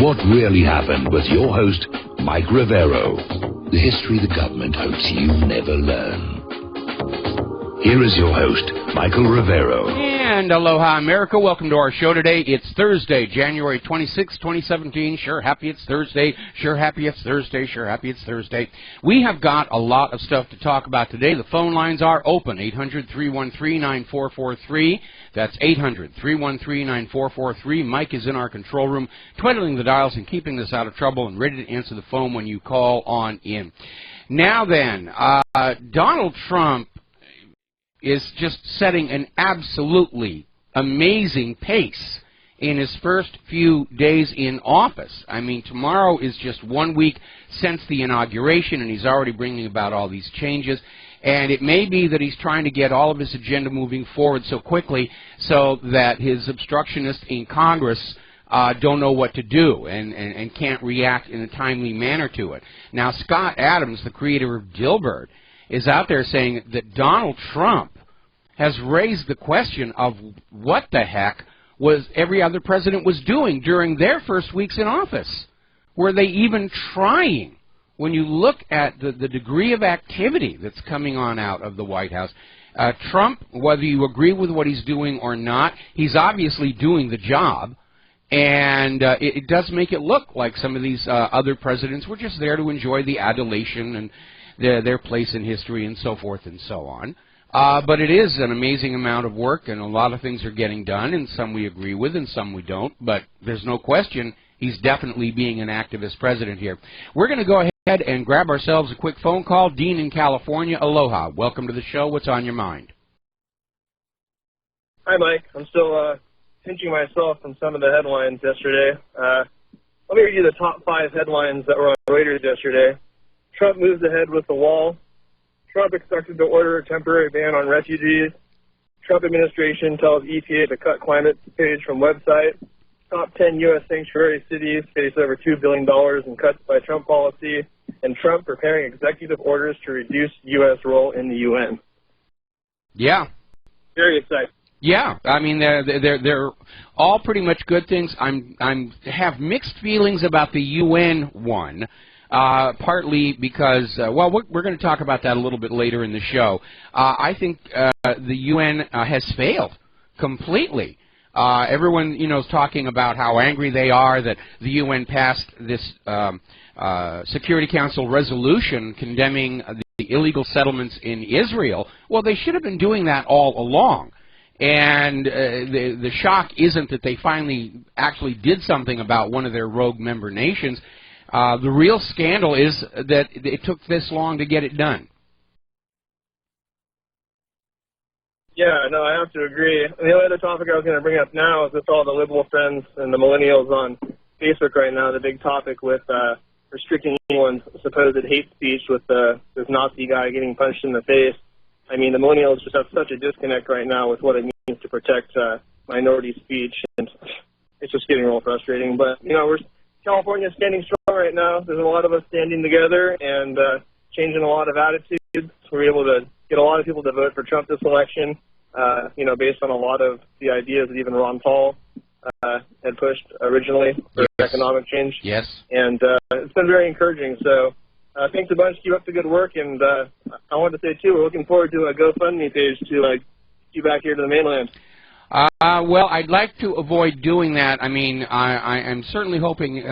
What Really Happened with your host, Mike Rivero. The history the government hopes you never learn. Here is your host, Michael Rivero. And aloha, America. Welcome to our show today. It's Thursday, January 26, 2017. Sure happy it's Thursday. Sure happy it's Thursday. Sure happy it's Thursday. We have got a lot of stuff to talk about today. The phone lines are open, 800-313-9443. That's 800-313-9443. Mike is in our control room, twiddling the dials and keeping us out of trouble and ready to answer the phone when you call on in. Now then, Donald Trump is just setting an absolutely amazing pace in his first few days in office. I mean, tomorrow is just 1 week since the inauguration, and he's already bringing about all these changes. And it may be that he's trying to get all of his agenda moving forward so quickly so that his obstructionists in Congress don't know what to do and can't react in a timely manner to it. Now, Scott Adams, the creator of Dilbert, is out there saying that Donald Trump has raised the question of what the heck was every other president was doing during their first weeks in office. Were they even trying? When you look at the degree of activity that's coming on out of the White House, Trump, whether you agree with what he's doing or not, he's obviously doing the job. And it does make it look like some of these other presidents were just there to enjoy the adulation and their place in history and so forth and so on. But it is an amazing amount of work, and a lot of things are getting done, and some we agree with and some we don't. But there's no question he's definitely being an activist president here. We're going to go ahead and grab ourselves a quick phone call. Dean in California, aloha. Welcome to the show. What's on your mind? Hi, Mike. I'm still pinching myself from some of the headlines yesterday. Let me read you the top 5 headlines that were on Reuters yesterday. Trump moves ahead with the wall. Trump expected to order a temporary ban on refugees. Trump administration tells EPA to cut climate page from website. Top 10 U.S. sanctuary cities face over $2 billion in cuts by Trump policy. And Trump preparing executive orders to reduce U.S. role in the UN. Yeah. Very exciting. Yeah, I mean they're all pretty much good things. I have mixed feelings about the UN one. Partly because, well, we're going to talk about that a little bit later in the show. I think the UN has failed completely. Everyone, is talking about how angry they are that the UN passed this Security Council resolution condemning the illegal settlements in Israel. Well, they should have been doing that all along. And the shock isn't that they finally actually did something about one of their rogue member nations. The real scandal is that it took this long to get it done. Yeah, no, I have to agree. And the only other topic I was going to bring up now is with all the liberal friends and the millennials on Facebook right now, the big topic with restricting anyone's supposed hate speech with this Nazi guy getting punched in the face. I mean, the millennials just have such a disconnect right now with what it means to protect minority speech, and it's just getting real frustrating. But, California is standing strong right now. There's a lot of us standing together and changing a lot of attitudes. We're able to get a lot of people to vote for Trump this election, based on a lot of the ideas that even Ron Paul had pushed originally for economic change. Yes. And it's been very encouraging. So thanks a bunch. Keep up the good work. And I wanted to say, too, we're looking forward to a GoFundMe page to get you back here to the mainland. Well, I'd like to avoid doing that. I mean, I am certainly hoping,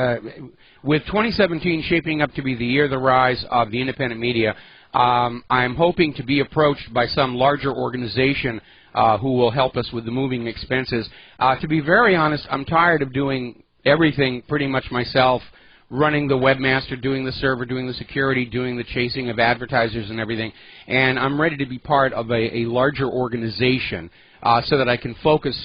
with 2017 shaping up to be the year of the rise of the independent media, I'm hoping to be approached by some larger organization who will help us with the moving expenses. To be very honest, I'm tired of doing everything pretty much myself, running the webmaster, doing the server, doing the security, doing the chasing of advertisers and everything, and I'm ready to be part of a larger organization. So that I can focus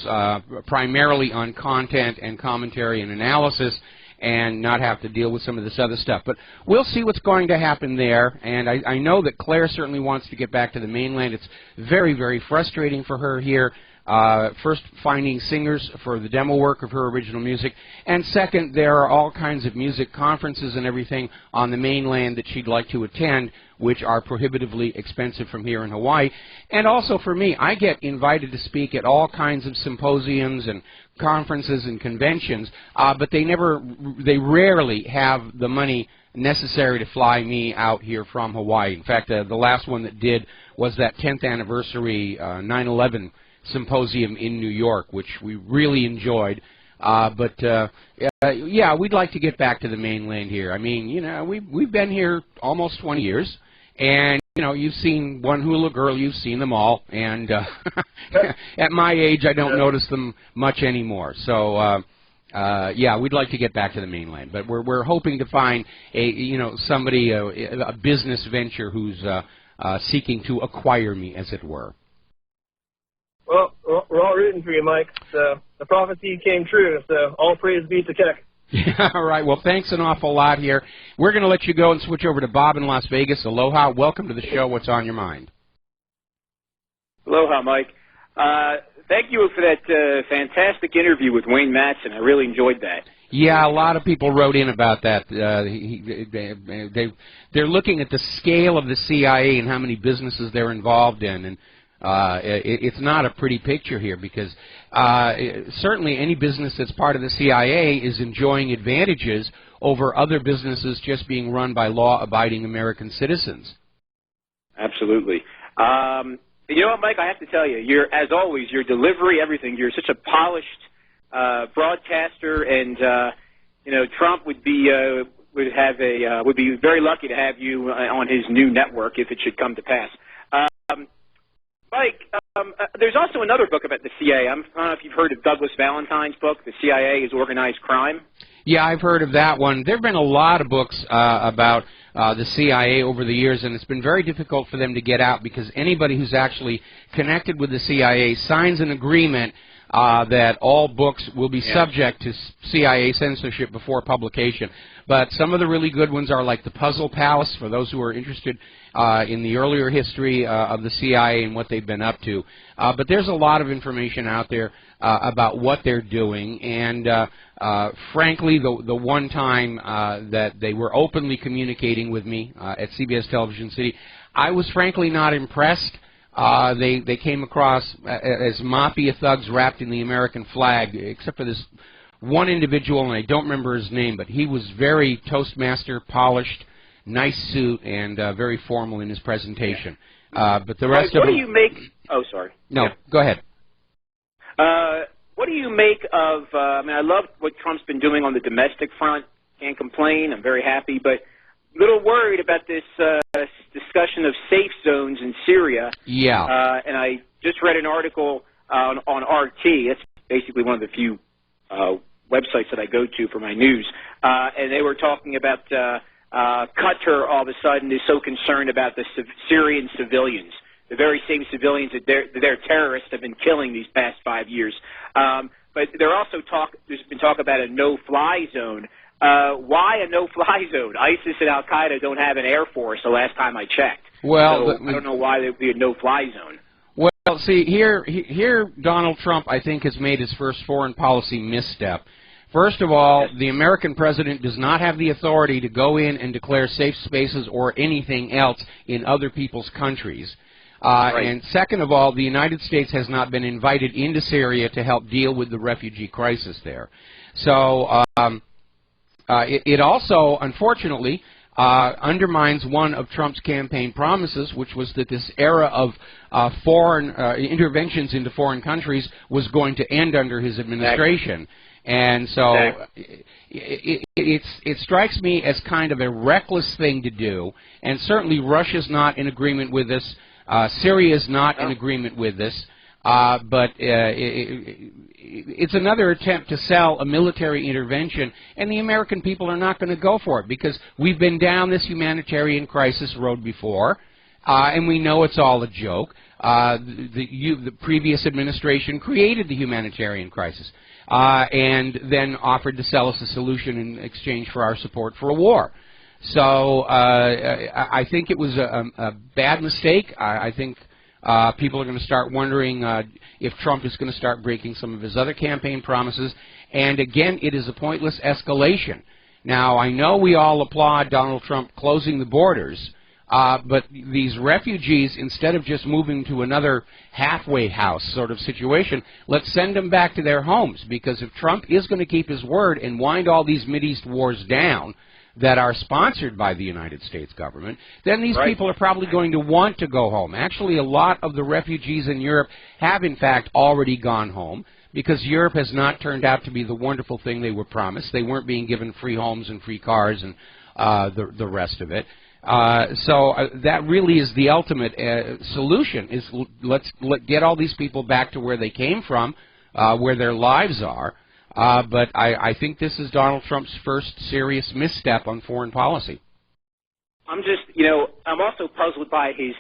primarily on content and commentary and analysis and not have to deal with some of this other stuff. But we'll see what's going to happen there. And I know that Claire certainly wants to get back to the mainland. It's very, very frustrating for her here. First, finding singers for the demo work of her original music, and second, there are all kinds of music conferences and everything on the mainland that she'd like to attend, which are prohibitively expensive from here in Hawaii. And also for me, I get invited to speak at all kinds of symposiums and conferences and conventions, but they rarely have the money necessary to fly me out here from Hawaii. In fact, the last one that did was that 10th anniversary 9/11 symposium in New York, which we really enjoyed. Yeah, we'd like to get back to the mainland here. I mean, you know, we've been here almost 20 years, and you know, you've seen one hula girl, you've seen them all, and at my age, I don't notice them much anymore. So, yeah, we'd like to get back to the mainland, but we're hoping to find somebody, a business venture who's seeking to acquire me, as it were. Well, we're all rooting for you, Mike. So the prophecy came true, so all praise be to Keck. Yeah, all right. Well, thanks an awful lot here. We're going to let you go and switch over to Bob in Las Vegas. Aloha. Welcome to the show. What's on your mind? Aloha, Mike. Thank you for that fantastic interview with Wayne Matson. I really enjoyed that. Yeah, a lot of people wrote in about that. They're looking at the scale of the CIA and how many businesses they're involved in, and it's not a pretty picture here, because certainly any business that's part of the CIA is enjoying advantages over other businesses just being run by law-abiding American citizens. Absolutely. You know what, Mike, I have to tell you, as always, your delivery, everything, you're such a polished broadcaster, and you know, Trump would be very lucky to have you on his new network if it should come to pass. Mike, there's also another book about the CIA. I don't know if you've heard of Douglas Valentine's book, The CIA is Organized Crime. Yeah, I've heard of that one. There have been a lot of books about the CIA over the years, and it's been very difficult for them to get out, because anybody who's actually connected with the CIA signs an agreement that all books will be subject to CIA censorship before publication. But some of the really good ones are like The Puzzle Palace, for those who are interested in the earlier history of the CIA and what they've been up to. But there's a lot of information out there about what they're doing, and frankly, the one time that they were openly communicating with me at CBS Television City, I was frankly not impressed. They came across as mafia thugs wrapped in the American flag, except for this one individual, and I don't remember his name, but he was very Toastmaster, polished, nice suit, and very formal in his presentation. But the rest of what do you make? Oh, sorry. No, go ahead. What do you make of? I mean, I love what Trump's been doing on the domestic front. Can't complain. I'm very happy, but a little worried about this discussion of safe zones in Syria. Yeah. And I just read an article on RT. It's basically one of the few websites that I go to for my news, and they were talking about Qatar all of a sudden is so concerned about the Syrian civilians, the very same civilians that their terrorists have been killing these past 5 years. But there's been talk about a no-fly zone. Why a no-fly zone? ISIS and Al-Qaeda don't have an air force the last time I checked. Well, so I don't know why there would be a no-fly zone. Well, see, here Donald Trump, I think, has made his first foreign policy misstep. First of all, the American president does not have the authority to go in and declare safe spaces or anything else in other people's countries. And second of all, the United States has not been invited into Syria to help deal with the refugee crisis there. So it also, unfortunately, undermines one of Trump's campaign promises, which was that this era of foreign interventions into foreign countries was going to end under his administration. And so it strikes me as kind of a reckless thing to do, and certainly Russia's not in agreement with this. Syria's not in agreement with this. But it's another attempt to sell a military intervention, and the American people are not going to go for it, because we've been down this humanitarian crisis road before, and we know it's all a joke. The previous administration created the humanitarian crisis and then offered to sell us a solution in exchange for our support for a war. So I think it was a bad mistake. I think People are going to start wondering if Trump is going to start breaking some of his other campaign promises. And again, it is a pointless escalation. Now, I know we all applaud Donald Trump closing the borders, but these refugees, instead of just moving to another halfway house sort of situation, let's send them back to their homes, because if Trump is going to keep his word and wind all these Mideast wars down that are sponsored by the United States government, then these people are probably going to want to go home. Actually, a lot of the refugees in Europe have, in fact, already gone home, because Europe has not turned out to be the wonderful thing they were promised. They weren't being given free homes and free cars and the rest of it. So that really is the ultimate solution, is let's get all these people back to where they came from, where their lives are. But I think this is Donald Trump's first serious misstep on foreign policy. I'm just, I'm also puzzled by his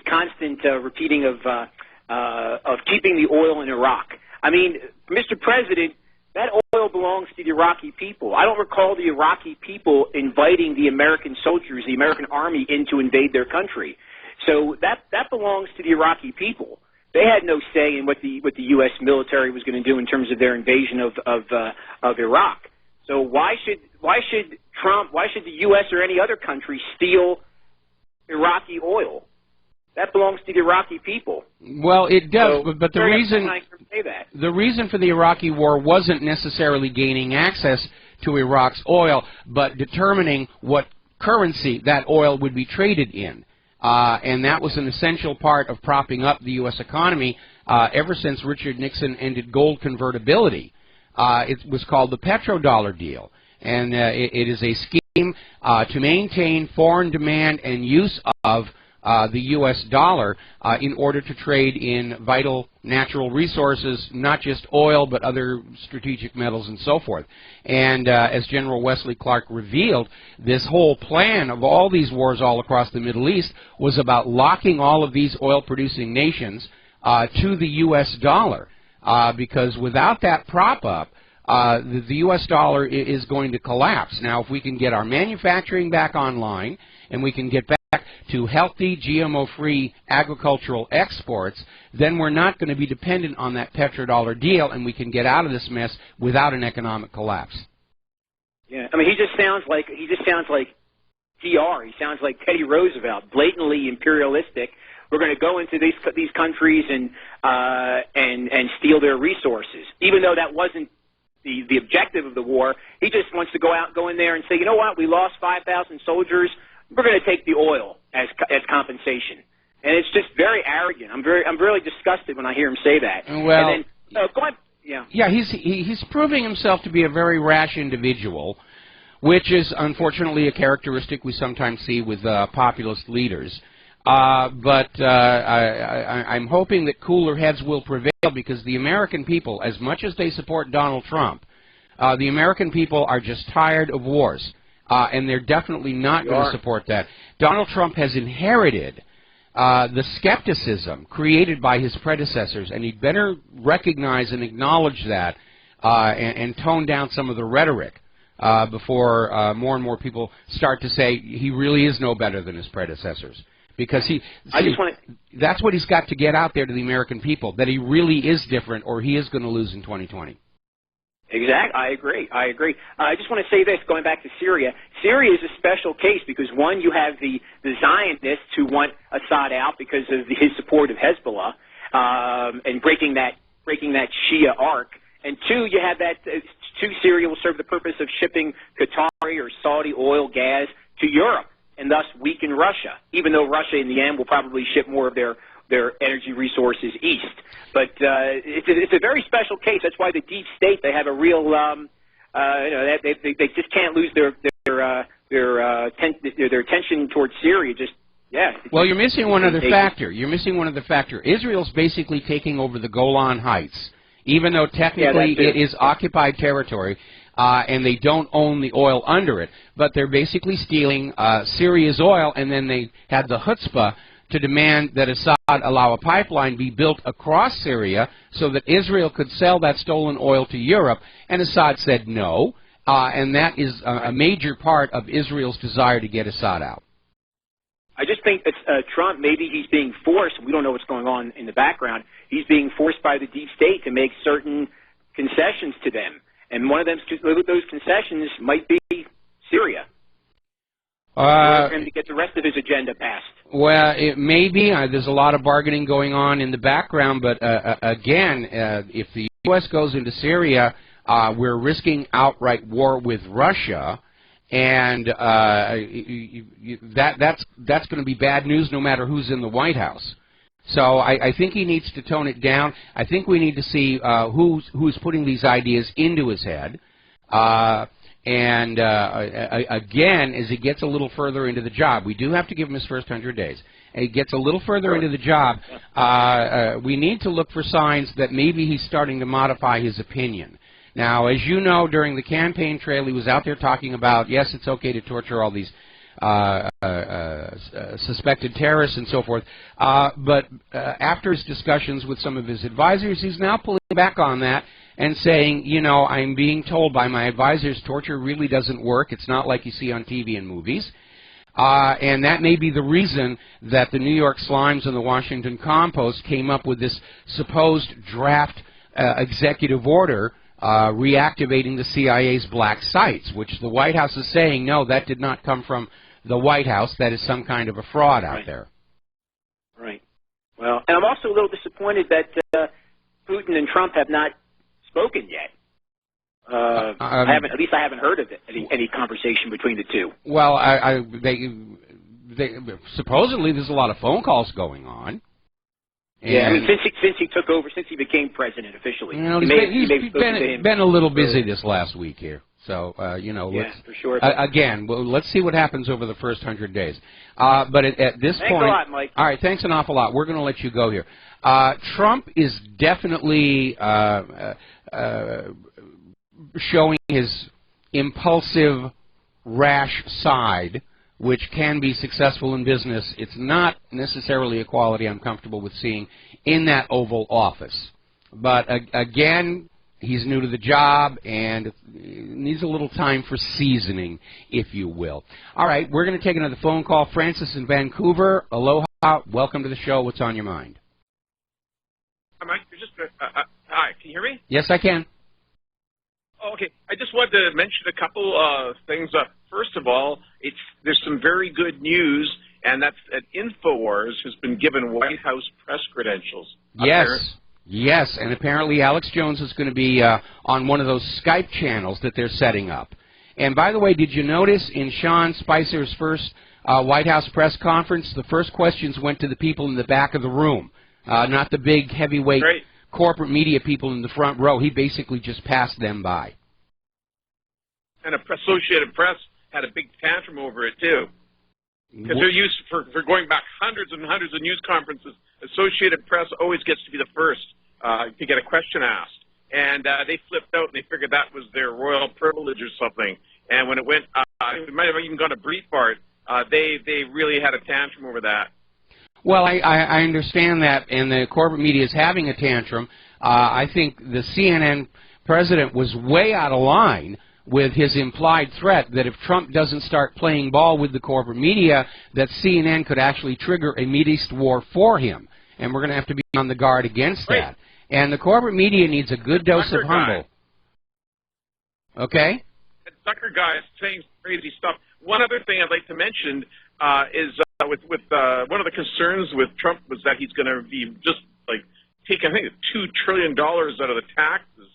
constant repeating of keeping the oil in Iraq. I mean, Mr. President, that oil belongs to the Iraqi people. I don't recall the Iraqi people inviting the American soldiers, the American army, in to invade their country. So that belongs to the Iraqi people. They had no say in what the U.S. military was going to do in terms of their invasion of Iraq. So why should the U.S. or any other country steal Iraqi oil? That belongs to the Iraqi people. Well, it does, So but the reason for the Iraqi war wasn't necessarily gaining access to Iraq's oil, but determining what currency that oil would be traded in. And that was an essential part of propping up the U.S. economy ever since Richard Nixon ended gold convertibility. It was called the petrodollar deal, and it is a scheme to maintain foreign demand and use of the U.S. dollar in order to trade in vital natural resources, not just oil, but other strategic metals and so forth. And as General Wesley Clark revealed, this whole plan of all these wars all across the Middle East was about locking all of these oil-producing nations to the U.S. dollar, because without that prop-up, the U.S. dollar is going to collapse. Now, if we can get our manufacturing back online and we can get back to healthy, GMO-free agricultural exports, then we're not going to be dependent on that petrodollar deal, and we can get out of this mess without an economic collapse. Yeah, I mean, he just sounds like TR. He sounds like Teddy Roosevelt, blatantly imperialistic. We're going to go into these countries and steal their resources, even though that wasn't the objective of the war. He just wants to go in there and say, you know what, we lost 5,000 soldiers. We're going to take the oil as compensation, and it's just very arrogant. I'm really disgusted when I hear him say that. Well, and then, he's proving himself to be a very rash individual, which is unfortunately a characteristic we sometimes see with populist leaders. But I'm hoping that cooler heads will prevail, because the American people, as much as they support Donald Trump, the American people are just tired of wars. And they're definitely not going to support that. Donald Trump has inherited the skepticism created by his predecessors, and he'd better recognize and acknowledge that and tone down some of the rhetoric before more and more people start to say he really is no better than his predecessors. Because that's what he's got to get out there to the American people, that he really is different, or he is going to lose in 2020. Exactly. I agree. I just want to say this, going back to Syria. Syria is a special case because, one, you have the Zionists who want Assad out because of his support of Hezbollah and breaking that Shia arc. And two, you have that Syria will serve the purpose of shipping Qatari or Saudi oil, gas to Europe, and thus weaken Russia, even though Russia in the end will probably ship more of their energy resources east. But it's a very special case. That's why the deep state, they have a real, they just can't lose their attention towards Syria. Well, you're missing one other factor. Israel's basically taking over the Golan Heights, even though technically it is occupied territory. And they don't own the oil under it, but they're basically stealing Syria's oil, and then they had the chutzpah to demand that Assad allow a pipeline be built across Syria so that Israel could sell that stolen oil to Europe, and Assad said no, and that is a major part of Israel's desire to get Assad out. I just think that Trump, maybe he's being forced. We don't know what's going on in the background. He's being forced by the deep state to make certain concessions to them. And one of those concessions might be Syria. For him to get the rest of his agenda passed. Well, it may be. There's a lot of bargaining going on in the background, but again, if the U.S. goes into Syria, we're risking outright war with Russia, and that's going to be bad news no matter who's in the White House. So I think he needs to tone it down. I think we need to see who's putting these ideas into his head. Again, as he gets a little further into the job, we do have to give him his first 100 days. And he gets a little further into the job, we need to look for signs that maybe he's starting to modify his opinion. Now, as you know, during the campaign trail, he was out there talking about, yes, it's okay to torture all these suspected terrorists and so forth. But after his discussions with some of his advisors, he's now pulling back on that and saying, you know, I'm being told by my advisors torture really doesn't work. It's not like you see on TV and movies. And that may be the reason that the New York Slimes and the Washington Compost came up with this supposed draft executive order reactivating the CIA's black sites, which the White House is saying, no, that did not come from the White House. That is some kind of a fraud out there. Right. Well, and I'm also a little disappointed that Putin and Trump have not spoken yet. At least I haven't heard of it, any conversation between the two. Well, supposedly there's a lot of phone calls going on. Yeah, I mean, since he took over, since he became president officially, you know, he's been a little busy this last week here. So, you know, yeah, for sure. Again, let's see what happens over the first 100 days. But at this point, thanks a lot, Mike. All right, thanks an awful lot. We're going to let you go here. Trump is definitely showing his impulsive, rash side, which can be successful in business. It's not necessarily a quality I'm comfortable with seeing in that Oval Office. But again, he's new to the job and needs a little time for seasoning, if you will. All right, we're going to take another phone call. Francis in Vancouver, aloha. Welcome to the show. What's on your mind? Hi, Mike. Hi, can you hear me? Yes, I can. Oh, okay. I just wanted to mention a couple of things. First of all, there's some very good news, and that's that InfoWars has been given White House press credentials. Yes, and apparently Alex Jones is going to be on one of those Skype channels that they're setting up. And by the way, did you notice in Sean Spicer's first White House press conference, the first questions went to the people in the back of the room, not the big heavyweight corporate media people in the front row. He basically just passed them by. And Associated Press had a big tantrum over it, too. Because they're used for going back hundreds and hundreds of news conferences. Associated Press always gets to be the first to get a question asked. And they flipped out and they figured that was their royal privilege or something. And when it went, it might have even gone to Breitbart, they really had a tantrum over that. Well, I understand that, and the corporate media is having a tantrum. I think the CNN president was way out of line with his implied threat that if Trump doesn't start playing ball with the corporate media, that CNN could actually trigger a Mideast war for him. And we're going to have to be on the guard against that. And the corporate media needs a good dose of humble. Okay? That Zucker guy is saying crazy stuff. One other thing I'd like to mention is with one of the concerns with Trump was that he's going to be just like taking, I think, $2 trillion out of the taxes,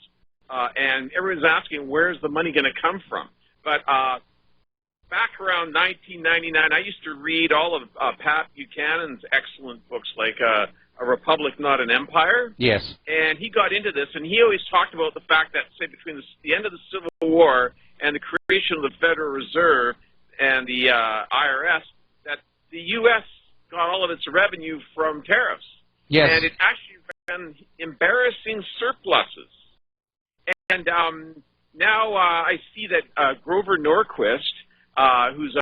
and everyone's asking where's the money going to come from. But back around 1999, I used to read all of Pat Buchanan's excellent books like A Republic, Not an Empire. Yes. And he got into this, and he always talked about the fact that, say, between the end of the Civil War and the creation of the Federal Reserve and the IRS, that the U.S. got all of its revenue from tariffs. Yes. And it actually ran embarrassing surpluses. And now I see that Grover Norquist, who's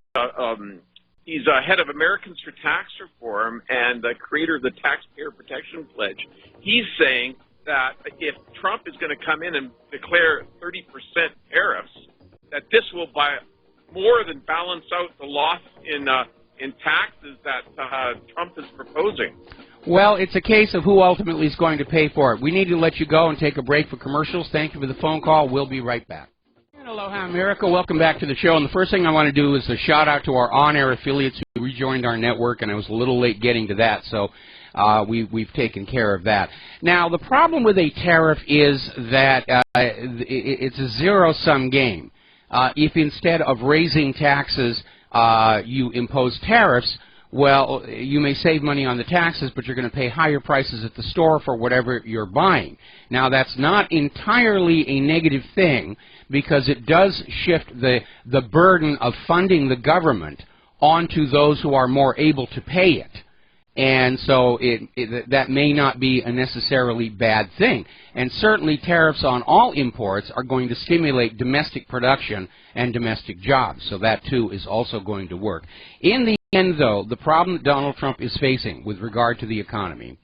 he's head of Americans for Tax Reform and the creator of the Taxpayer Protection Pledge, he's saying that if Trump is going to come in and declare 30% tariffs, that this will more than balance out the loss in in taxes that Trump is proposing. Well, it's a case of who ultimately is going to pay for it. We need to let you go and take a break for commercials. Thank you for the phone call. We'll be right back. Aloha, America. Welcome back to the show. And the first thing I want to do is a shout-out to our on-air affiliates who rejoined our network, and I was a little late getting to that, so we've taken care of that. Now, the problem with a tariff is that it's a zero-sum game. If instead of raising taxes, you impose tariffs, well, you may save money on the taxes, but you're going to pay higher prices at the store for whatever you're buying. Now, that's not entirely a negative thing because it does shift the burden of funding the government onto those who are more able to pay it. And so that may not be a necessarily bad thing. And certainly tariffs on all imports are going to stimulate domestic production and domestic jobs. So that, too, is also going to work. In the end, though, the problem that Donald Trump is facing with regard to the economy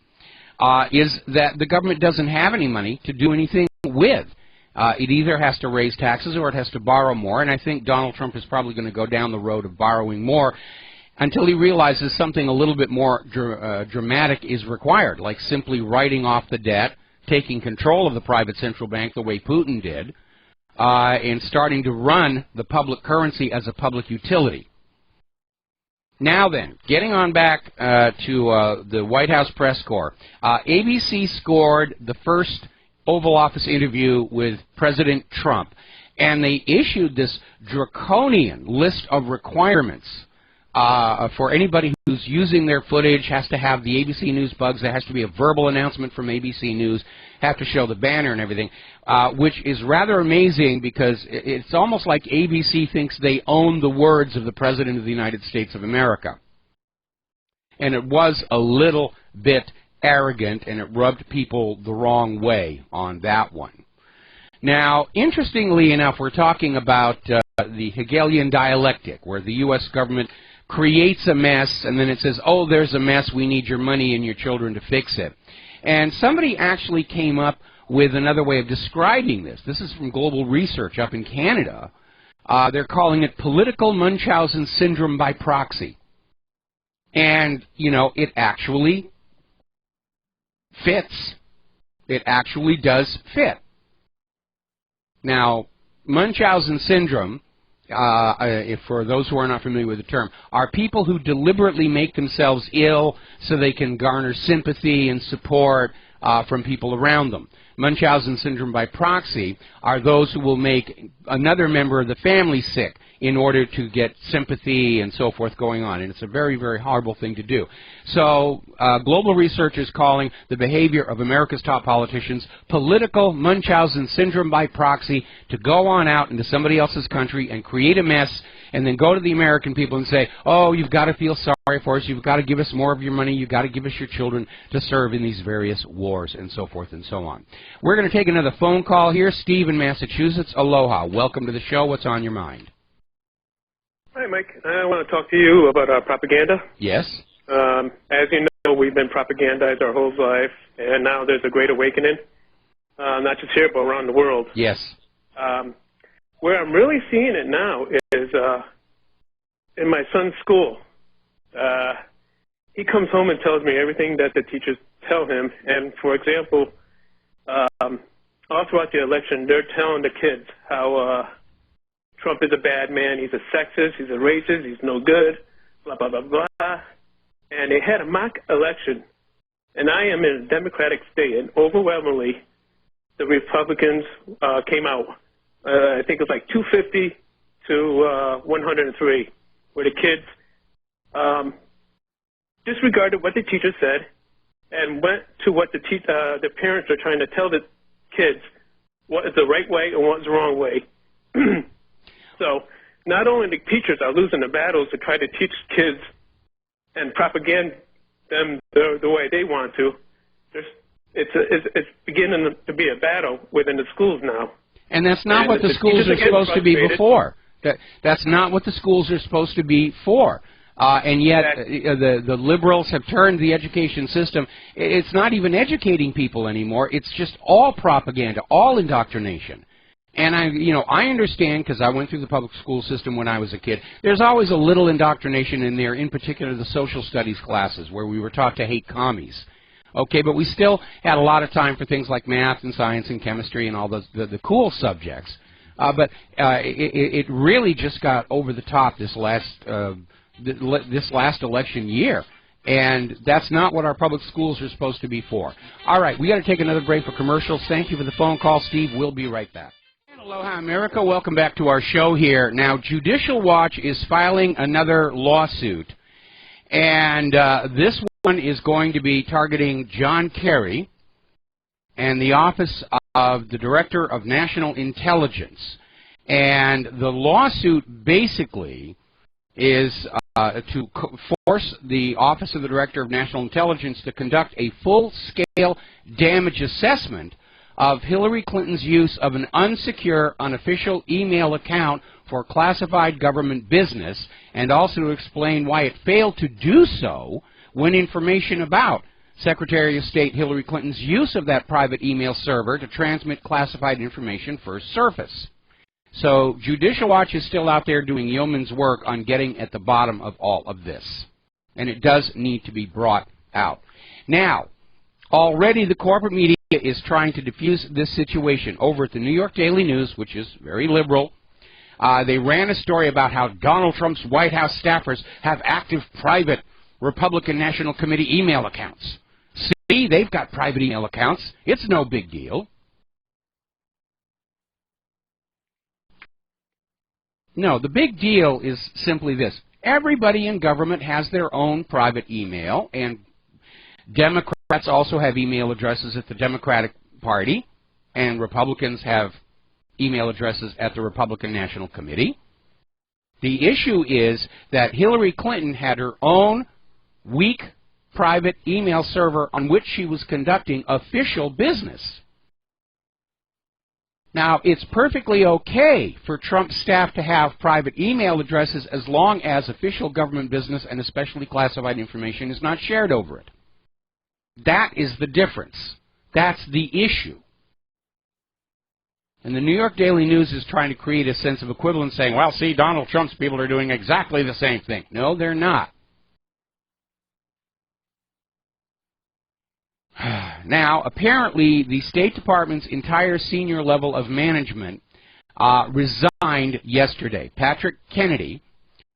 is that the government doesn't have any money to do anything with. It either has to raise taxes or it has to borrow more. And I think Donald Trump is probably going to go down the road of borrowing more until he realizes something a little bit more dramatic is required, like simply writing off the debt, taking control of the private central bank the way Putin did, and starting to run the public currency as a public utility. Now then, getting on back to the White House press corps, ABC scored the first Oval Office interview with President Trump, and they issued this draconian list of requirements for anybody who's using their footage. Has to have the ABC News bugs. There has to be a verbal announcement from ABC News, have to show the banner and everything, which is rather amazing because it's almost like ABC thinks they own the words of the President of the United States of America. And it was a little bit arrogant, and it rubbed people the wrong way on that one. Now, interestingly enough, we're talking about the Hegelian dialectic, where the U.S. government creates a mess, and then it says, oh, there's a mess, we need your money and your children to fix it. And somebody actually came up with another way of describing this. This is from Global Research up in Canada. They're calling it political Munchausen syndrome by proxy. And, you know, it actually fits. It actually does fit. Now, Munchausen syndrome, for those who are not familiar with the term, are people who deliberately make themselves ill so they can garner sympathy and support from people around them. Munchausen syndrome by proxy are those who will make another member of the family sick in order to get sympathy and so forth going on. And it's a very, very horrible thing to do. So global research is calling the behavior of America's top politicians political Munchausen syndrome by proxy, to go on out into somebody else's country and create a mess and then go to the American people and say, oh, you've got to feel sorry for us, you've got to give us more of your money, you've got to give us your children to serve in these various wars, and so forth and so on. We're going to take another phone call here. Steve in Massachusetts. Aloha. Welcome to the show. What's on your mind? Hi, Mike. I want to talk to you about propaganda. Yes. As you know, we've been propagandized our whole life, and now there's a great awakening, not just here, but around the world. Yes. Where I'm really seeing it now is in my son's school. He comes home and tells me everything that the teachers tell him. And, for example, all throughout the election, they're telling the kids how Trump is a bad man, he's a sexist, he's a racist, he's no good, blah, blah, blah, blah. And they had a mock election, and I am in a Democratic state, and overwhelmingly the Republicans came out. I think it was like 250 to 103, where the kids disregarded what the teacher said and went to what the parents are trying to tell the kids what is the right way and what is the wrong way. So not only the teachers are losing the battles to try to teach kids and propaganda them the way they want to, it's beginning to be a battle within the schools now. And that's not what the schools are supposed to be before. That's not what the schools are supposed to be for. And yet the liberals have turned the education system. It's not even educating people anymore. It's just all propaganda, all indoctrination. And I understand, because I went through the public school system when I was a kid. There's always a little indoctrination in there, in particular the social studies classes, where we were taught to hate commies. Okay, but we still had a lot of time for things like math and science and chemistry and all the cool subjects. But it really just got over the top this last election year. And that's not what our public schools are supposed to be for. All right, we got to take another break for commercials. Thank you for the phone call, Steve. We'll be right back. Aloha, America. Welcome back to our show here. Now, Judicial Watch is filing another lawsuit, and this one is going to be targeting John Kerry and the Office of the Director of National Intelligence. And the lawsuit basically is to force the Office of the Director of National Intelligence to conduct a full-scale damage assessment of Hillary Clinton's use of an unsecure, unofficial email account for classified government business, and also to explain why it failed to do so when information about Secretary of State Hillary Clinton's use of that private email server to transmit classified information first surfaced. So Judicial Watch is still out there doing yeoman's work on getting at the bottom of all of this. And it does need to be brought out. Now, already the corporate media is trying to diffuse this situation. Over at the New York Daily News, which is very liberal, they ran a story about how Donald Trump's White House staffers have active private Republican National Committee email accounts. See, they've got private email accounts. It's no big deal. No, the big deal is simply this. Everybody in government has their own private email, and Democrats also have email addresses at the Democratic Party, and Republicans have email addresses at the Republican National Committee. The issue is that Hillary Clinton had her own weak private email server on which she was conducting official business. Now, it's perfectly okay for Trump's staff to have private email addresses as long as official government business and especially classified information is not shared over it. That is the difference. That's the issue. And the New York Daily News is trying to create a sense of equivalence, saying, well, see, Donald Trump's people are doing exactly the same thing. No, they're not. Now, apparently, the State Department's entire senior level of management resigned yesterday. Patrick Kennedy,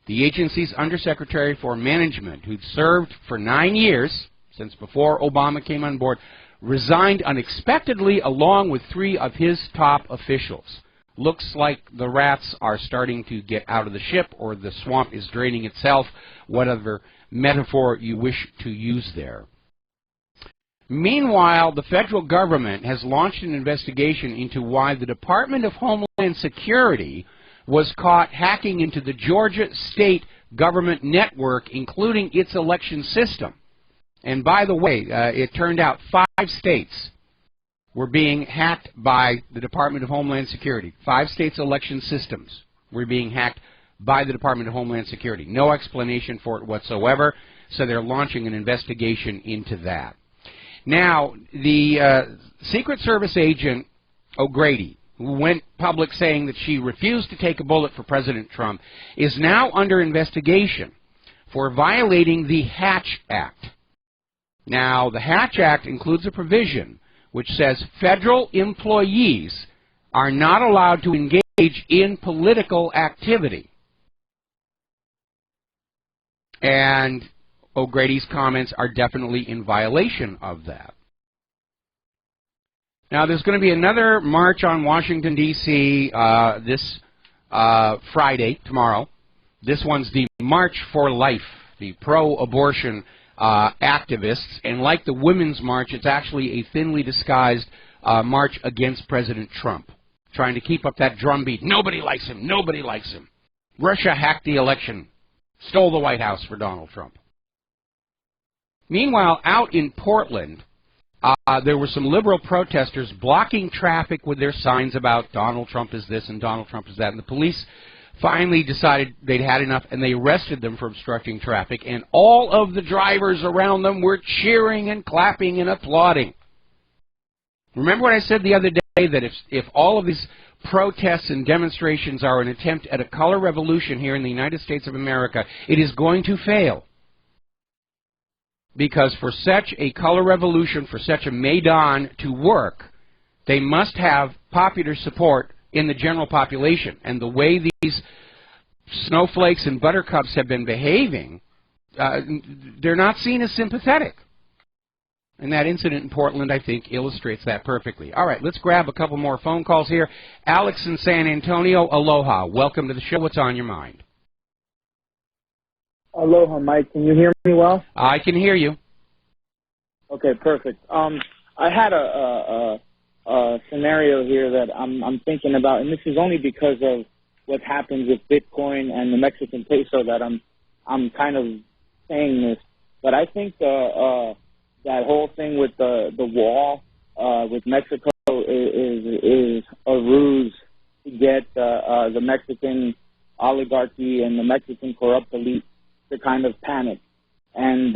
the agency's undersecretary for management, who'd served for 9 years, since before Obama came on board, resigned unexpectedly along with 3 of his top officials. Looks like the rats are starting to get out of the ship, or the swamp is draining itself, whatever metaphor you wish to use there. Meanwhile, the federal government has launched an investigation into why the Department of Homeland Security was caught hacking into the Georgia state government network, including its election system. And by the way, it turned out 5 states were being hacked by the Department of Homeland Security. 5 states' election systems were being hacked by the Department of Homeland Security. No explanation for it whatsoever, so they're launching an investigation into that. Now, the Secret Service agent O'Grady, who went public saying that she refused to take a bullet for President Trump, is now under investigation for violating the Hatch Act. Now, the Hatch Act includes a provision which says federal employees are not allowed to engage in political activity. And O'Grady's comments are definitely in violation of that. Now, there's going to be another march on Washington, D.C. This Friday, tomorrow. This one's the March for Life, the pro-abortion activists. And like the Women's March, it's actually a thinly disguised march against President Trump, trying to keep up that drumbeat. Nobody likes him. Nobody likes him. Russia hacked the election, stole the White House for Donald Trump. Meanwhile, out in Portland, there were some liberal protesters blocking traffic with their signs about Donald Trump is this and Donald Trump is that. And the police finally decided they'd had enough, and they arrested them for obstructing traffic. And all of the drivers around them were cheering and clapping and applauding. Remember what I said the other day, that if all of these protests and demonstrations are an attempt at a color revolution here in the United States of America, it is going to fail. Because for such a color revolution, for such a Maidan to work, they must have popular support in the general population. And the way these snowflakes and buttercups have been behaving, they're not seen as sympathetic. And that incident in Portland, I think, illustrates that perfectly. All right, let's grab a couple more phone calls here. Alex in San Antonio, aloha. Welcome to the show. What's on your mind? Aloha, Mike. Can you hear me well? I can hear you. Okay, perfect. I had a scenario here that I'm thinking about, and this is only because of what happens with Bitcoin and the Mexican peso that I'm kind of saying this. But I think that whole thing with the wall with Mexico is a ruse to get the Mexican oligarchy and the Mexican corrupt elite to kind of panic and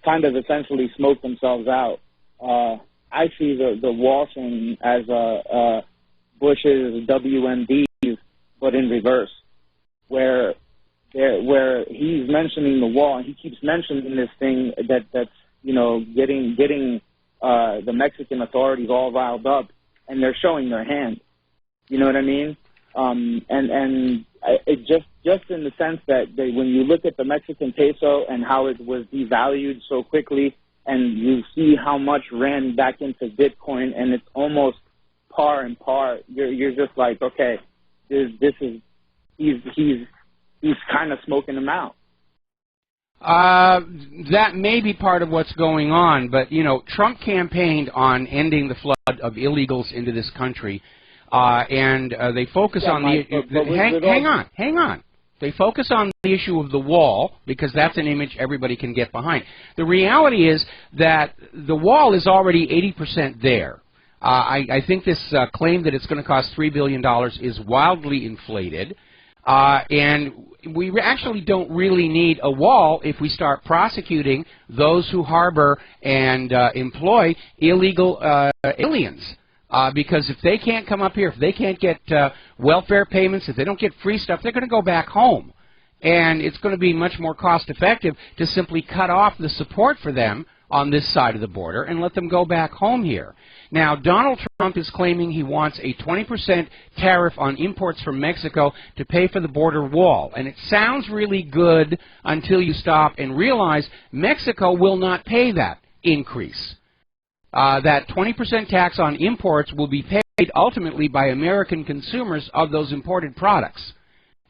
kind of essentially smoke themselves out. I see the wall thing as Bush's WMDs, but in reverse, where he's mentioning the wall, and he keeps mentioning this thing that's getting the Mexican authorities all riled up, and they're showing their hand. You know what I mean? And it just in the sense that when you look at the Mexican peso and how it was devalued so quickly, and you see how much ran back into Bitcoin, and it's almost par and par, you're just like, okay, he's kind of smoking them out. That may be part of what's going on, but Trump campaigned on ending the flood of illegals into this country. And they focus on hang on. They focus on the issue of the wall because that's an image everybody can get behind. The reality is that the wall is already 80% there. I think this claim that it's going to cost $3 billion is wildly inflated. And we actually don't really need a wall if we start prosecuting those who harbor and employ illegal aliens. Because if they can't come up here, if they can't get welfare payments, if they don't get free stuff, they're going to go back home. And it's going to be much more cost-effective to simply cut off the support for them on this side of the border and let them go back home here. Now, Donald Trump is claiming he wants a 20% tariff on imports from Mexico to pay for the border wall. And it sounds really good until you stop and realize Mexico will not pay that increase. That 20% tax on imports will be paid ultimately by American consumers of those imported products.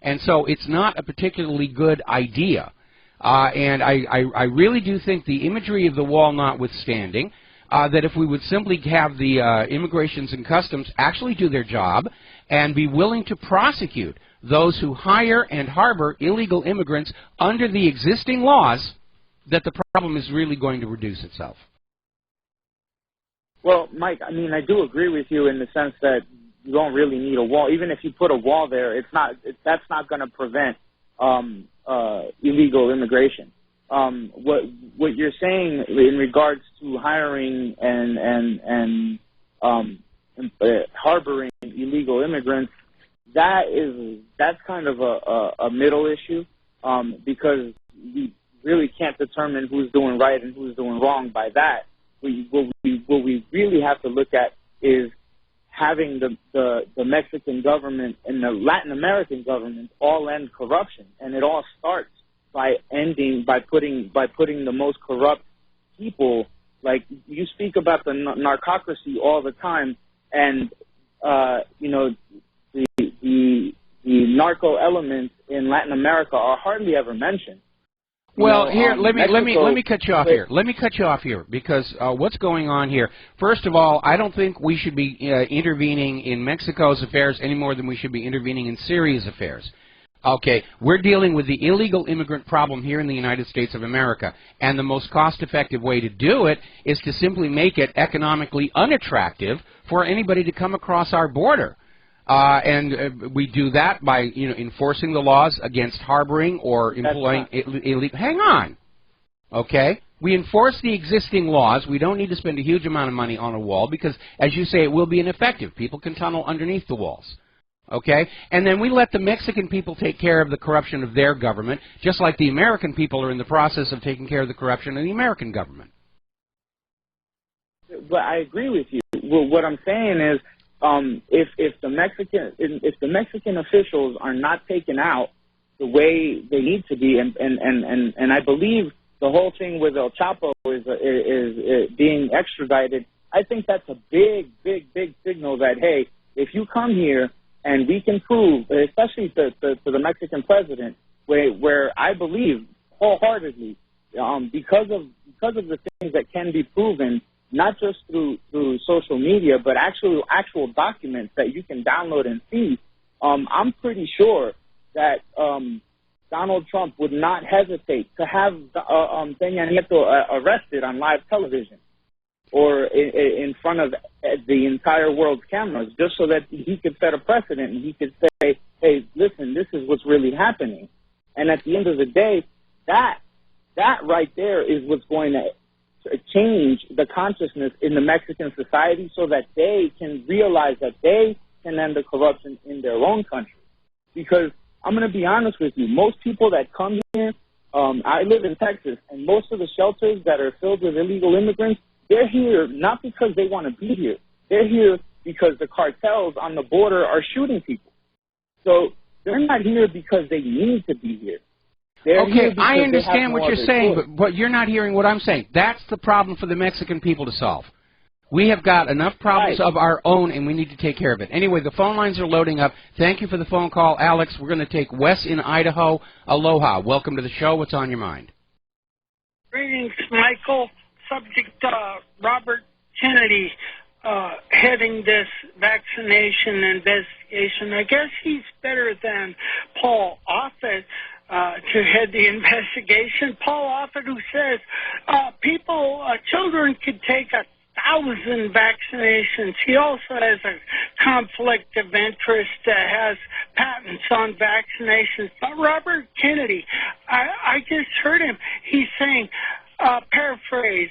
And so it's not a particularly good idea. And I really do think the imagery of the wall notwithstanding, that if we would simply have the immigrations and customs actually do their job and be willing to prosecute those who hire and harbor illegal immigrants under the existing laws, that the problem is really going to reduce itself. Well, Mike, I mean, I do agree with you in the sense that you don't really need a wall. Even if you put a wall there, that's not going to prevent illegal immigration. What you're saying in regards to hiring and harboring illegal immigrants, that's kind of a middle issue because we really can't determine who's doing right and who's doing wrong by that. What we really have to look at is having the Mexican government and the Latin American government all end corruption, and it all starts by putting the most corrupt people. Like you speak about the narcocracy all the time, and the narco elements in Latin America are hardly ever mentioned. Well, here, let me cut you off here. Let me cut you off here because what's going on here? First of all, I don't think we should be intervening in Mexico's affairs any more than we should be intervening in Syria's affairs. Okay, we're dealing with the illegal immigrant problem here in the United States of America, and the most cost-effective way to do it is to simply make it economically unattractive for anybody to come across our border. And we do that by, enforcing the laws against harboring or employing illegal. Hang on, okay? We enforce the existing laws. We don't need to spend a huge amount of money on a wall because, as you say, it will be ineffective. People can tunnel underneath the walls. Okay? And then we let the Mexican people take care of the corruption of their government, just like the American people are in the process of taking care of the corruption of the American government. But I agree with you. Well, what I'm saying is, if the Mexican officials are not taken out the way they need to be, and I believe the whole thing with El Chapo is being extradited, I think that's a big signal that, hey, if you come here and we can prove, especially to the Mexican president, where I believe wholeheartedly, because of the things that can be proven, not just through social media, but actual documents that you can download and see, I'm pretty sure that Donald Trump would not hesitate to have Peña Nieto arrested on live television or in front of the entire world's cameras, just so that he could set a precedent and he could say, hey, listen, this is what's really happening. And at the end of the day, that right there is what's going to change the consciousness in the Mexican society so that they can realize that they can end the corruption in their own country. Because I'm going to be honest with you, most people that come here, I live in Texas, and most of the shelters that are filled with illegal immigrants, they're here not because they want to be here. They're here because the cartels on the border are shooting people. So they're not here because they need to be here. Okay, I understand what you're saying, but you're not hearing what I'm saying. That's the problem for the Mexican people to solve. We have got enough problems of our own, and we need to take care of it. Anyway, the phone lines are loading up. Thank you for the phone call, Alex. We're going to take Wes in Idaho. Aloha. Welcome to the show. What's on your mind? Greetings, Michael. Subject, Robert Kennedy heading this vaccination investigation. I guess he's better than Paul Offit to head the investigation. Paul Offit, who says children could take 1,000 vaccinations. He also has a conflict of interest that has patents on vaccinations. But Robert Kennedy, I just heard him. He's saying, paraphrase,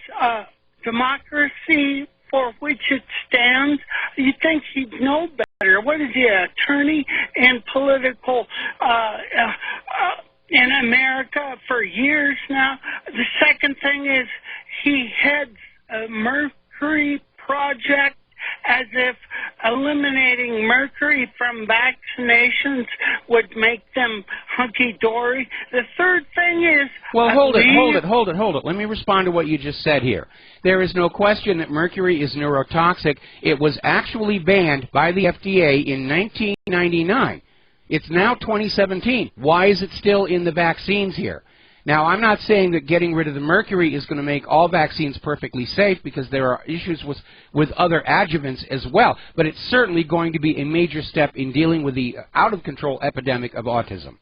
democracy for which it stands. You think he'd know better. What is he, an attorney and political in America for years now? The second thing is he heads a Mercury project, as if eliminating mercury from vaccinations would make them hunky-dory. The third thing is... Well, hold it. Let me respond to what you just said here. There is no question that mercury is neurotoxic. It was actually banned by the FDA in 1999. It's now 2017. Why is it still in the vaccines here? Now, I'm not saying that getting rid of the mercury is going to make all vaccines perfectly safe, because there are issues with other adjuvants as well. But it's certainly going to be a major step in dealing with the out-of-control epidemic of autism.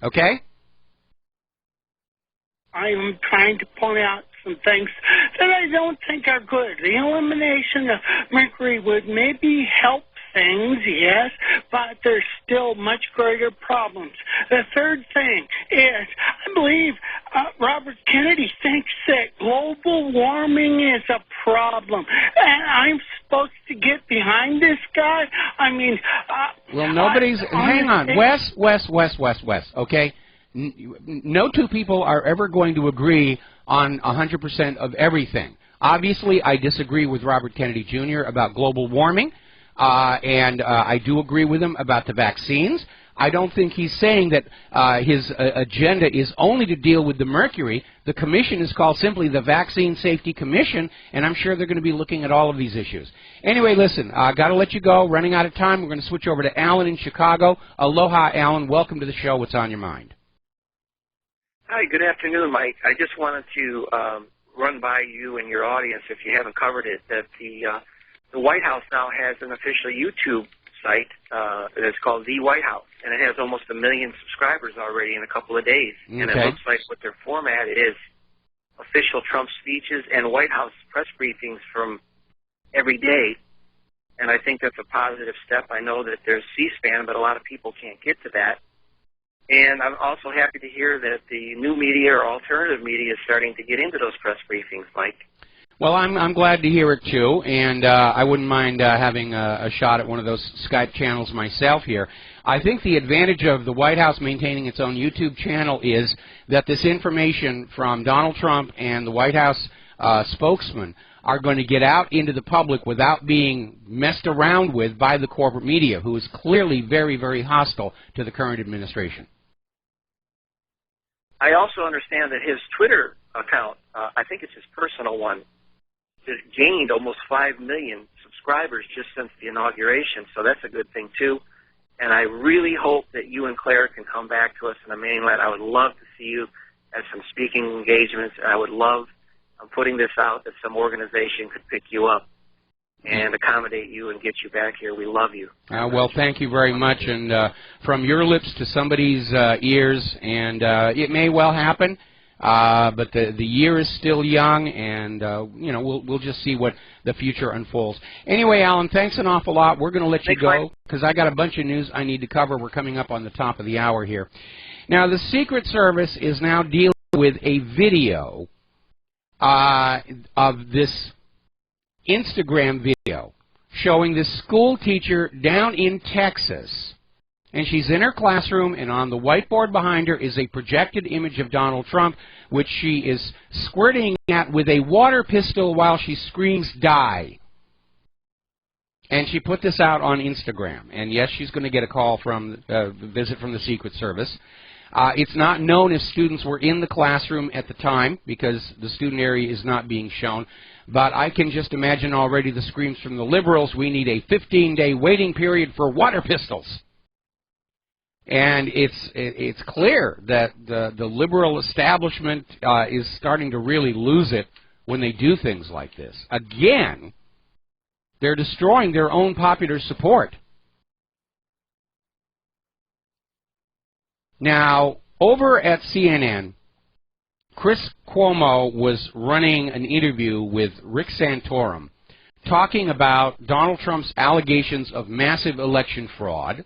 Okay? I am trying to point out some things that I don't think are good. The elimination of mercury would maybe help things, yes, but there's still much greater problems. The third thing is, I believe Robert Kennedy thinks that global warming is a problem, and I'm supposed to get behind this guy? I mean... well, nobody's... hang on. Wes, okay? No two people are ever going to agree on 100% of everything. Obviously, I disagree with Robert Kennedy Jr. about global warming. And I do agree with him about the vaccines. I don't think he's saying that his agenda is only to deal with the mercury. The commission is called simply the Vaccine Safety Commission, and I'm sure they're going to be looking at all of these issues. Anyway, listen, got to let you go. Running out of time. We're going to switch over to Alan in Chicago. Aloha, Alan. Welcome to the show. What's on your mind? Hi, good afternoon, Mike. I just wanted to run by you and your audience, if you haven't covered it, that the White House now has an official YouTube site that's called The White House, and it has almost 1 million subscribers already in a couple of days. Okay. And it looks like what their format is official Trump speeches and White House press briefings from every day, and I think that's a positive step. I know that there's C-SPAN, but a lot of people can't get to that. And I'm also happy to hear that the new media or alternative media is starting to get into those press briefings, Mike. Well, I'm glad to hear it, too, and I wouldn't mind having a shot at one of those Skype channels myself here. I think the advantage of the White House maintaining its own YouTube channel is that this information from Donald Trump and the White House spokesman are going to get out into the public without being messed around with by the corporate media, who is clearly very, very hostile to the current administration. I also understand that his Twitter account, I think it's his personal one, has gained almost 5 million subscribers just since the inauguration, so that's a good thing, too. And I really hope that you and Claire can come back to us in the mainland. I would love to see you at some speaking engagements. I would love, I'm putting this out, that some organization could pick you up and accommodate you and get you back here. We love you. Well, thank you very much. And from your lips to somebody's ears, and it may well happen. But the year is still young, and you know, we'll just see what the future unfolds. Anyway, Alan, thanks an awful lot. We're going to let you go because I got a bunch of news I need to cover. We're coming up on the top of the hour here. Now, the Secret Service is now dealing with a video of this Instagram video showing this school teacher down in Texas. And she's in her classroom, and on the whiteboard behind her is a projected image of Donald Trump, which she is squirting at with a water pistol while she screams, "Die." And she put this out on Instagram. And yes, she's going to get a call from a visit from the Secret Service. It's not known if students were in the classroom at the time because the student area is not being shown. But I can just imagine already the screams from the liberals, "We need a 15-day waiting period for water pistols." And it's clear that the liberal establishment is starting to really lose it when they do things like this. Again, they're destroying their own popular support. Now, over at CNN, Chris Cuomo was running an interview with Rick Santorum talking about Donald Trump's allegations of massive election fraud.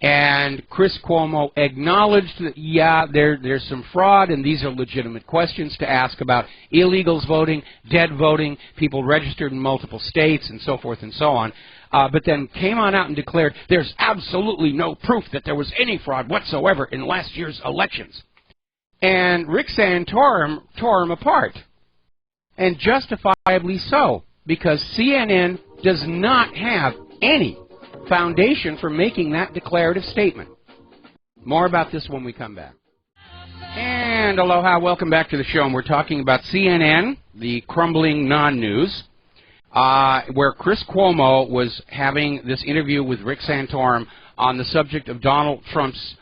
And Chris Cuomo acknowledged that, yeah, there's some fraud, and these are legitimate questions to ask about illegals voting, dead voting, people registered in multiple states, and so forth and so on. But then came on out and declared there's absolutely no proof that there was any fraud whatsoever in last year's elections. And Rick Santorum tore him apart, and justifiably so, because CNN does not have any foundation for making that declarative statement. More about this when we come back. And aloha, welcome back to the show. And we're talking about CNN, the crumbling non-news, where Chris Cuomo was having this interview with Rick Santorum on the subject of Donald Trump's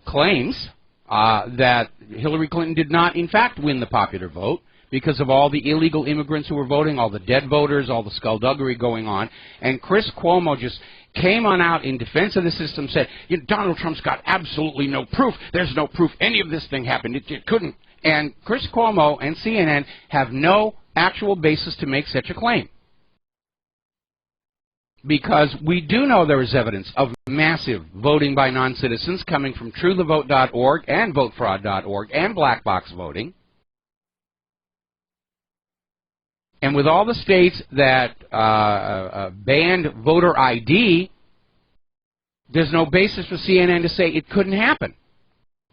claims that Hillary Clinton did not, in fact, win the popular vote, because of all the illegal immigrants who were voting, all the dead voters, all the skullduggery going on. And Chris Cuomo just came on out in defense of the system, said, Donald Trump's got absolutely no proof. There's no proof any of this thing happened. It couldn't. And Chris Cuomo and CNN have no actual basis to make such a claim. Because we do know there is evidence of massive voting by non-citizens coming from TrueTheVote.org and VoteFraud.org and black box voting. And with all the states that banned voter ID, there's no basis for CNN to say it couldn't happen.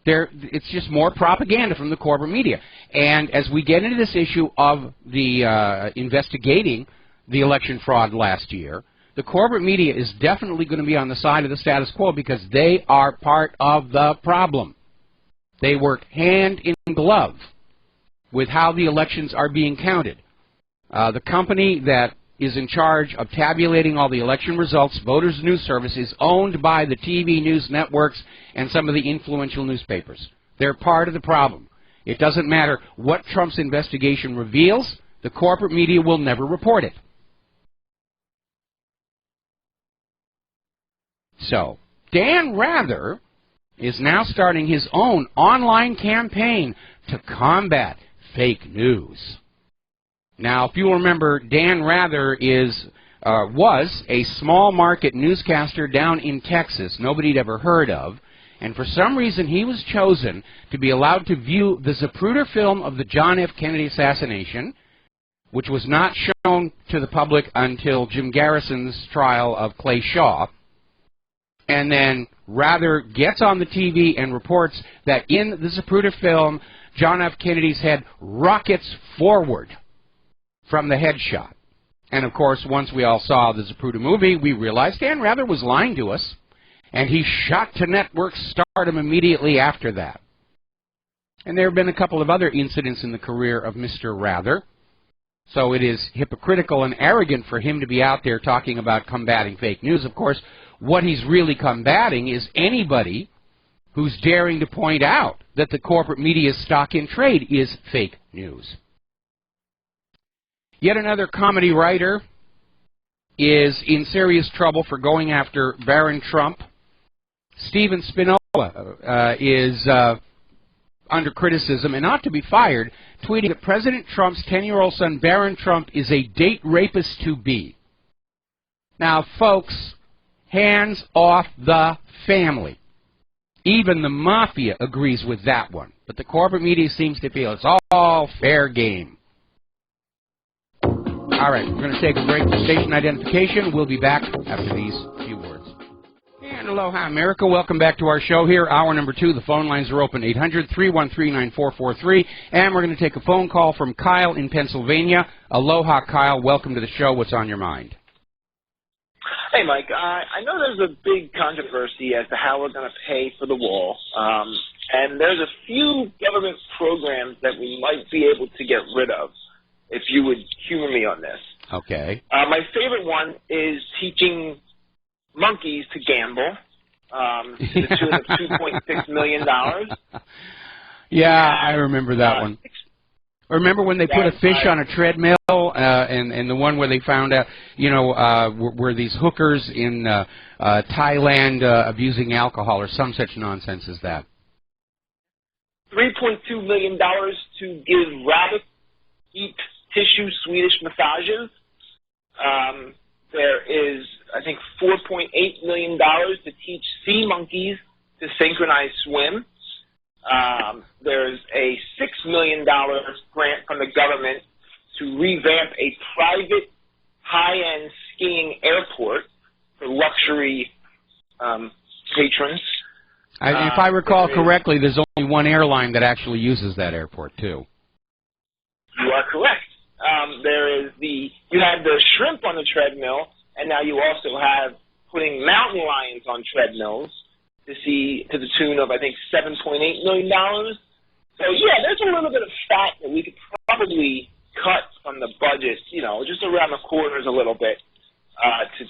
It's just more propaganda from the corporate media. And as we get into this issue of the investigating the election fraud last year, the corporate media is definitely going to be on the side of the status quo because they are part of the problem. They work hand in glove with how the elections are being counted. The company that is in charge of tabulating all the election results, Voters News Service, is owned by the TV news networks and some of the influential newspapers. They're part of the problem. It doesn't matter what Trump's investigation reveals, the corporate media will never report it. So, Dan Rather is now starting his own online campaign to combat fake news. Now, if you remember, Dan Rather was a small market newscaster down in Texas, nobody'd ever heard of, And for some reason, he was chosen to be allowed to view the Zapruder film of the John F. Kennedy assassination, which was not shown to the public until Jim Garrison's trial of Clay Shaw, and then Rather gets on the TV and reports that in the Zapruder film, John F. Kennedy's head rockets forward from the headshot. And, of course, once we all saw the Zapruder movie, we realized Dan Rather was lying to us, and he shot to network stardom immediately after that. And there have been a couple of other incidents in the career of Mr. Rather, so it is hypocritical and arrogant for him to be out there talking about combating fake news. Of course, what he's really combating is anybody who's daring to point out that the corporate media's stock in trade is fake news. Yet another comedy writer is in serious trouble for going after Barron Trump. Stephen Spinola is under criticism and ought to be fired, tweeting that President Trump's 10-year-old son Barron Trump is a date rapist to be. Now, folks, hands off the family. Even the mafia agrees with that one. But the corporate media seems to feel it's all fair game. All right, we're going to take a break for station identification. We'll be back after these few words. And aloha, America. Welcome back to our show here. Hour number 2. The phone lines are open, 800-313-9443. And we're going to take a phone call from Kyle in Pennsylvania. Aloha, Kyle. Welcome to the show. What's on your mind? Hey, Mike, I know there's a big controversy as to how we're going to pay for the wall, and there's a few government programs that we might be able to get rid of, if you would humor me on this. Okay. My favorite one is teaching monkeys to gamble to the tune of $2.6 million. Yeah, I remember that one. Remember when they put a fish on a treadmill, and the one where they found out, you know, were these hookers in Thailand abusing alcohol or some such nonsense as that? $3.2 million to give rabbits deep tissue Swedish massages. There is, I think, $4.8 million to teach sea monkeys to synchronize swim. There's a $6 million grant from the government to revamp a private high-end skiing airport for luxury patrons. If I recall correctly, there's only one airline that actually uses that airport, too. You are correct. You had the shrimp on the treadmill, and now you also have putting mountain lions on treadmills to the tune of, I think, $7.8 million. So, yeah, there's a little bit of fat that we could probably cut from the budget, you know, just around the corners a little bit to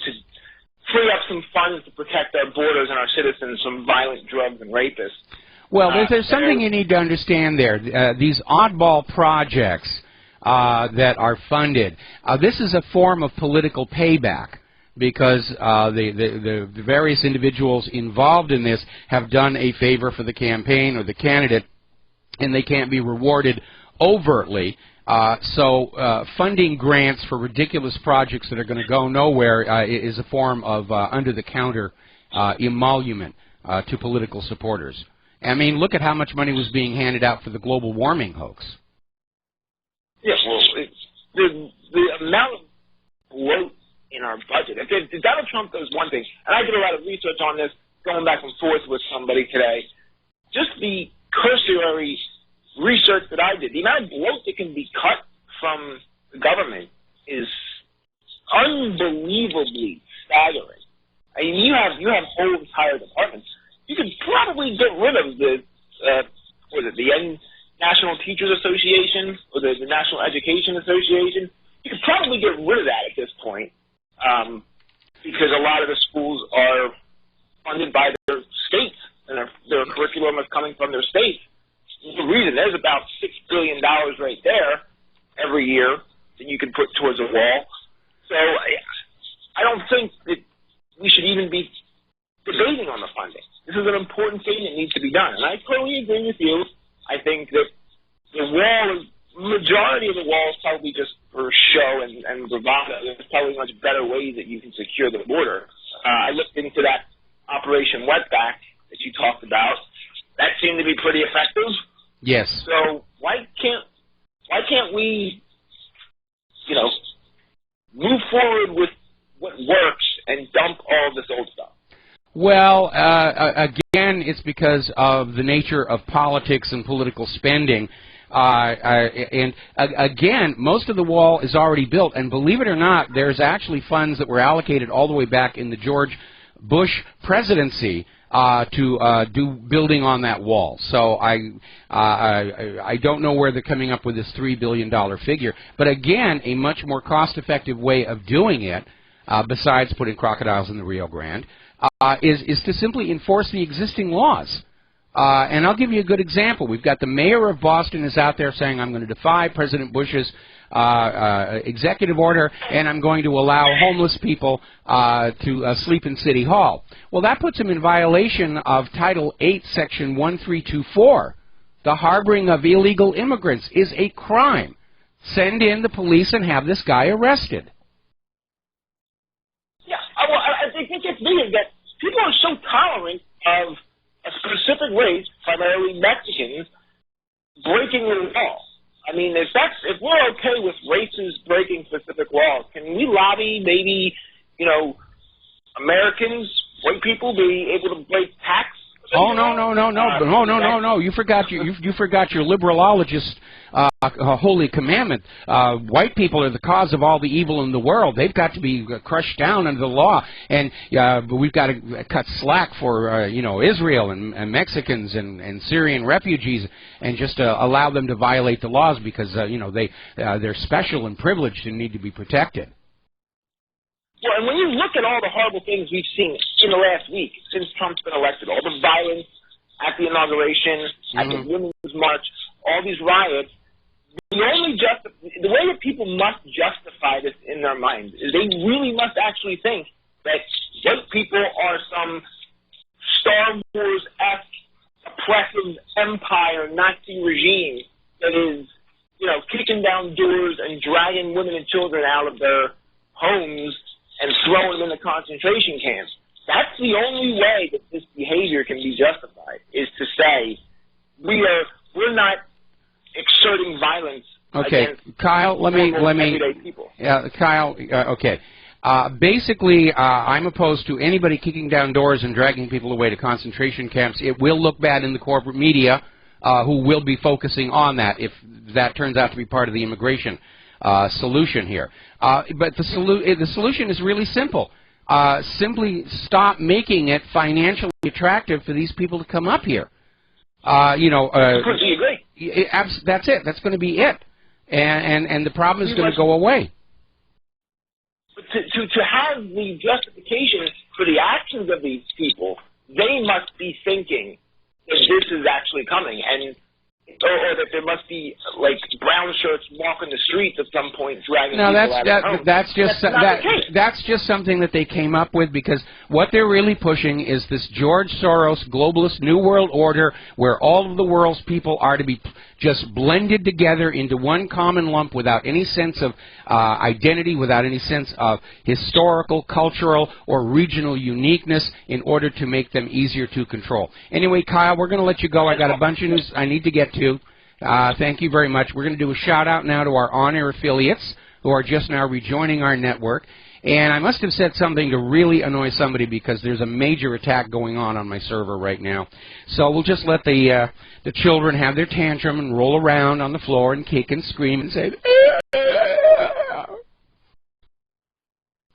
free up some funds to protect our borders and our citizens from violent drugs and rapists. Well, there's something you need to understand there. These oddball projects that are funded, this is a form of political payback, because the various individuals involved in this have done a favor for the campaign or the candidate, and they can't be rewarded overtly. So funding grants for ridiculous projects that are going to go nowhere is a form of under-the-counter emolument to political supporters. I mean, look at how much money was being handed out for the global warming hoax. Yeah, well, the amount of bloat in our budget. If Donald Trump does one thing, and I did a lot of research on this, going back and forth with somebody today, just the cursory research that I did, the amount of bloat that can be cut from the government is unbelievably staggering. I mean, you have whole entire departments. You could probably get rid of the National Teachers Association or the National Education Association. You could probably get rid of that at this point. Because a lot of the schools are funded by their states, and their curriculum is coming from their states. There's a reason. There's about $6 billion right there every year that you can put towards a wall. So I don't think that we should even be debating on the funding. This is an important thing that needs to be done. And I totally agree with you. I think that the majority of the wall is probably just for show and bravado. There's probably much better ways that you can secure the border. I looked into that Operation Wetback, that you talked about, that seemed to be pretty effective. Yes. So why can't we, move forward with what works and dump all this old stuff? Well, again, it's because of the nature of politics and political spending. And again, most of the wall is already built. And believe it or not, there's actually funds that were allocated all the way back in the George Bush presidency to do building on that wall. So I don't know where they're coming up with this $3 billion figure. But again, a much more cost-effective way of doing it, besides putting crocodiles in the Rio Grande, is to simply enforce the existing laws. And I'll give you a good example. We've got the mayor of Boston is out there saying, I'm going to defy President Bush's executive order, and I'm going to allow homeless people to sleep in City Hall. Well, that puts him in violation of Title 8, Section 1324. The harboring of illegal immigrants is a crime. Send in the police and have this guy arrested. Yeah, well, I think it's weird that people are so tolerant of a specific race, primarily Mexicans, breaking the law. I mean, if we're okay with races breaking specific laws, can we lobby maybe, Americans, white people, be able to break tax? Oh no! You forgot your liberalologist holy commandment. White people are the cause of all the evil in the world. They've got to be crushed down under the law, and we've got to cut slack for Israel and Mexicans and Syrian refugees, and just allow them to violate the laws because they're special and privileged and need to be protected. Well, and when you look at all the horrible things we've seen in the last week since Trump's been elected, all the violence at the inauguration, at the Women's March, all these riots, the way that people must justify this in their minds is they really must actually think that white people are some Star Wars-esque oppressive empire Nazi regime that is, kicking down doors and dragging women and children out of their homes and throwing them in the concentration camps. That's the only way that this behavior can be justified, is to say we're not exerting violence against Kyle, let me everyday people. Kyle, okay. Basically, I'm opposed to anybody kicking down doors and dragging people away to concentration camps. It will look bad in the corporate media, who will be focusing on that if that turns out to be part of the immigration solution here. But the solution is really simple. Simply stop making it financially attractive for these people to come up here. Completely agree. That's it. That's going to be it. And the problem is going to go away. To have the justification for the actions of these people, they must be thinking that this is actually coming, or that there must be brown shirts walking the streets at some point dragging people out of homes. That's just something that they came up with, because what they're really pushing is this George Soros globalist New World Order, where all of the world's people are to be just blended together into one common lump without any sense of identity, without any sense of historical, cultural, or regional uniqueness, in order to make them easier to control. Anyway, Kyle, we're going to let you go. I got a bunch of news I need to get to. Thank you very much. We're going to do a shout-out now to our on-air affiliates who are just now rejoining our network. And I must have said something to really annoy somebody, because there's a major attack going on my server right now. So we'll just let the children have their tantrum and roll around on the floor and kick and scream and say,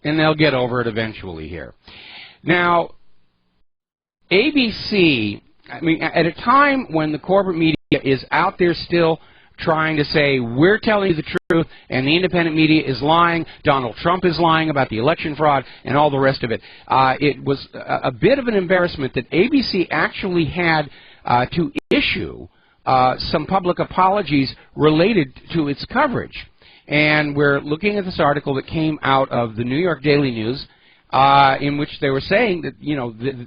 and they'll get over it eventually here. Now, ABC, at a time when the corporate media is out there still trying to say, we're telling you the truth, and the independent media is lying, Donald Trump is lying about the election fraud, and all the rest of it. It was a bit of an embarrassment that ABC actually had to issue some public apologies related to its coverage. And we're looking at this article that came out of the New York Daily News, in which they were saying that,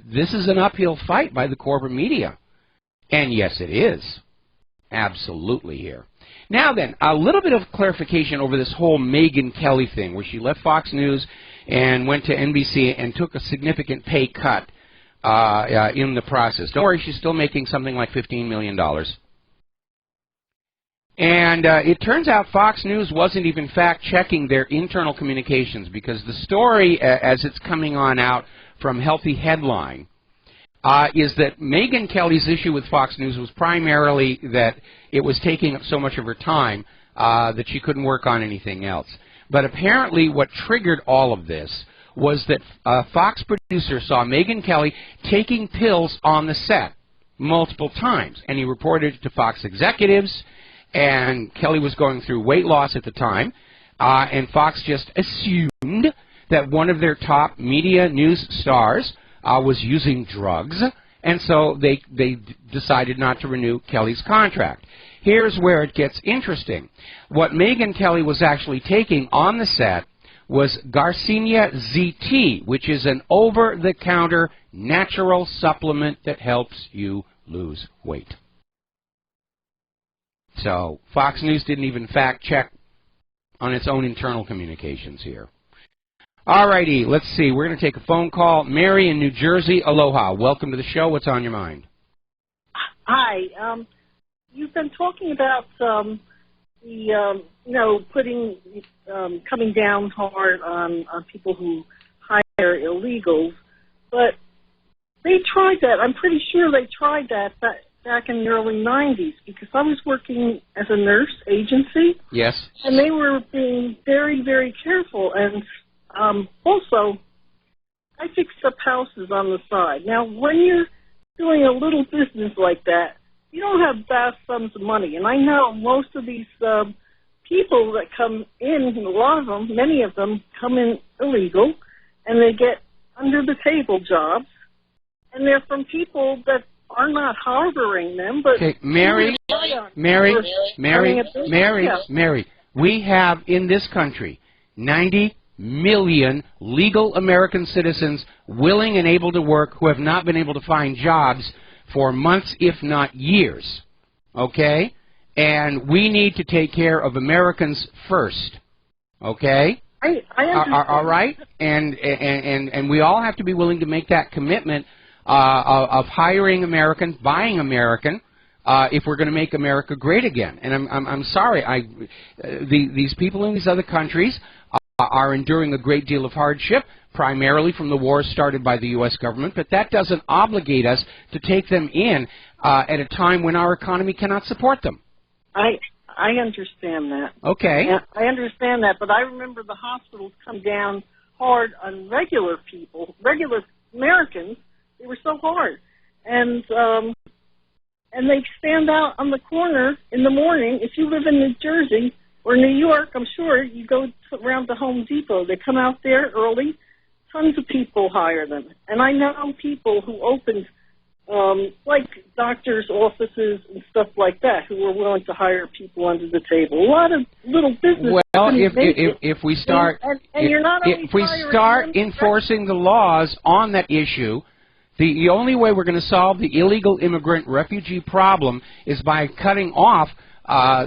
this is an uphill fight by the corporate media. And yes, it is. Absolutely here. Now then, a little bit of clarification over this whole Megyn Kelly thing, where she left Fox News and went to NBC and took a significant pay cut. in the process. Don't worry, she's still making something like $15 million. And it turns out Fox News wasn't even fact-checking their internal communications, because the story, as it's coming on out from Healthy Headline, is that Megyn Kelly's issue with Fox News was primarily that it was taking up so much of her time that she couldn't work on anything else. But apparently what triggered all of this was that a Fox producer saw Megyn Kelly taking pills on the set multiple times, and he reported it to Fox executives, and Kelly was going through weight loss at the time, and Fox just assumed that one of their top media news stars was using drugs, and so they decided not to renew Kelly's contract. Here's where it gets interesting. What Megyn Kelly was actually taking on the set was Garcinia ZT, which is an over-the-counter natural supplement that helps you lose weight. So Fox News didn't even fact-check on its own internal communications here. All righty, let's see. We're going to take a phone call. Mary in New Jersey, aloha. Welcome to the show. What's on your mind? Hi. You've been talking about coming down hard on people who hire illegals, but they tried that. I'm pretty sure they tried that back in the early 90s, because I was working as a nurse agency. Yes. And they were being very, very careful. And also, I fixed up houses on the side. Now, when you're doing a little business like that, you don't have vast sums of money. And I know most of these people that come in, a lot of them, many of them, come in illegal, and they get under-the-table jobs, and they're from people that are not harboring them, but... Okay, Mary, we have in this country 90 million legal American citizens willing and able to work who have not been able to find jobs for months, if not years, okay? And we need to take care of Americans first, okay? I understand. All right? And we all have to be willing to make that commitment of hiring American, buying American, if we're going to make America great again. And I'm sorry, these people in these other countries are enduring a great deal of hardship, primarily from the wars started by the U.S. government, but that doesn't obligate us to take them in at a time when our economy cannot support them. I understand that. Okay. Yeah, I understand that, but I remember the hospitals come down hard on regular people, regular Americans. They were so hard. And they stand out on the corner in the morning. If you live in New Jersey or New York, I'm sure you go around the Home Depot. They come out there early. Tons of people hire them. And I know people who opened, like doctors' offices and stuff like that, who were willing to hire people under the table. A lot of little businesses. Well, if we start, if we start enforcing the laws on that issue, the only way we're going to solve the illegal immigrant refugee problem is by cutting off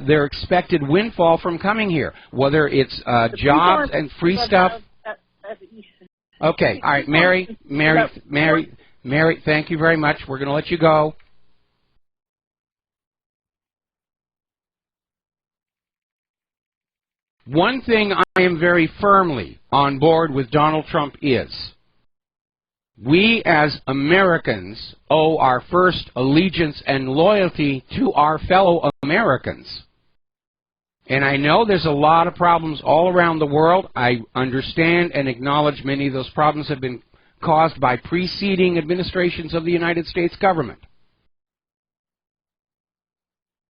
their expected windfall from coming here, whether it's jobs and free stuff. Okay, all right, Mary, thank you very much. We're going to let you go. One thing I am very firmly on board with Donald Trump is, we as Americans owe our first allegiance and loyalty to our fellow Americans. And I know there's a lot of problems all around the world. I understand and acknowledge many of those problems have been caused by preceding administrations of the United States government.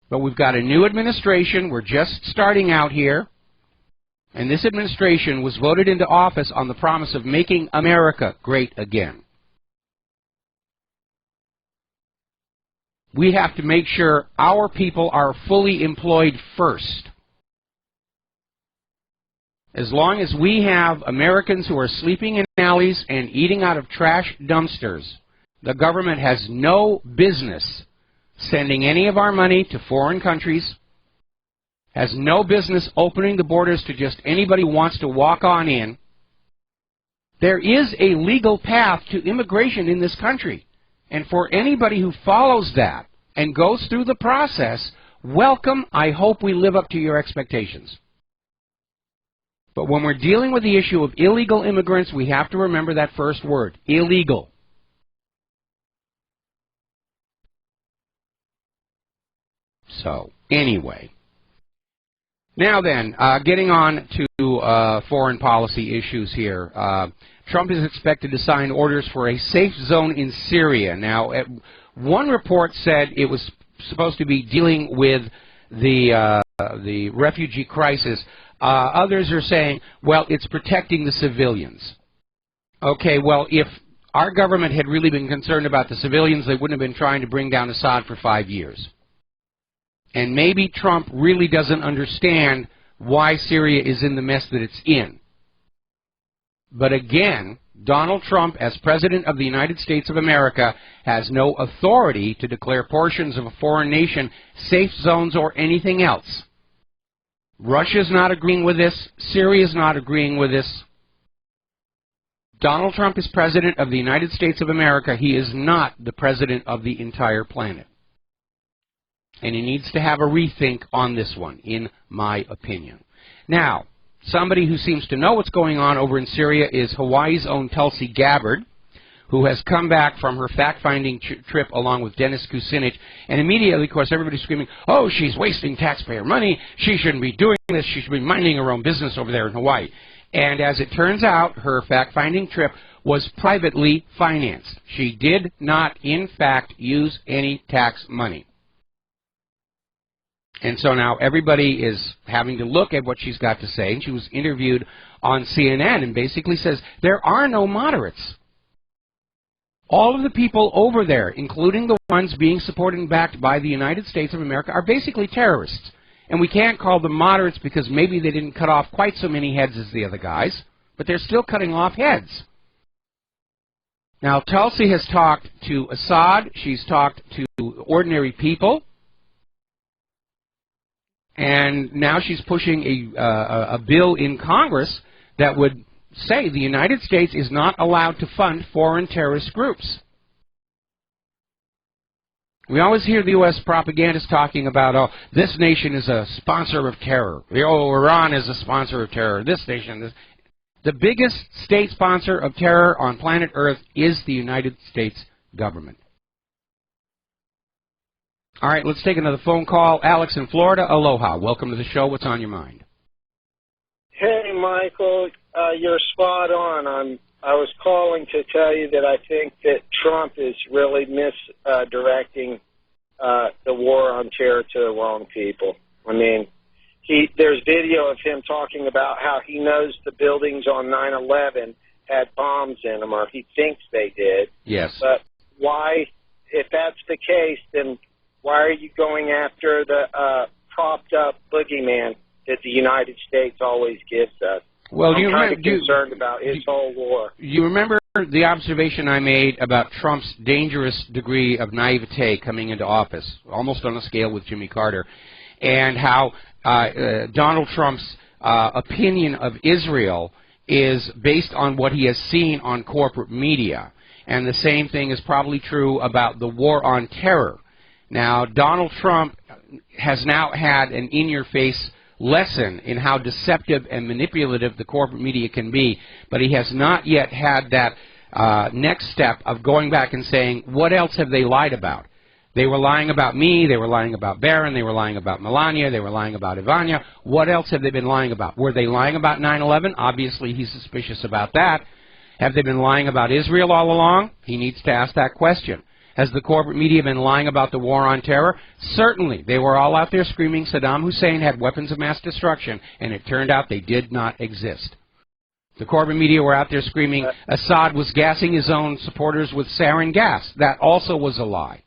But we've got a new administration. We're just starting out here. And this administration was voted into office on the promise of making America great again. We have to make sure our people are fully employed first. As long as we have Americans who are sleeping in alleys and eating out of trash dumpsters, the government has no business sending any of our money to foreign countries, has no business opening the borders to just anybody who wants to walk on in, There is a legal path to immigration in this country. And for anybody who follows that and goes through the process, welcome. I hope we live up to your expectations. But when we're dealing with the issue of illegal immigrants, we have to remember that first word, illegal. So, anyway. Now then, getting on to foreign policy issues here. Trump is expected to sign orders for a safe zone in Syria. Now, one report said it was supposed to be dealing with the refugee crisis. Others are saying, well, it's protecting the civilians. Okay, well, if our government had really been concerned about the civilians, they wouldn't have been trying to bring down Assad for 5 years. And maybe Trump really doesn't understand why Syria is in the mess that it's in. But again, Donald Trump, as President of the United States of America, has no authority to declare portions of a foreign nation safe zones or anything else. Russia's not agreeing with this. Syria's not agreeing with this. Donald Trump is President of the United States of America. He is not the President of the entire planet. And he needs to have a rethink on this one, in my opinion. Now, somebody who seems to know what's going on over in Syria is Hawaii's own Tulsi Gabbard, who has come back from her fact-finding trip along with Dennis Kucinich. And immediately, of course, everybody's screaming, oh, she's wasting taxpayer money. She shouldn't be doing this. She should be minding her own business over there in Hawaii. And as it turns out, her fact-finding trip was privately financed. She did not, in fact, use any tax money. And so now everybody is having to look at what she's got to say. And she was interviewed on CNN and basically says, there are no moderates. All of the people over there, including the ones being supported and backed by the United States of America, are basically terrorists. And we can't call them moderates because maybe they didn't cut off quite so many heads as the other guys, but they're still cutting off heads. Now, Tulsi has talked to Assad. She's talked to ordinary people. And now she's pushing a bill in Congress that would say the United States is not allowed to fund foreign terrorist groups. We always hear the U.S. propagandists talking about, oh, this nation is a sponsor of terror. Oh, Iran is a sponsor of terror. This nation, this. The biggest state sponsor of terror on planet Earth is the United States government. All right, let's take another phone call. Alex in Florida, aloha. Welcome to the show. What's on your mind? Hey, Michael, you're spot on. I was calling to tell you that I think that Trump is really misdirecting the war on terror to the wrong people. I mean, there's video of him talking about how he knows the buildings on 9/11 had bombs in them, or he thinks they did. Yes. But why, if that's the case, then why are you going after the propped-up boogeyman that the United States always gives us? Well, I'm kind of concerned about his whole war. You remember the observation I made about Trump's dangerous degree of naivete coming into office, almost on a scale with Jimmy Carter, and how Donald Trump's opinion of Israel is based on what he has seen on corporate media. And the same thing is probably true about the war on terror. Now, Donald Trump has now had an in-your-face lesson in how deceptive and manipulative the corporate media can be, but he has not yet had that next step of going back and saying, what else have they lied about? They were lying about me, they were lying about Barron, they were lying about Melania, they were lying about Ivania. What else have they been lying about? Were they lying about 9/11? Obviously, he's suspicious about that. Have they been lying about Israel all along? He needs to ask that question. Has the corporate media been lying about the war on terror? Certainly. They were all out there screaming Saddam Hussein had weapons of mass destruction, and it turned out they did not exist. The corporate media were out there screaming Assad was gassing his own supporters with sarin gas. That also was a lie.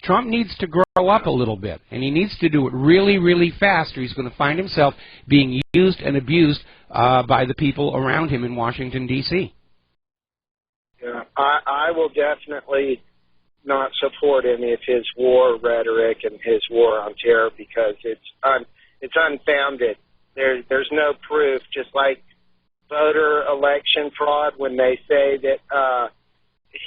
Trump needs to grow up a little bit, and he needs to do it really, really fast, or he's going to find himself being used and abused by the people around him in Washington, D.C. Yeah, I will definitely not support any of his war rhetoric and his war on terror because it's unfounded. There's no proof, just like voter election fraud when they say that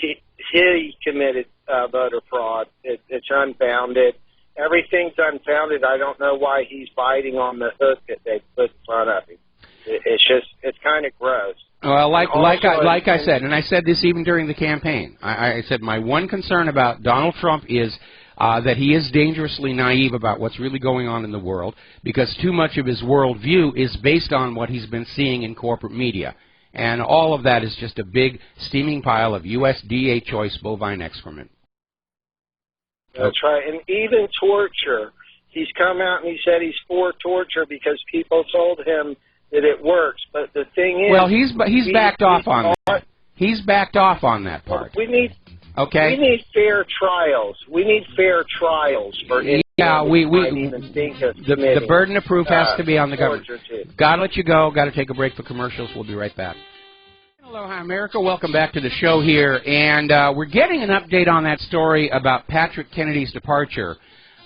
he committed voter fraud. It's unfounded. Everything's unfounded. I don't know why he's biting on the hook that they put in front of him. It's kind of gross. Well, like I said, and I said this even during the campaign, I said my one concern about Donald Trump is that he is dangerously naive about what's really going on in the world, because too much of his worldview is based on what he's been seeing in corporate media. And all of that is just a big steaming pile of USDA choice bovine excrement. That's right. And even torture. He's come out and he said he's for torture because people told him that it works. But the thing is... Well, he's backed off on that. He's backed off on that part. We need fair trials. We need fair trials for anyone even think of the burden of proof has to be on the government. Got to let you go. Got to take a break for commercials. We'll be right back. Aloha, America. Welcome back to the show here. And we're getting an update on that story about Patrick Kennedy's departure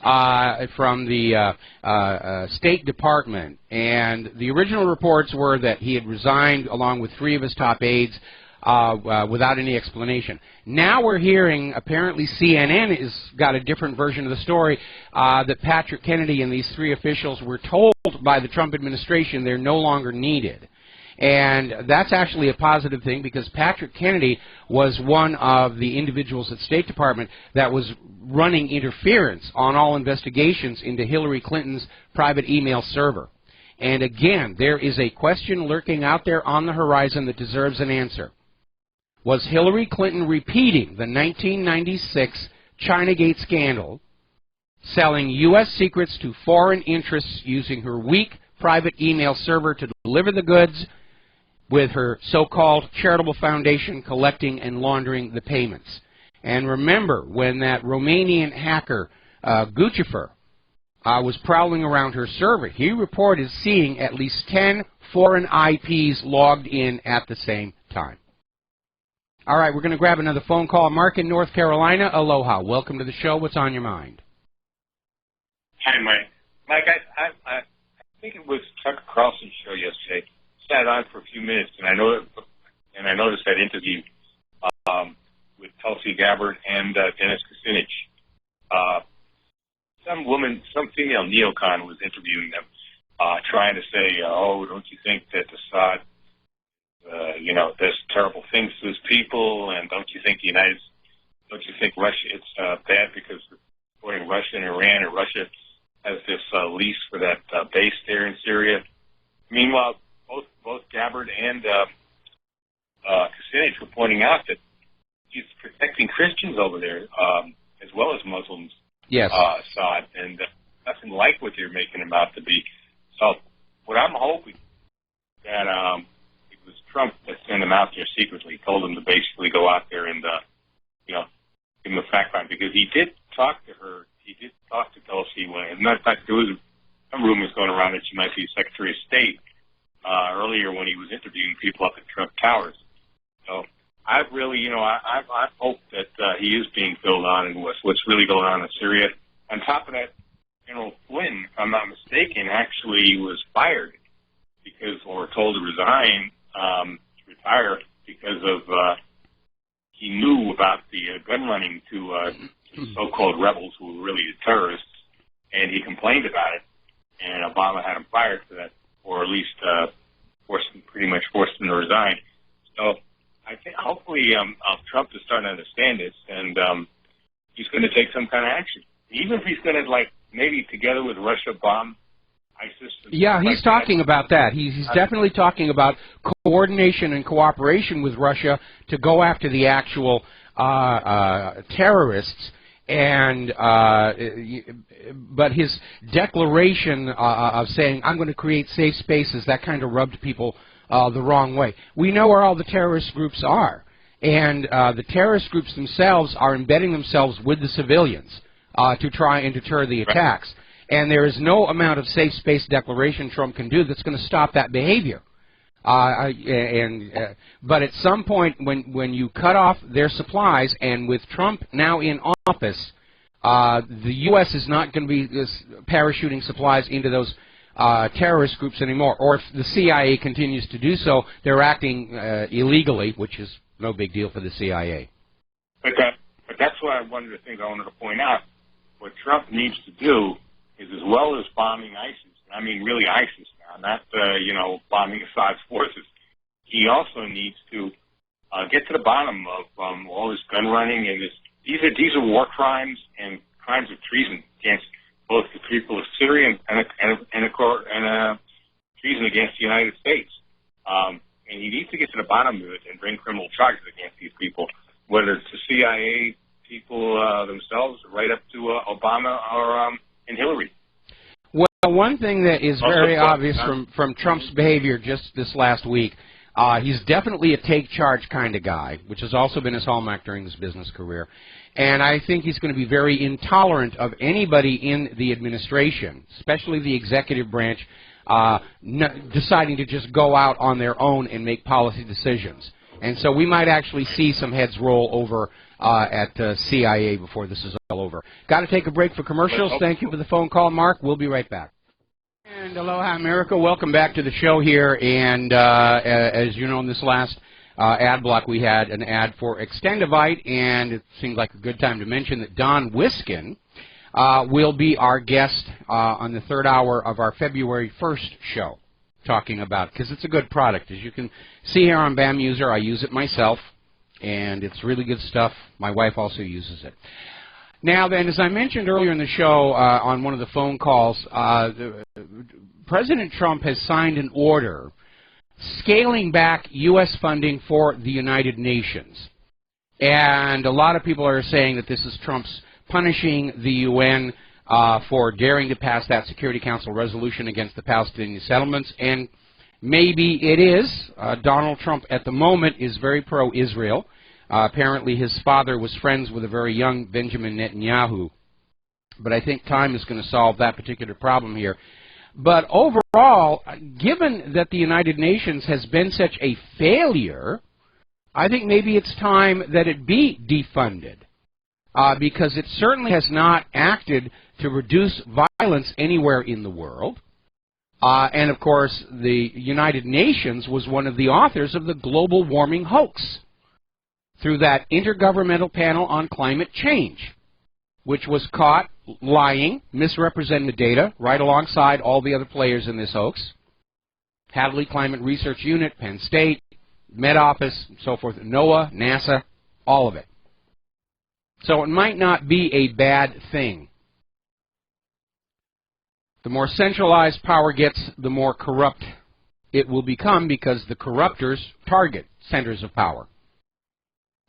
from the State Department. And the original reports were that he had resigned along with 3 of his top aides without any explanation. Now we're hearing, apparently CNN has got a different version of the story, that Patrick Kennedy and these 3 officials were told by the Trump administration they're no longer needed. And that's actually a positive thing, because Patrick Kennedy was one of the individuals at State Department that was running interference on all investigations into Hillary Clinton's private email server. And again, there is a question lurking out there on the horizon that deserves an answer. Was Hillary Clinton repeating the 1996 Chinagate scandal, selling U.S. secrets to foreign interests using her weak private email server to deliver the goods, with her so-called charitable foundation collecting and laundering the payments? And remember, when that Romanian hacker, Guccifer, was prowling around her server, he reported seeing at least 10 foreign IPs logged in at the same time. All right, we're going to grab another phone call. Mark in North Carolina. Aloha. Welcome to the show. What's on your mind? Hi, Mike. Mike, I think it was Tucker Carlson's show yesterday. Sat on for a few minutes, and I noticed that interview with Tulsi Gabbard and Dennis Kucinich. Some female neocon was interviewing them, trying to say, "Oh, don't you think that Assad, does terrible things to his people, and don't you think Russia? It's bad because supporting Russia and Iran, and Russia has this lease for that base there in Syria." Meanwhile, both Gabbard and Kucinich were pointing out that he's protecting Christians over there, as well as Muslims. Yes. Assad, and nothing like what they're making him out to be. So, what I'm hoping that it was Trump that sent him out there secretly, told him to basically go out there and give him a fact find, because he did talk to her. He did talk to Tulsi. As a matter of fact, there was some rumors going around that she might be Secretary of State earlier when he was interviewing people up at Trump Towers. So I really, I hope that he is being filled on in what's really going on in Syria. On top of that, General Flynn, if I'm not mistaken, actually was fired or told to resign, retire, because of he knew about the gun running to so-called rebels who were really the terrorists, and he complained about it, and Obama had him fired for that, or at least pretty much forced him to resign. So I think hopefully Trump is starting to understand this, and he's going to take some kind of action. Even if he's going to, maybe together with Russia bomb ISIS. Yeah, he's talking about that. He's definitely talking about coordination and cooperation with Russia to go after the actual terrorists. And but his declaration of saying, "I'm going to create safe spaces," that kind of rubbed people the wrong way. We know where all the terrorist groups are, and the terrorist groups themselves are embedding themselves with the civilians to try and deter the attacks. And there is no amount of safe space declaration Trump can do that's going to stop that behavior. But at some point, when you cut off their supplies, and with Trump now in office, the U.S. is not going to be parachuting supplies into those terrorist groups anymore. Or if the CIA continues to do so, they're acting illegally, which is no big deal for the CIA. But that's why one of the things I wanted to point out. What Trump needs to do is, as well as bombing ISIS, I mean really ISIS now, not bombing Assad's forces. He also needs to get to the bottom of all this gun running and these are war crimes and crimes of treason against both the people of Syria and treason against the United States. And he needs to get to the bottom of it and bring criminal charges against these people, whether it's the CIA people themselves, right up to Obama or and Hillary. Well, one thing that is very obvious from Trump's behavior just this last week, he's definitely a take charge kind of guy, which has also been his hallmark during his business career. And I think he's going to be very intolerant of anybody in the administration, especially the executive branch, deciding to just go out on their own and make policy decisions. And so we might actually see some heads roll over at CIA before this is all over. Got to take a break for commercials. Thank you for the phone call, Mark. We'll be right back. And aloha, America. Welcome back to the show here. And as you know, in this last ad block, we had an ad for Extendivite, and it seemed like a good time to mention that Don Wiskin will be our guest on the third hour of our February 1st show, talking about, because it's a good product. As you can see here on BAM User, I use it myself, and it's really good stuff. My wife also uses it. Now then, as I mentioned earlier in the show on one of the phone calls, President Trump has signed an order scaling back U.S. funding for the United Nations. And a lot of people are saying that this is Trump's punishing the UN for daring to pass that Security Council resolution against the Palestinian settlements. And maybe it is. Donald Trump at the moment is very pro-Israel. Apparently his father was friends with a very young Benjamin Netanyahu. But I think time is going to solve that particular problem here. But overall, given that the United Nations has been such a failure, I think maybe it's time that it be defunded. Because it certainly has not acted to reduce violence anywhere in the world. And, of course, the United Nations was one of the authors of the global warming hoax through that Intergovernmental Panel on Climate Change, which was caught lying, misrepresenting the data, right alongside all the other players in this hoax. Hadley Climate Research Unit, Penn State, Met Office, and so forth, NOAA, NASA, all of it. So it might not be a bad thing. The more centralized power gets, the more corrupt it will become, because the corruptors target centers of power.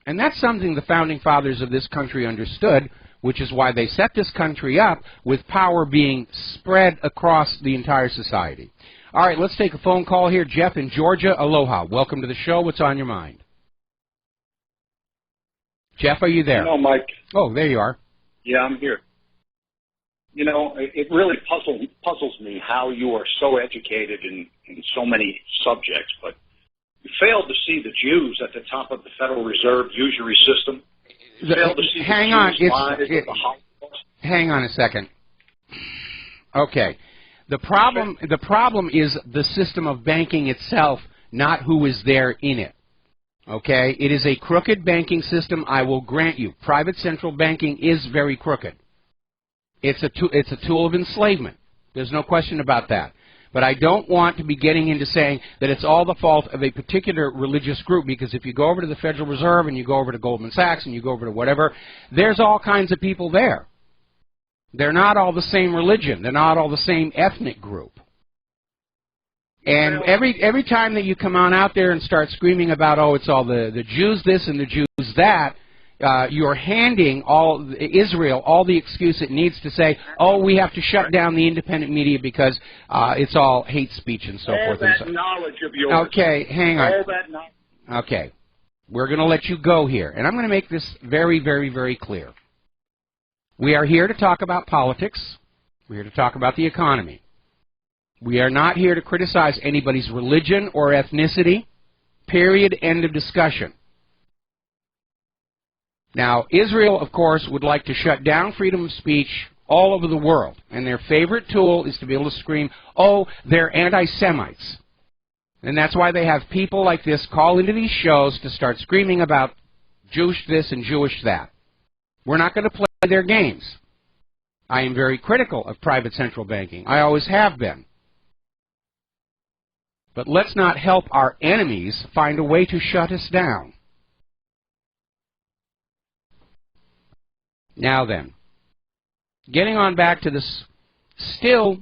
And that's something the founding fathers of this country understood, which is why they set this country up with power being spread across the entire society. All right, let's take a phone call here. Jeff in Georgia, aloha. Welcome to the show. What's on your mind? Jeff, are you there? No, Mike. Oh, there you are. Yeah, I'm here. You know, it really puzzles me how you are so educated in so many subjects, but you failed to see the Jews at the top of the Federal Reserve usury system. You failed to see hang the on, Jews lies of the Holocaust. Hang on a second. Okay. The problem is the system of banking itself, not who is there in it. Okay? It is a crooked banking system, I will grant you. Private central banking is very crooked. It's a tool of enslavement. There's no question about that. But I don't want to be getting into saying that it's all the fault of a particular religious group, because if you go over to the Federal Reserve and you go over to Goldman Sachs and you go over to whatever, there's all kinds of people there. They're not all the same religion. They're not all the same ethnic group. And every time that you come on out there and start screaming about, oh, it's all the Jews this and the Jews that, you're handing Israel all the excuse it needs to say, oh, we have to shut down the independent media because it's all hate speech and so forth. All that knowledge of yours. Okay, hang on. All that knowledge. Okay. We're going to let you go here. And I'm going to make this very, very, very clear. We are here to talk about politics. We're here to talk about the economy. We are not here to criticize anybody's religion or ethnicity. Period. End of discussion. Now, Israel, of course, would like to shut down freedom of speech, all over the world. And their favorite tool is to be able to scream, oh, they're anti-Semites. And that's why they have people like this call into these shows to start screaming about Jewish this and Jewish that. We're not going to play their games. I am very critical of private central banking. I always have been. But let's not help our enemies find a way to shut us down. Now then, getting on back to this still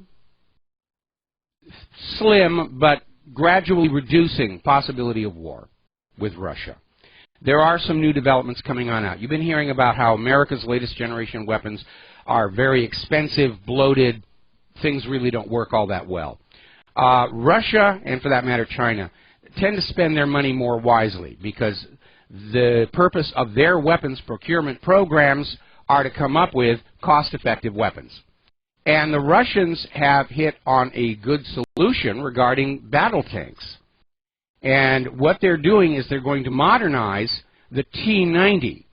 slim but gradually reducing possibility of war with Russia. There are some new developments coming on out. You've been hearing about how America's latest generation weapons are very expensive, bloated, things really don't work all that well. Russia, and for that matter China, tend to spend their money more wisely because the purpose of their weapons procurement programs are to come up with cost-effective weapons. And the Russians have hit on a good solution regarding battle tanks. And what they're doing is they're going to modernize the T-90,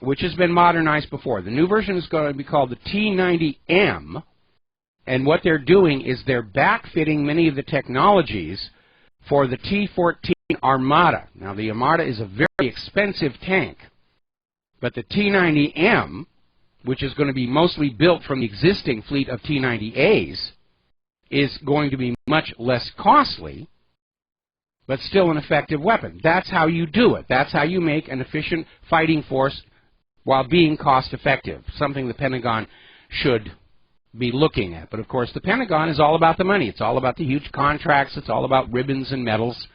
which has been modernized before. The new version is going to be called the T-90M. And what they're doing is they're backfitting many of the technologies for the T-14 Armada. Now, the Armada is a very expensive tank. But the T-90M, which is going to be mostly built from the existing fleet of T-90As, is going to be much less costly, but still an effective weapon. That's how you do it. That's how you make an efficient fighting force while being cost-effective, something the Pentagon should be looking at. But, of course, the Pentagon is all about the money. It's all about the huge contracts. It's all about ribbons and medals.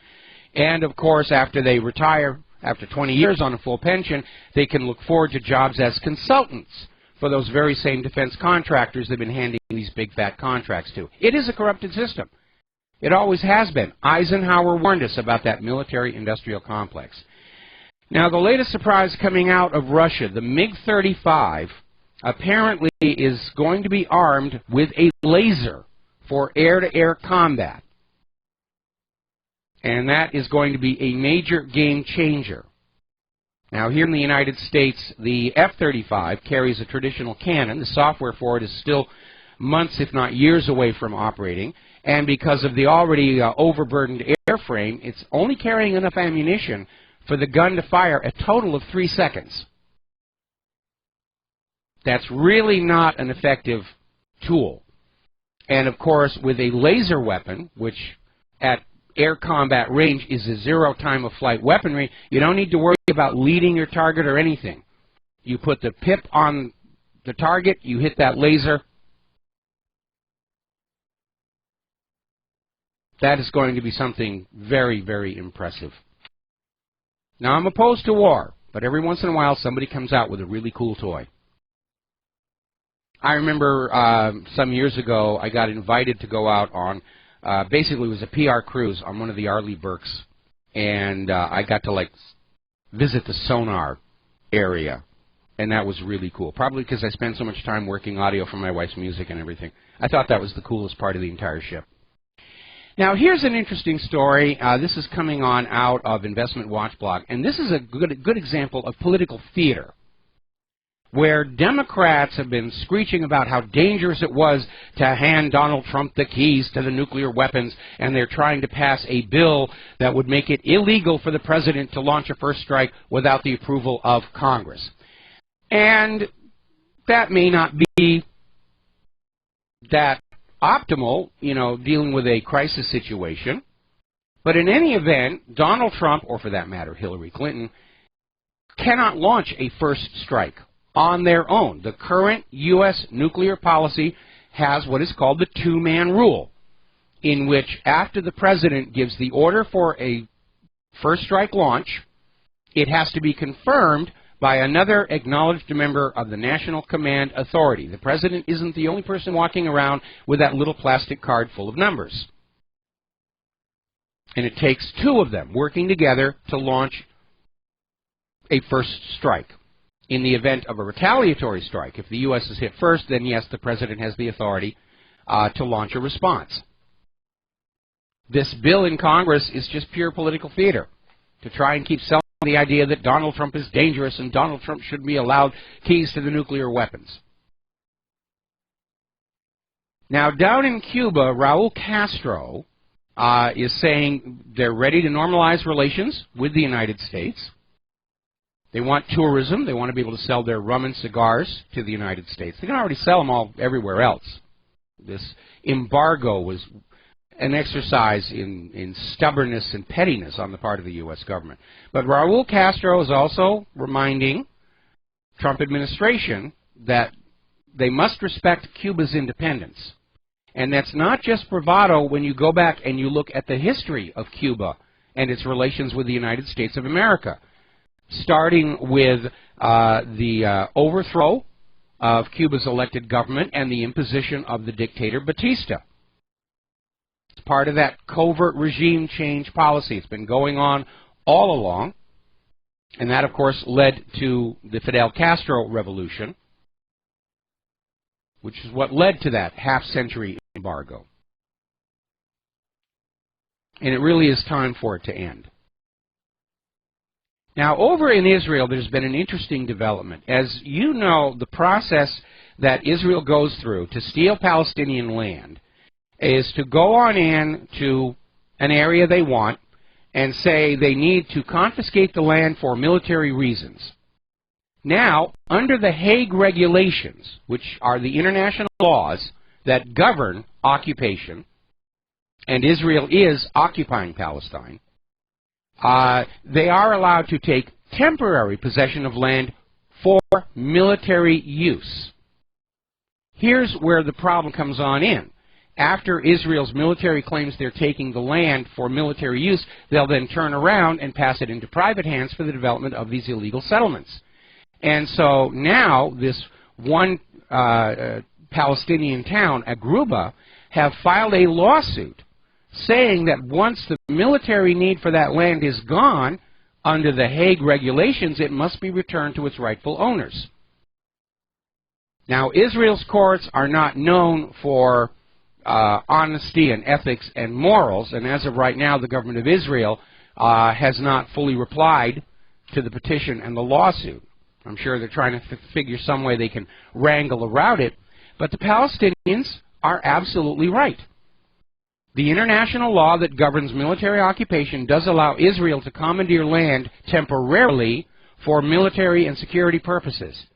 And, of course, after they retire, after 20 years on a full pension, they can look forward to jobs as consultants for those very same defense contractors they've been handing these big, fat contracts to. It is a corrupted system. It always has been. Eisenhower warned us about that military-industrial complex. Now, the latest surprise coming out of Russia, the MiG-35 apparently is going to be armed with a laser for air-to-air combat. And that is going to be a major game changer. Now, here in the United States, the F-35 carries a traditional cannon. The software for it is still months, if not years, away from operating. And because of the already overburdened airframe, it's only carrying enough ammunition for the gun to fire a total of 3 seconds. That's really not an effective tool. And, of course, with a laser weapon, which at air combat range is a zero time of flight weaponry, you don't need to worry about leading your target or anything. You put the pip on the target, you hit that laser. That is going to be something very, very impressive. Now, I'm opposed to war, but every once in a while somebody comes out with a really cool toy. I remember some years ago I got invited to go out on, basically it was a PR cruise on one of the Arleigh Burkes, and I got to like visit the sonar area, and that was really cool. Probably because I spent so much time working audio for my wife's music and everything. I thought that was the coolest part of the entire ship. Now, here's an interesting story. This is coming on out of Investment Watch blog, and this is a good example of political theater, where Democrats have been screeching about how dangerous it was to hand Donald Trump the keys to the nuclear weapons, and they're trying to pass a bill that would make it illegal for the president to launch a first strike without the approval of Congress. And that may not be that optimal, you know, dealing with a crisis situation. But in any event, Donald Trump, or for that matter, Hillary Clinton, cannot launch a first strike on their own. The current U.S. nuclear policy has what is called the two-man rule, in which after the president gives the order for a first strike launch, it has to be confirmed by another acknowledged member of the National Command Authority. The president isn't the only person walking around with that little plastic card full of numbers. And it takes two of them working together to launch a first strike. In the event of a retaliatory strike, if the U.S. is hit first, then yes, the president has the authority to launch a response. This bill in Congress is just pure political theater to try and keep selling the idea that Donald Trump is dangerous and Donald Trump should be allowed keys to the nuclear weapons. Now, down in Cuba, Raul Castro is saying they're ready to normalize relations with the United States. They want tourism. They want to be able to sell their rum and cigars to the United States. They can already sell them all everywhere else. This embargo was an exercise in stubbornness and pettiness on the part of the U.S. government. But Raul Castro is also reminding Trump administration that they must respect Cuba's independence. And that's not just bravado when you go back and you look at the history of Cuba and its relations with the United States of America, starting with the overthrow of Cuba's elected government and the imposition of the dictator Batista. It's part of that covert regime change policy. It's been going on all along, and that, of course, led to the Fidel Castro revolution, which is what led to that half-century embargo. And it really is time for it to end. Now, over in Israel, there's been an interesting development. As you know, the process that Israel goes through to steal Palestinian land is to go on in to an area they want and say they need to confiscate the land for military reasons. Now, under the Hague regulations, which are the international laws that govern occupation, and Israel is occupying Palestine, they are allowed to take temporary possession of land for military use. Here's where the problem comes on in. After Israel's military claims they're taking the land for military use, they'll then turn around and pass it into private hands for the development of these illegal settlements. And so now this one Palestinian town, Agruba, have filed a lawsuit saying that once the military need for that land is gone, under the Hague regulations, it must be returned to its rightful owners. Now, Israel's courts are not known for honesty and ethics and morals, and as of right now, the government of Israel has not fully replied to the petition and the lawsuit. I'm sure they're trying to figure some way they can wrangle around it, but the Palestinians are absolutely right. The international law that governs military occupation does allow Israel to commandeer land temporarily for military and security purposes.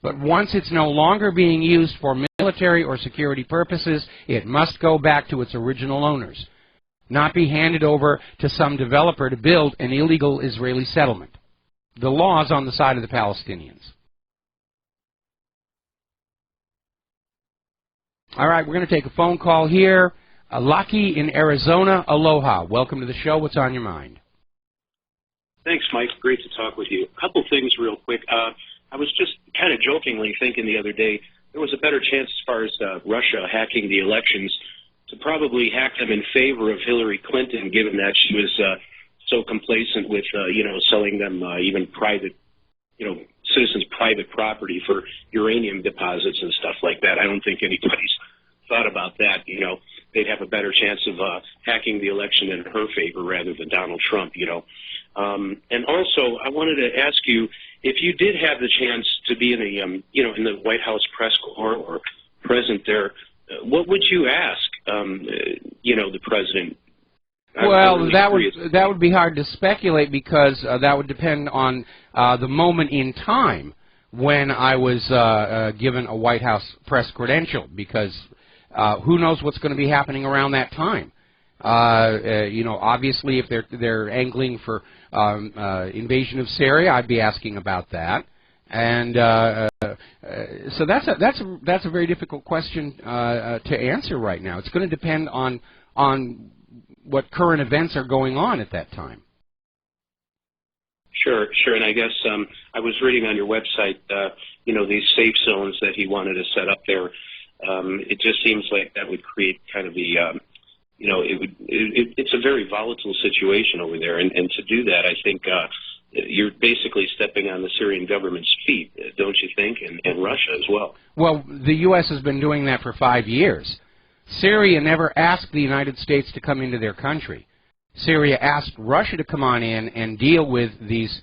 But once it's no longer being used for military or security purposes, it must go back to its original owners, not be handed over to some developer to build an illegal Israeli settlement. The law is on the side of the Palestinians. All right, we're going to take a phone call here. Lucky in Arizona, aloha. Welcome to the show. What's on your mind? Thanks, Mike. Great to talk with you. A couple things real quick. I was just kind of jokingly thinking the other day there was a better chance as far as Russia hacking the elections to probably hack them in favor of Hillary Clinton, given that she was so complacent with, selling them even private, citizens' private property for uranium deposits and stuff like that. I don't think anybody's thought about that. They'd have a better chance of hacking the election in her favor rather than Donald Trump, And also, I wanted to ask you, if you did have the chance to be in in the White House press corps or present there, what would you ask, the president? Well, that would be hard to speculate because that would depend on the moment in time when I was given a White House press credential, because who knows what's going to be happening around that time. Obviously, if they're angling for invasion of Syria, I'd be asking about that, and so that's a very difficult question to answer right now. It's going to depend on what current events are going on at that time. Sure, and I guess I was reading on your website, these safe zones that he wanted to set up there. It just seems like that would create kind of the it's a very volatile situation over there, and to do that, I think you're basically stepping on the Syrian government's feet, don't you think, and Russia as well? Well, the U.S. has been doing that for 5 years. Syria never asked the United States to come into their country. Syria asked Russia to come on in and deal with these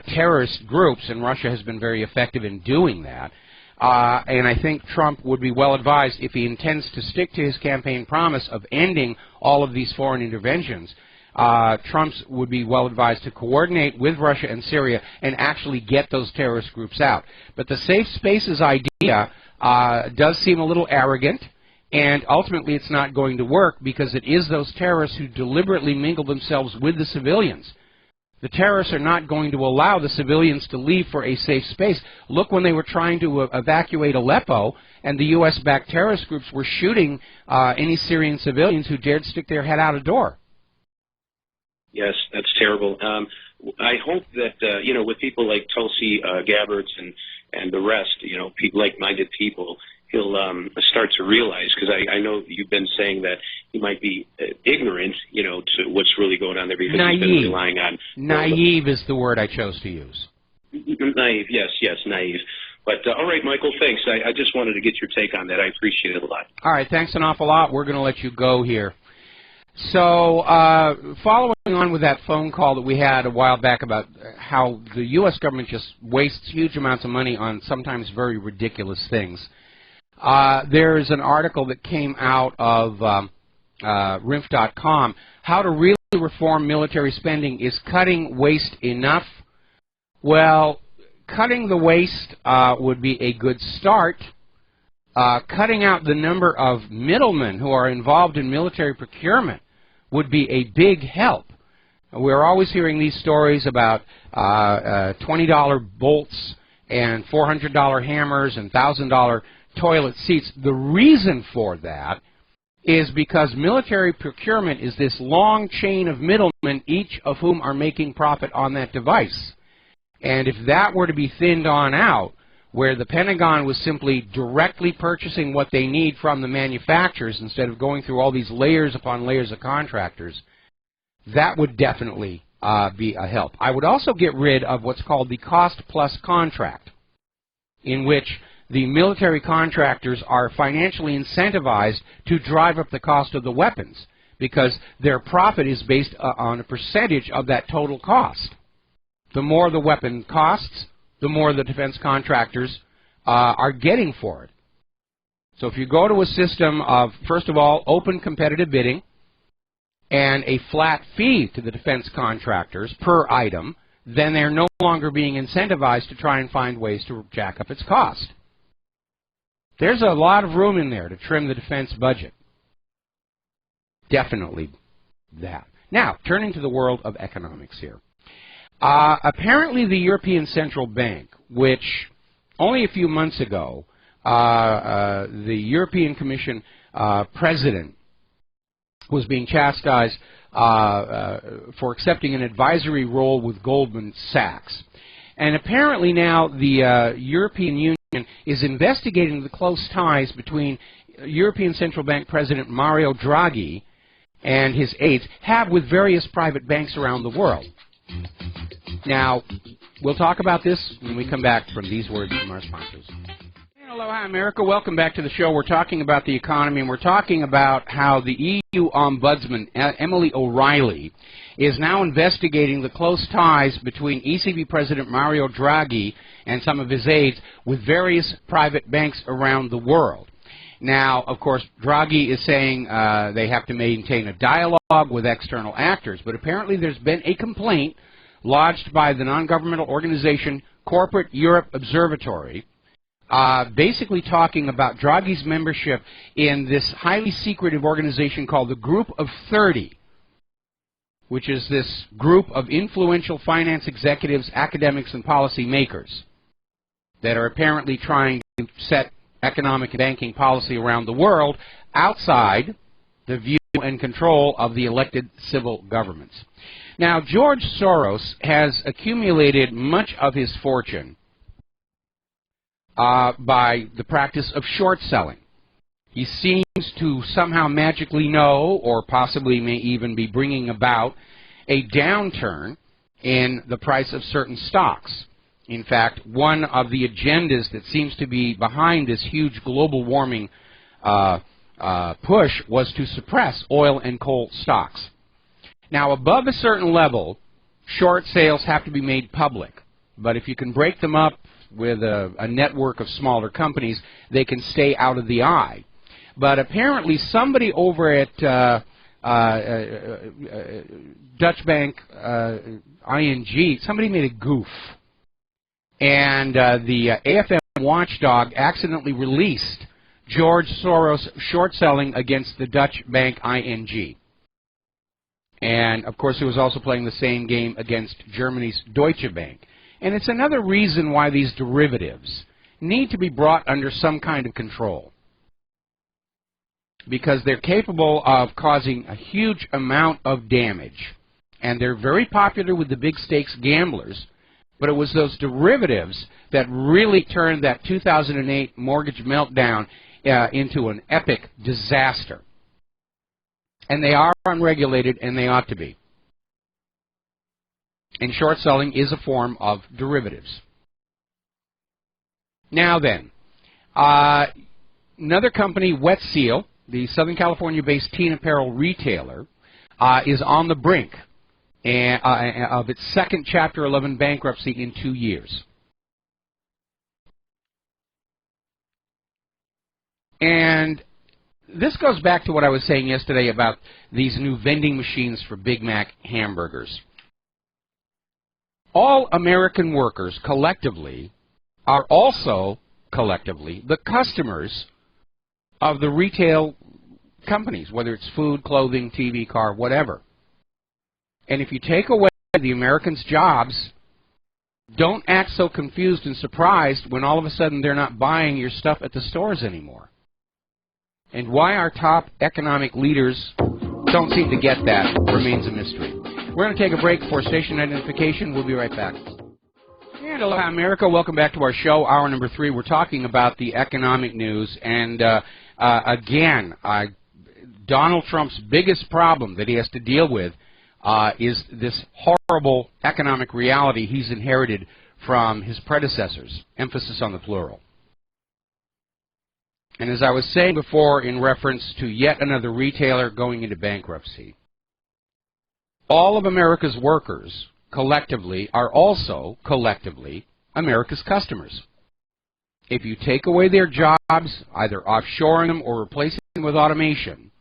terrorist groups, and Russia has been very effective in doing that. And I think Trump would be well advised, if he intends to stick to his campaign promise of ending all of these foreign interventions, Trump would be well advised to coordinate with Russia and Syria and actually get those terrorist groups out. But the safe spaces idea does seem a little arrogant, and ultimately it's not going to work because it is those terrorists who deliberately mingle themselves with the civilians. The terrorists are not going to allow the civilians to leave for a safe space. Look, when they were trying to evacuate Aleppo, and the U.S.-backed terrorist groups were shooting any Syrian civilians who dared stick their head out a door. Yes, that's terrible. I hope that, you know, with people like Tulsi Gabbard and the rest, you know, like-minded people, he'll start to realize, because I know you've been saying that he might be ignorant, you know, to what's really going on there because he's been relying on... Naive is the word I chose to use. Naive, yes, naive. But, all right, Michael, thanks. I just wanted to get your take on that. I appreciate it a lot. All right, thanks an awful lot. We're going to let you go here. So, following on with that phone call that we had a while back about how the U.S. government just wastes huge amounts of money on sometimes very ridiculous things, there's an article that came out of RINF.com, How to Really Reform Military Spending. Is Cutting Waste Enough? Well, cutting the waste would be a good start. Cutting out the number of middlemen who are involved in military procurement would be a big help. We're always hearing these stories about $20 bolts and $400 hammers and $1,000 toilet seats. The reason for that is because military procurement is this long chain of middlemen, each of whom are making profit on that device. And if that were to be thinned on out, where the Pentagon was simply directly purchasing what they need from the manufacturers instead of going through all these layers upon layers of contractors, that would definitely be a help. I would also get rid of what's called the cost-plus contract, in which the military contractors are financially incentivized to drive up the cost of the weapons because their profit is based on a percentage of that total cost. The more the weapon costs, the more the defense contractors are getting for it. So if you go to a system of, first of all, open competitive bidding and a flat fee to the defense contractors per item, then they're no longer being incentivized to try and find ways to jack up its cost. There's a lot of room in there to trim the defense budget. Definitely that. Now, turning to the world of economics here. Apparently the European Central Bank, which only a few months ago, the European Commission president was being chastised for accepting an advisory role with Goldman Sachs. And apparently now the European Union is investigating the close ties between European Central Bank President Mario Draghi and his aides have with various private banks around the world. Now, we'll talk about this when we come back from these words from our sponsors. Aloha, America. Welcome back to the show. We're talking about the economy, and we're talking about how the EU Ombudsman, Emily O'Reilly, is now investigating the close ties between ECB President Mario Draghi and some of his aides with various private banks around the world. Now, of course, Draghi is saying they have to maintain a dialogue with external actors, but apparently there's been a complaint lodged by the non-governmental organization Corporate Europe Observatory, basically talking about Draghi's membership in this highly secretive organization called the Group of 30, which is this group of influential finance executives, academics, and policy makers that are apparently trying to set economic and banking policy around the world outside the view and control of the elected civil governments. Now, George Soros has accumulated much of his fortune by the practice of short selling. He seems to somehow magically know, or possibly may even be bringing about, a downturn in the price of certain stocks. In fact, one of the agendas that seems to be behind this huge global warming push was to suppress oil and coal stocks. Now, above a certain level, short sales have to be made public. But if you can break them up with a network of smaller companies, they can stay out of the eye. But apparently somebody over at Dutch Bank ING, somebody made a goof. And the AFM watchdog accidentally released George Soros short selling against the Dutch Bank ING. And, of course, it was also playing the same game against Germany's Deutsche Bank. And it's another reason why these derivatives need to be brought under some kind of control, because they're capable of causing a huge amount of damage. And they're very popular with the big stakes gamblers, but it was those derivatives that really turned that 2008 mortgage meltdown into an epic disaster. And they are unregulated, and they ought to be. And short selling is a form of derivatives. Now then, another company, Wet Seal, the Southern California-based teen apparel retailer, is on the brink of its second Chapter 11 bankruptcy in 2 years. And this goes back to what I was saying yesterday about these new vending machines for Big Mac hamburgers. All American workers collectively are also collectively the customers of the retail companies, whether it's food, clothing, TV, car, whatever. And if you take away the Americans' jobs, don't act so confused and surprised when all of a sudden they're not buying your stuff at the stores anymore. And why our top economic leaders don't seem to get that remains a mystery. We're going to take a break for station identification. We'll be right back. And aloha, America. Welcome back to our show, hour number 3. We're talking about the economic news. And again, Donald Trump's biggest problem that he has to deal with is this horrible economic reality he's inherited from his predecessors. Emphasis on the plural. And as I was saying before in reference to yet another retailer going into bankruptcy, all of America's workers collectively are also collectively America's customers. If you take away their jobs, either offshoring them or replacing them with automation,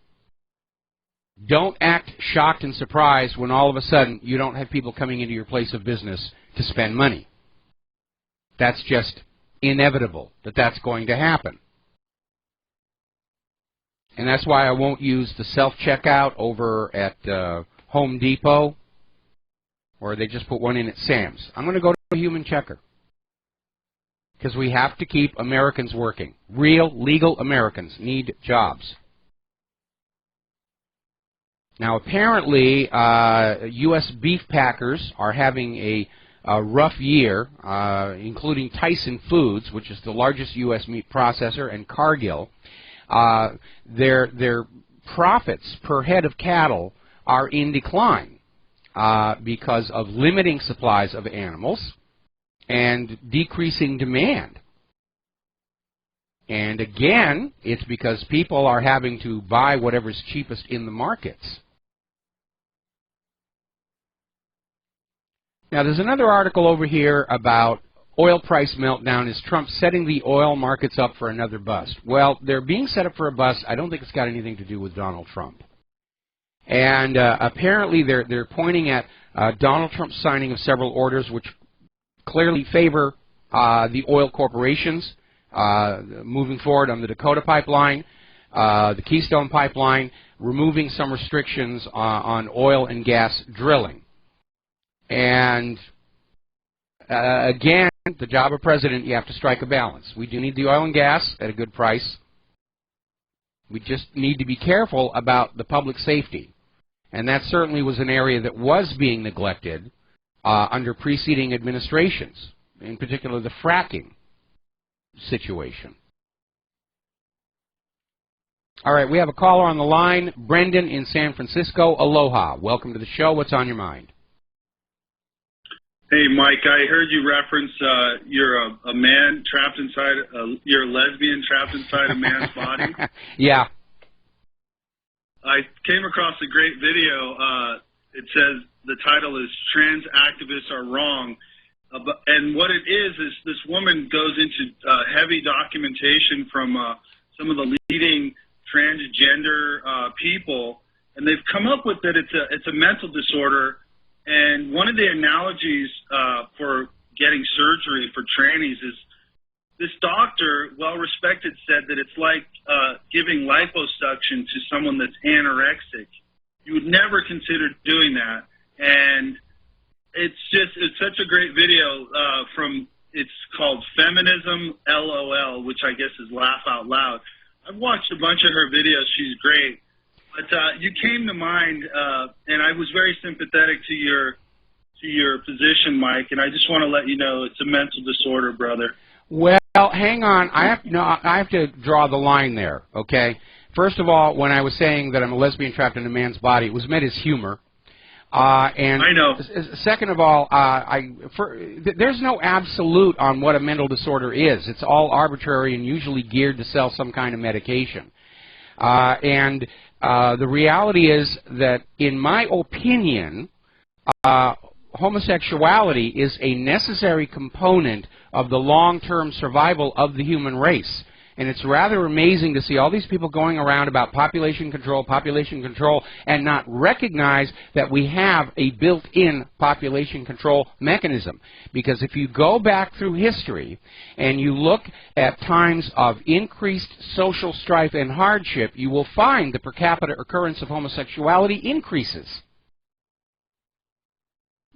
don't act shocked and surprised when all of a sudden you don't have people coming into your place of business to spend money. That's just inevitable that that's going to happen. And that's why I won't use the self-checkout over at Home Depot, or they just put one in at Sam's. I'm going to go to a human checker, because we have to keep Americans working. Real, legal Americans need jobs. Now, apparently, U.S. beef packers are having a rough year, including Tyson Foods, which is the largest U.S. meat processor, and Cargill. Their profits per head of cattle are in decline because of limiting supplies of animals and decreasing demand. And again, it's because people are having to buy whatever's cheapest in the markets. Now, there's another article over here about oil price meltdown. Is Trump setting the oil markets up for another bust? Well, they're being set up for a bust. I don't think it's got anything to do with Donald Trump. And apparently they're pointing at Donald Trump's signing of several orders which clearly favor the oil corporations moving forward on the Dakota Pipeline, the Keystone Pipeline, removing some restrictions on oil and gas drilling. And again, the job of president, you have to strike a balance. We do need the oil and gas at a good price. We just need to be careful about the public safety. And that certainly was an area that was being neglected under preceding administrations, in particular the fracking situation. All right, we have a caller on the line, Brendan in San Francisco. Aloha. Welcome to the show. What's on your mind? Hey, Mike, I heard you reference you're a man trapped inside, you're a lesbian trapped inside a man's body. Yeah. I came across a great video. It says the title is "Trans Activists Are Wrong." And what it is this woman goes into heavy documentation from some of the leading transgender people, and they've come up with that it's a mental disorder. And one of the analogies for getting surgery for trannies is this doctor, well-respected, said that it's like giving liposuction to someone that's anorexic. You would never consider doing that. And it's such a great video it's called Feminism LOL, which I guess is Laugh Out Loud. I've watched a bunch of her videos. She's great. But you came to mind, and I was very sympathetic to your position, Mike, and I just want to let you know it's a mental disorder, brother. Well, hang on. I have to draw the line there, okay? First of all, when I was saying that I'm a lesbian trapped in a man's body, it was meant as humor. And I know. Second of all, there's no absolute on what a mental disorder is. It's all arbitrary and usually geared to sell some kind of medication. And the reality is that, in my opinion, homosexuality is a necessary component of the long-term survival of the human race. And it's rather amazing to see all these people going around about population control, and not recognize that we have a built-in population control mechanism. Because if you go back through history and you look at times of increased social strife and hardship, you will find the per capita occurrence of homosexuality increases.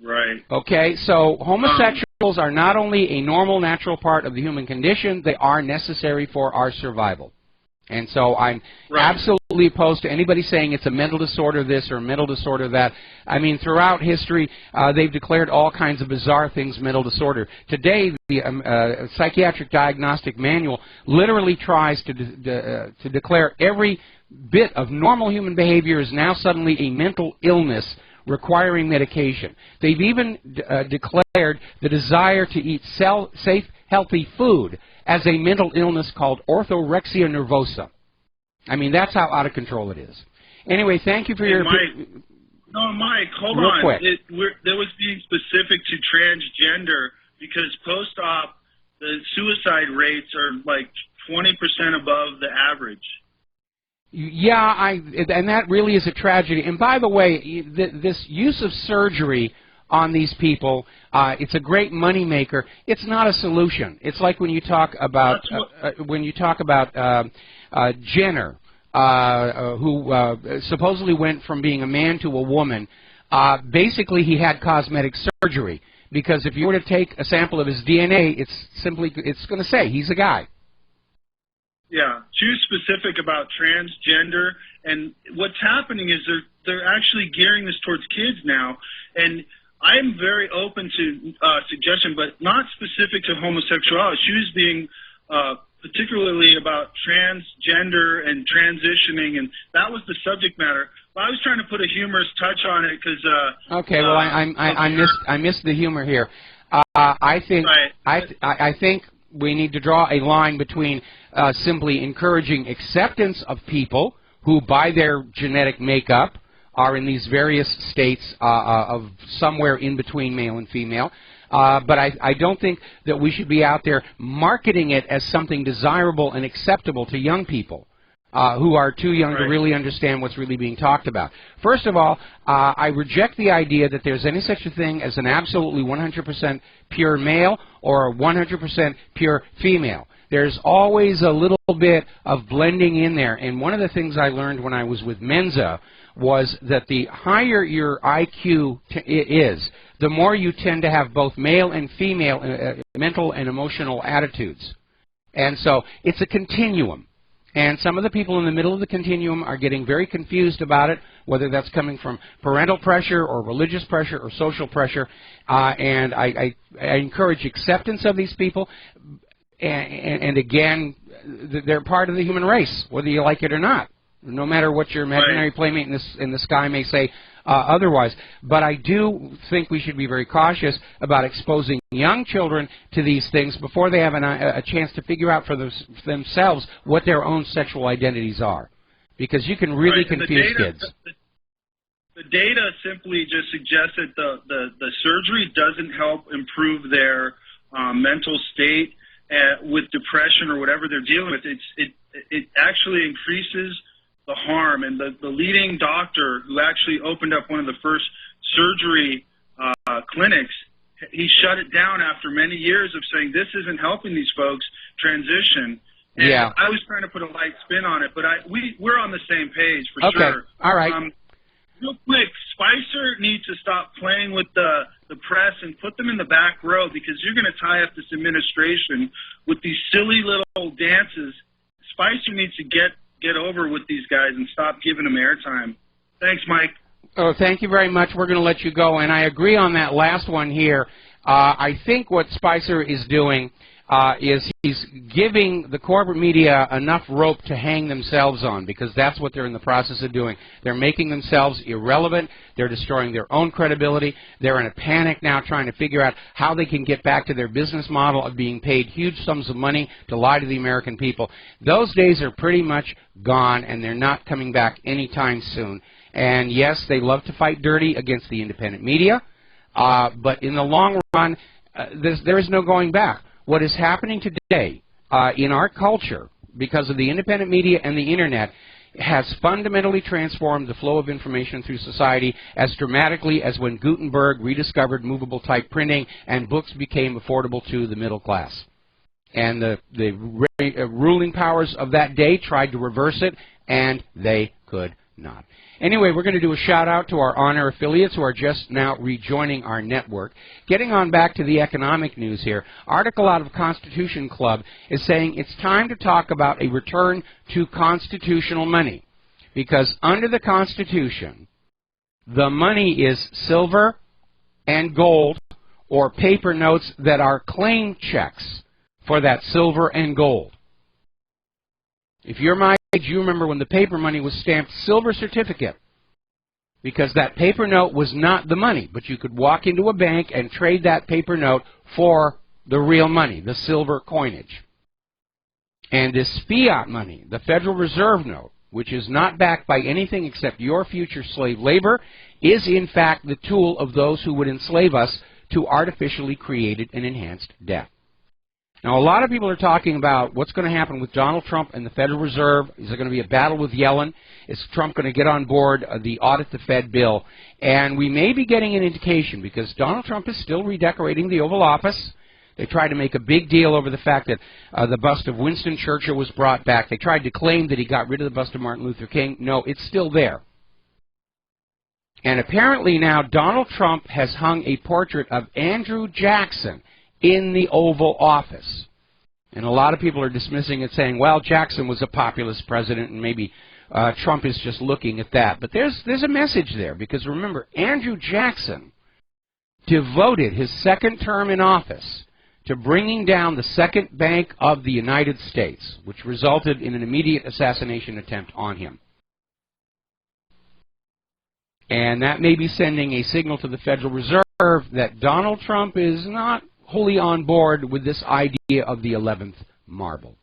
Right. Okay, so homosexuals are not only a normal, natural part of the human condition, they are necessary for our survival. And so I'm absolutely opposed to anybody saying it's a mental disorder this or a mental disorder that. I mean, throughout history, they've declared all kinds of bizarre things mental disorder. Today, the Psychiatric Diagnostic Manual literally tries to declare every bit of normal human behavior is now suddenly a mental illness requiring medication. They've even declared the desire to eat safe, healthy food as a mental illness called orthorexia nervosa. I mean, that's how out of control it is. Anyway, thank you for your... Mike, hold Real on. quick. There was being specific to transgender because post-op, the suicide rates are like 20% above the average. Yeah, and that really is a tragedy. And by the way, this use of surgery on these people, it's a great moneymaker. It's not a solution. It's like when you talk about Jenner, who supposedly went from being a man to a woman. Basically, he had cosmetic surgery because if you were to take a sample of his DNA, it's going to say he's a guy. Yeah, too specific about transgender, and what's happening is they're actually gearing this towards kids now, and I'm very open to suggestion, but not specific to homosexuality. She was being particularly about transgender and transitioning, and that was the subject matter. But I was trying to put a humorous touch on it because. Okay, well, I missed the humor here. I think we need to draw a line between simply encouraging acceptance of people who, by their genetic makeup, are in these various states of somewhere in between male and female. But I don't think that we should be out there marketing it as something desirable and acceptable to young people who are too young to really understand what's really being talked about. First of all, I reject the idea that there's any such a thing as an absolutely 100% pure male or a 100% pure female. There's always a little bit of blending in there. And one of the things I learned when I was with Mensa was that the higher your IQ is, the more you tend to have both male and female mental and emotional attitudes. And so it's a continuum. And some of the people in the middle of the continuum are getting very confused about it, whether that's coming from parental pressure or religious pressure or social pressure. And I encourage acceptance of these people. And again, they're part of the human race, whether you like it or not, no matter what your imaginary playmate in the sky may say otherwise. But I do think we should be very cautious about exposing young children to these things before they have a chance to figure out for themselves what their own sexual identities are, because you can really confuse kids. the data simply just suggests that the surgery doesn't help improve their mental state with depression or whatever they're dealing with. It actually increases the harm. And the leading doctor who actually opened up one of the first surgery clinics, he shut it down after many years of saying this isn't helping these folks transition. And yeah. I was trying to put a light spin on it, but we're on the same page for okay. sure. All right. Real quick, Spicer needs to stop playing with the press and put them in the back row, because you're going to tie up this administration with these silly little dances. Spicer needs to get over with these guys and stop giving them airtime. Thanks, Mike. Oh, thank you very much. We're going to let you go, and I agree on that last one here. I think what Spicer is doing is he's giving the corporate media enough rope to hang themselves on, because that's what they're in the process of doing. They're making themselves irrelevant. They're destroying their own credibility. They're in a panic now trying to figure out how they can get back to their business model of being paid huge sums of money to lie to the American people. Those days are pretty much gone, and they're not coming back anytime soon. And yes, they love to fight dirty against the independent media, but in the long run, there is no going back. What is happening today in our culture, because of the independent media and the Internet, has fundamentally transformed the flow of information through society as dramatically as when Gutenberg rediscovered movable type printing and books became affordable to the middle class. And the ruling powers of that day tried to reverse it, and they could not. Anyway, we're going to do a shout-out to our on-air affiliates who are just now rejoining our network. Getting on back to the economic news here, article out of Constitution Club is saying it's time to talk about a return to constitutional money, because under the Constitution, the money is silver and gold or paper notes that are claim checks for that silver and gold. If you're my age, you remember when the paper money was stamped silver certificate, because that paper note was not the money, but you could walk into a bank and trade that paper note for the real money, the silver coinage. And this fiat money, the Federal Reserve note, which is not backed by anything except your future slave labor, is in fact the tool of those who would enslave us to artificially created and enhanced debt. Now, a lot of people are talking about what's going to happen with Donald Trump and the Federal Reserve. Is there going to be a battle with Yellen? Is Trump going to get on board the Audit the Fed bill? And we may be getting an indication, because Donald Trump is still redecorating the Oval Office. They tried to make a big deal over the fact that the bust of Winston Churchill was brought back. They tried to claim that he got rid of the bust of Martin Luther King. No, it's still there. And apparently now Donald Trump has hung a portrait of Andrew Jackson in the Oval Office. And a lot of people are dismissing it, saying, well, Jackson was a populist president, and maybe Trump is just looking at that. But there's a message there, because remember, Andrew Jackson devoted his second term in office to bringing down the second bank of the United States, which resulted in an immediate assassination attempt on him. And that may be sending a signal to the Federal Reserve that Donald Trump is not wholly on board with this idea of the 11th marble.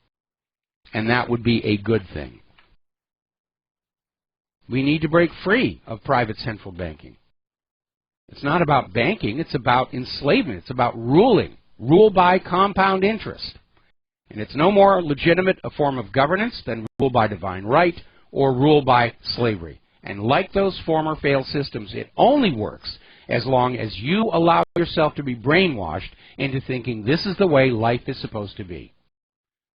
And that would be a good thing. We need to break free of private central banking. It's not about banking, it's about enslavement. It's about ruling. Rule by compound interest. And it's no more legitimate a form of governance than rule by divine right or rule by slavery. And like those former failed systems, it only works as long as you allow yourself to be brainwashed into thinking this is the way life is supposed to be.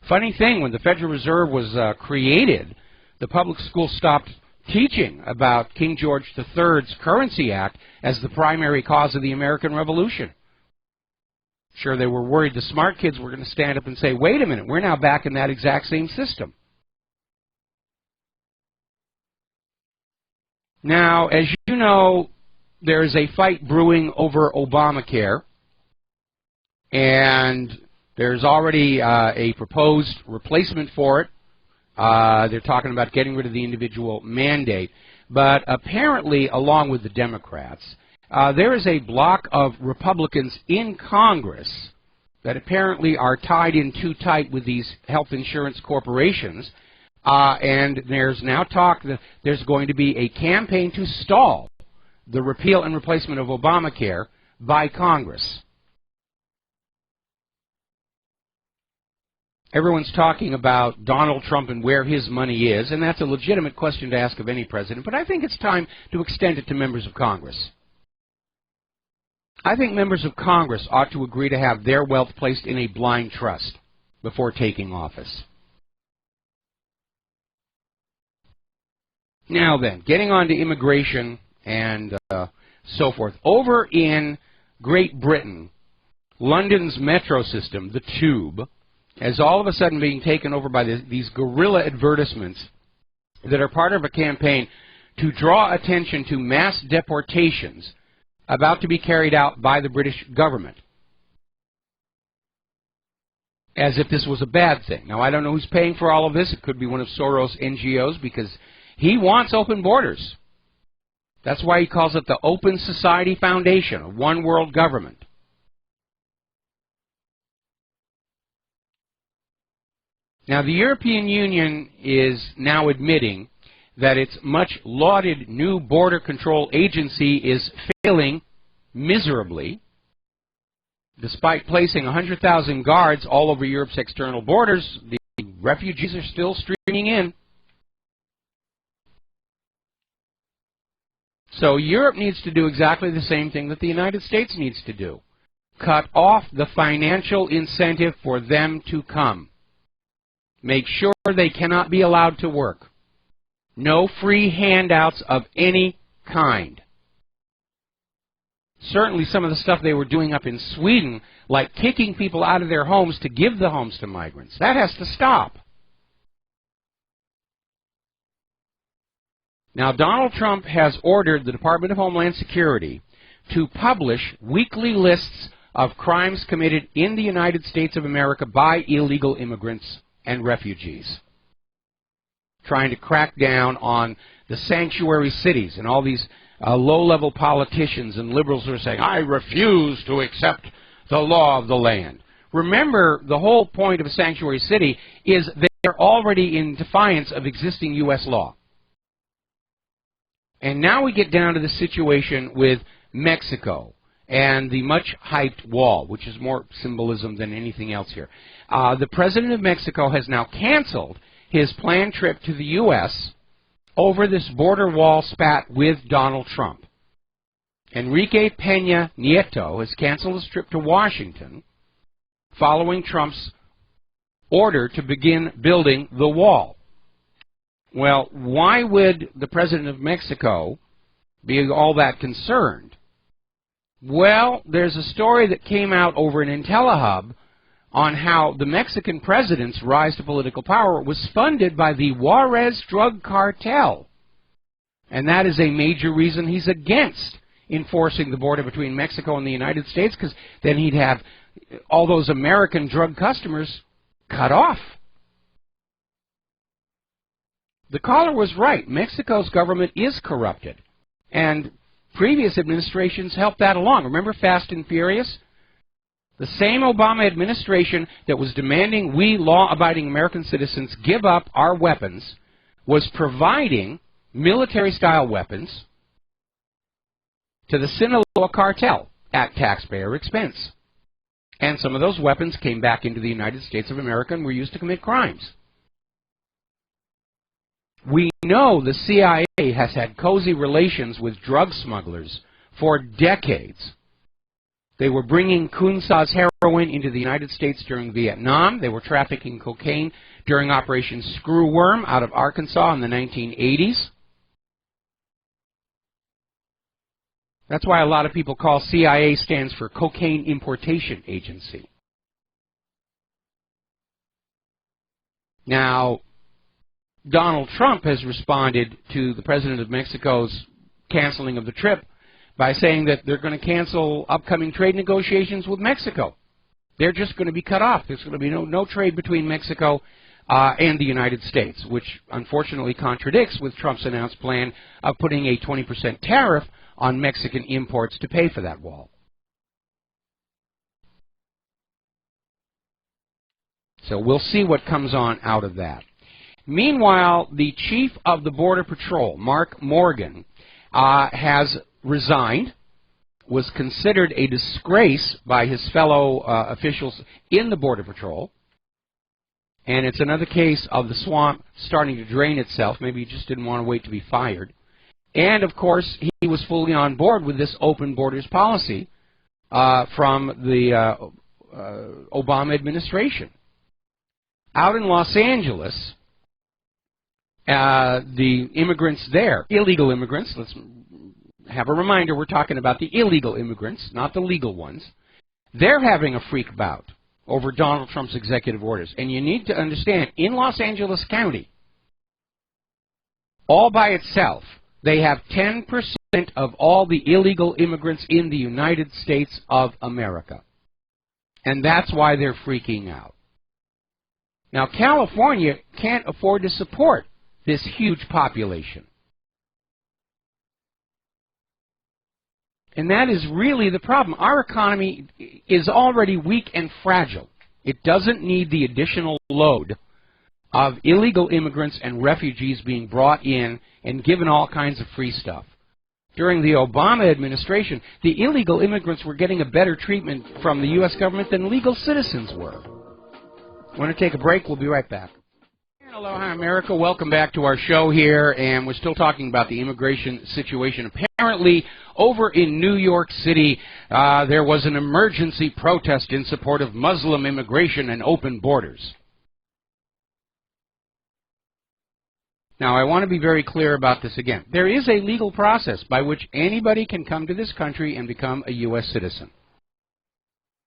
Funny thing, when the Federal Reserve was created, the public schools stopped teaching about King George III's Currency Act as the primary cause of the American Revolution. Sure, they were worried the smart kids were going to stand up and say, wait a minute, we're now back in that exact same system. Now, as you know, there's a fight brewing over Obamacare, and there's already a proposed replacement for it. They're talking about getting rid of the individual mandate. But apparently, along with the Democrats, there is a block of Republicans in Congress that apparently are tied in too tight with these health insurance corporations. And there's now talk that there's going to be a campaign to stall the repeal and replacement of Obamacare by Congress. Everyone's talking about Donald Trump and where his money is, and that's a legitimate question to ask of any president, but I think it's time to extend it to members of Congress. I think members of Congress ought to agree to have their wealth placed in a blind trust before taking office. Now then, getting on to immigration and so forth. Over in Great Britain, London's metro system, the Tube, is all of a sudden being taken over by these guerrilla advertisements that are part of a campaign to draw attention to mass deportations about to be carried out by the British government, as if this was a bad thing. Now, I don't know who's paying for all of this. It could be one of Soros' NGOs, because he wants open borders. That's why he calls it the Open Society Foundation, a one world government. Now, the European Union is now admitting that its much lauded new border control agency is failing miserably. Despite placing 100,000 guards all over Europe's external borders, the refugees are still streaming in. So Europe needs to do exactly the same thing that the United States needs to do. Cut off the financial incentive for them to come. Make sure they cannot be allowed to work. No free handouts of any kind. Certainly some of the stuff they were doing up in Sweden, like kicking people out of their homes to give the homes to migrants, that has to stop. Now, Donald Trump has ordered the Department of Homeland Security to publish weekly lists of crimes committed in the United States of America by illegal immigrants and refugees, trying to crack down on the sanctuary cities and all these low-level politicians and liberals who are saying, I refuse to accept the law of the land. Remember, the whole point of a sanctuary city is they're already in defiance of existing U.S. law. And now we get down to the situation with Mexico and the much-hyped wall, which is more symbolism than anything else here. The president of Mexico has now canceled his planned trip to the U.S. over this border wall spat with Donald Trump. Enrique Peña Nieto has canceled his trip to Washington following Trump's order to begin building the wall. Well, why would the president of Mexico be all that concerned? Well, there's a story that came out over in IntelliHub on how the Mexican president's rise to political power was funded by the Juarez drug cartel. And that is a major reason he's against enforcing the border between Mexico and the United States, because then he'd have all those American drug customers cut off. The caller was right. Mexico's government is corrupted. And previous administrations helped that along. Remember Fast and Furious? The same Obama administration that was demanding we law-abiding American citizens give up our weapons was providing military-style weapons to the Sinaloa cartel at taxpayer expense. And some of those weapons came back into the United States of America and were used to commit crimes. We know the CIA has had cozy relations with drug smugglers for decades. They were bringing Kunsa's heroin into the United States during Vietnam. They were trafficking cocaine during Operation Screwworm out of Arkansas in the 1980s. That's why a lot of people call CIA stands for Cocaine Importation Agency. Now, Donald Trump has responded to the president of Mexico's canceling of the trip by saying that they're going to cancel upcoming trade negotiations with Mexico. They're just going to be cut off. There's going to be no trade between Mexico and the United States, which unfortunately contradicts with Trump's announced plan of putting a 20% tariff on Mexican imports to pay for that wall. So we'll see what comes on out of that. Meanwhile, the chief of the Border Patrol, Mark Morgan, has resigned, was considered a disgrace by his fellow officials in the Border Patrol. And it's another case of the swamp starting to drain itself. Maybe he just didn't want to wait to be fired. And, of course, he was fully on board with this open borders policy from the Obama administration. Out in Los Angeles, the immigrants there, illegal immigrants, let's have a reminder, we're talking about the illegal immigrants, not the legal ones. They're having a freak bout over Donald Trump's executive orders. And you need to understand, in Los Angeles County, all by itself, they have 10% of all the illegal immigrants in the United States of America. And that's why they're freaking out. Now, California can't afford to support this huge population. And that is really the problem. Our economy is already weak and fragile. It doesn't need the additional load of illegal immigrants and refugees being brought in and given all kinds of free stuff. During the Obama administration, the illegal immigrants were getting a better treatment from the U.S. government than legal citizens were. I want to take a break. We'll be right back. Aloha, America. Welcome back to our show here, and we're still talking about the immigration situation. Apparently, over in New York City, there was an emergency protest in support of Muslim immigration and open borders. Now, I want to be very clear about this again. There is a legal process by which anybody can come to this country and become a U.S. citizen.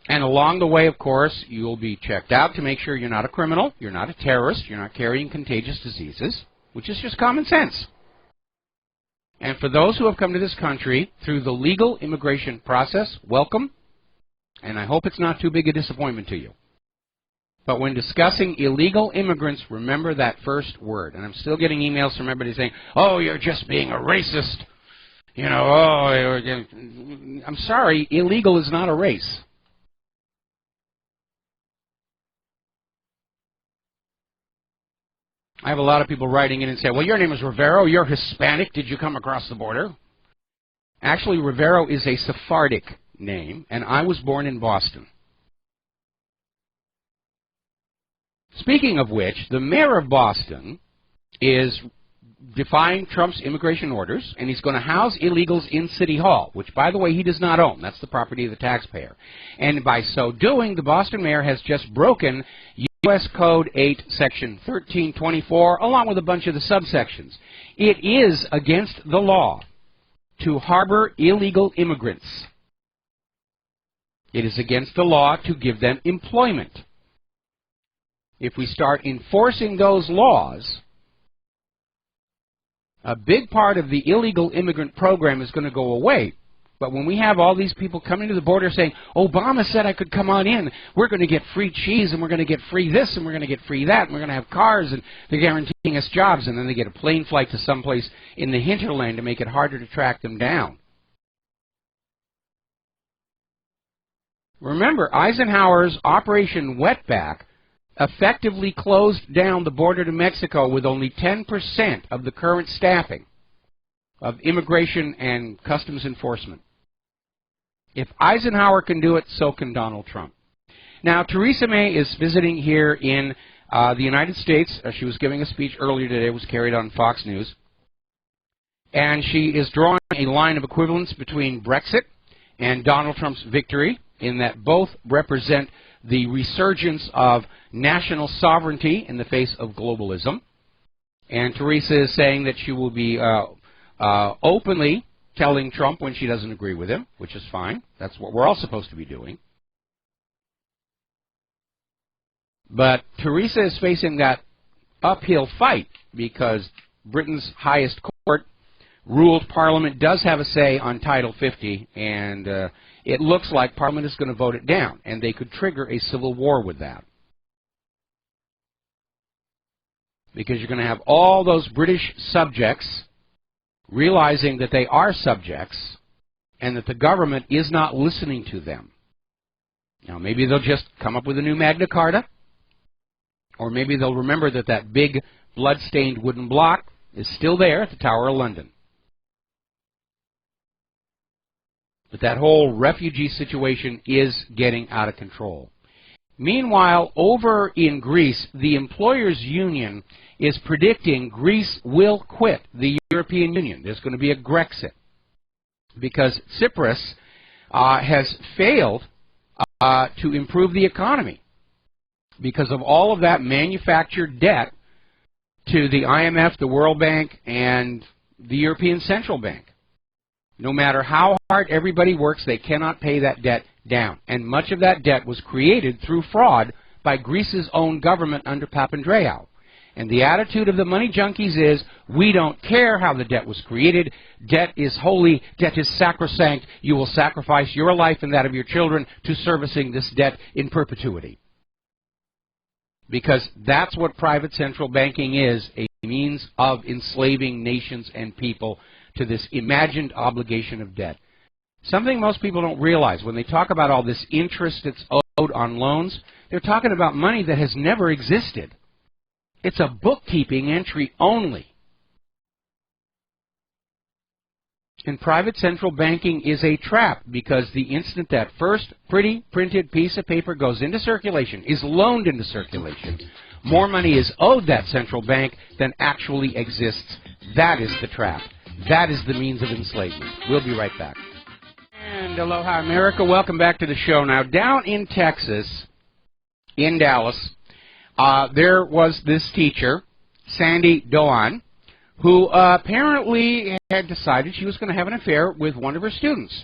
And along the way, of course, you'll be checked out to make sure you're not a criminal, you're not a terrorist, you're not carrying contagious diseases, which is just common sense. And for those who have come to this country through the legal immigration process, welcome. And I hope it's not too big a disappointment to you. But when discussing illegal immigrants, remember that first word. And I'm still getting emails from everybody saying, oh, you're just being a racist. You know, oh, I'm sorry, illegal is not a race. I have a lot of people writing in and say, well, your name is Rivero, you're Hispanic, did you come across the border? Actually, Rivero is a Sephardic name, and I was born in Boston. Speaking of which, the mayor of Boston is defying Trump's immigration orders, and he's going to house illegals in City Hall, which, by the way, he does not own. That's the property of the taxpayer. And by so doing, the Boston mayor has just broken U.S. Code 8, Section 1324, along with a bunch of the subsections. It is against the law to harbor illegal immigrants. It is against the law to give them employment. If we start enforcing those laws, a big part of the illegal immigrant program is going to go away. But when we have all these people coming to the border saying, Obama said I could come on in, we're going to get free cheese, and we're going to get free this, and we're going to get free that, and we're going to have cars, and they're guaranteeing us jobs, and then they get a plane flight to someplace in the hinterland to make it harder to track them down. Remember, Eisenhower's Operation Wetback effectively closed down the border to Mexico with only 10% of the current staffing of immigration and customs enforcement. If Eisenhower can do it, so can Donald Trump. Now, Theresa May is visiting here in the United States. She was giving a speech earlier today. It was carried on Fox News. And she is drawing a line of equivalence between Brexit and Donald Trump's victory, in that both represent the resurgence of national sovereignty in the face of globalism. And Theresa is saying that she will be openly telling Trump when she doesn't agree with him, which is fine. That's what we're all supposed to be doing. But Theresa is facing that uphill fight because Britain's highest court ruled Parliament does have a say on Title 50, and it looks like Parliament is going to vote it down, and they could trigger a civil war with that. Because you're going to have all those British subjects realizing that they are subjects and that the government is not listening to them. Now, maybe they'll just come up with a new Magna Carta, or maybe they'll remember that that big blood-stained wooden block is still there at the Tower of London. But that whole refugee situation is getting out of control. Meanwhile, over in Greece, the employers' union is predicting Greece will quit the European Union. There's going to be a Grexit because Cyprus has failed to improve the economy because of all of that manufactured debt to the IMF, the World Bank, and the European Central Bank. No matter how hard everybody works, they cannot pay that debt down. And much of that debt was created through fraud by Greece's own government under Papandreou. And the attitude of the money junkies is, we don't care how the debt was created. Debt is holy. Debt is sacrosanct. You will sacrifice your life and that of your children to servicing this debt in perpetuity. Because that's what private central banking is, a means of enslaving nations and people to this imagined obligation of debt. Something most people don't realize, when they talk about all this interest that's owed on loans, they're talking about money that has never existed. It's a bookkeeping entry only. And private central banking is a trap because the instant that first pretty printed piece of paper goes into circulation, is loaned into circulation, more money is owed that central bank than actually exists. That is the trap. That is the means of enslavement. We'll be right back. And aloha, America. Welcome back to the show. Now, down in Texas, in Dallas, there was this teacher, Sandy Doan, who apparently had decided she was going to have an affair with one of her students.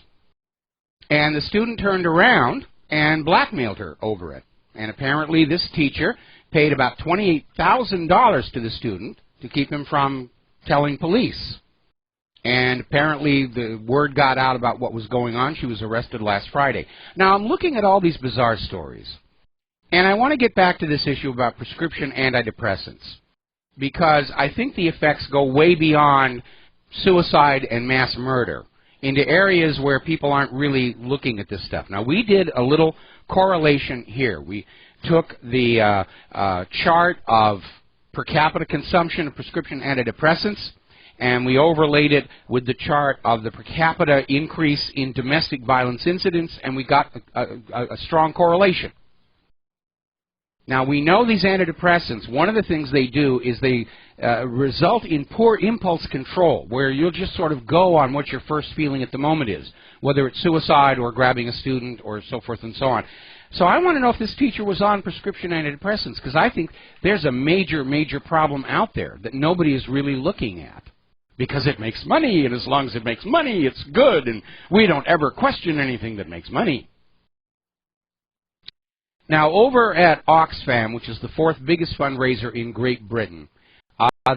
And the student turned around and blackmailed her over it. And apparently this teacher paid about $28,000 to the student to keep him from telling police. And apparently the word got out about what was going on. She was arrested last Friday. Now, I'm looking at all these bizarre stories. And I want to get back to this issue about prescription antidepressants, because I think the effects go way beyond suicide and mass murder into areas where people aren't really looking at this stuff. Now, we did a little correlation here. We took the chart of per capita consumption of prescription antidepressants, and we overlaid it with the chart of the per capita increase in domestic violence incidents, and we got a strong correlation. Now, we know these antidepressants, one of the things they do is they result in poor impulse control, where you'll just sort of go on what your first feeling at the moment is, whether it's suicide or grabbing a student or so forth and so on. So I want to know if this teacher was on prescription antidepressants, because I think there's a major, major problem out there that nobody is really looking at. Because it makes money, and as long as it makes money, it's good, and we don't ever question anything that makes money. Now, over at Oxfam, which is the fourth biggest fundraiser in Great Britain,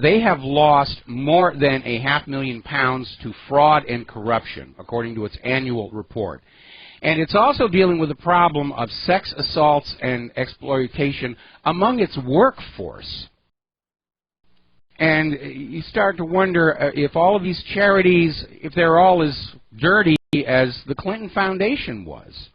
they have lost more than £500,000 to fraud and corruption, according to its annual report. And it's also dealing with the problem of sex assaults and exploitation among its workforce. And you start to wonder if all of these charities, if they're all as dirty as the Clinton Foundation was.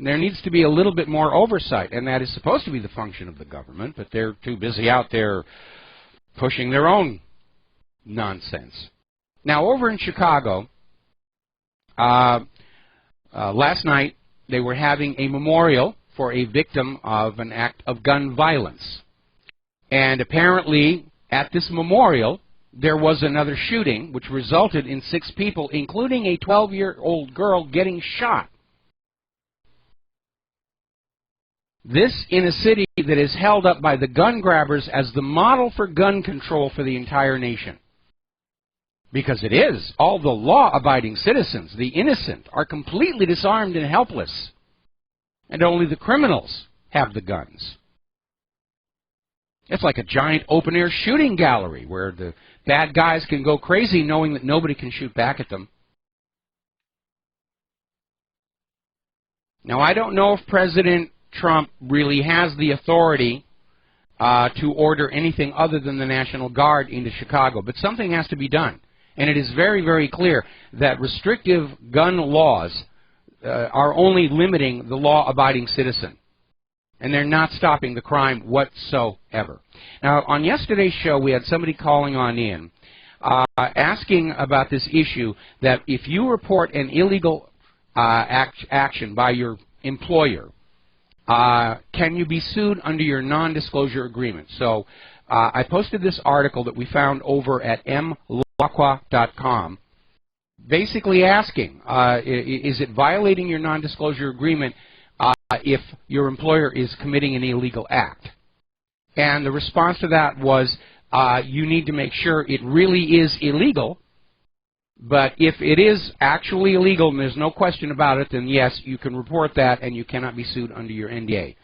There needs to be a little bit more oversight, and that is supposed to be the function of the government, but they're too busy out there pushing their own nonsense. Now, over in Chicago, last night they were having a memorial for a victim of an act of gun violence. And apparently, at this memorial, there was another shooting, which resulted in 6 people, including a 12-year-old girl, getting shot. This in a city that is held up by the gun grabbers as the model for gun control for the entire nation. Because it is. All the law-abiding citizens, the innocent, are completely disarmed and helpless. And only the criminals have the guns. It's like a giant open-air shooting gallery where the bad guys can go crazy knowing that nobody can shoot back at them. Now, I don't know if President Trump really has the authority to order anything other than the National Guard into Chicago, but something has to be done. And it is very, very clear that restrictive gun laws are only limiting the law-abiding citizen. And they're not stopping the crime whatsoever. Now, on yesterday's show, we had somebody calling on in asking about this issue that if you report an illegal action by your employer, can you be sued under your non-disclosure agreement? So I posted this article that we found over at mlacqua.com, basically asking, is it violating your non-disclosure agreement if your employer is committing an illegal act? And the response to that was, you need to make sure it really is illegal, but if it is actually illegal and there's no question about it, then yes, you can report that and you cannot be sued under your NDA.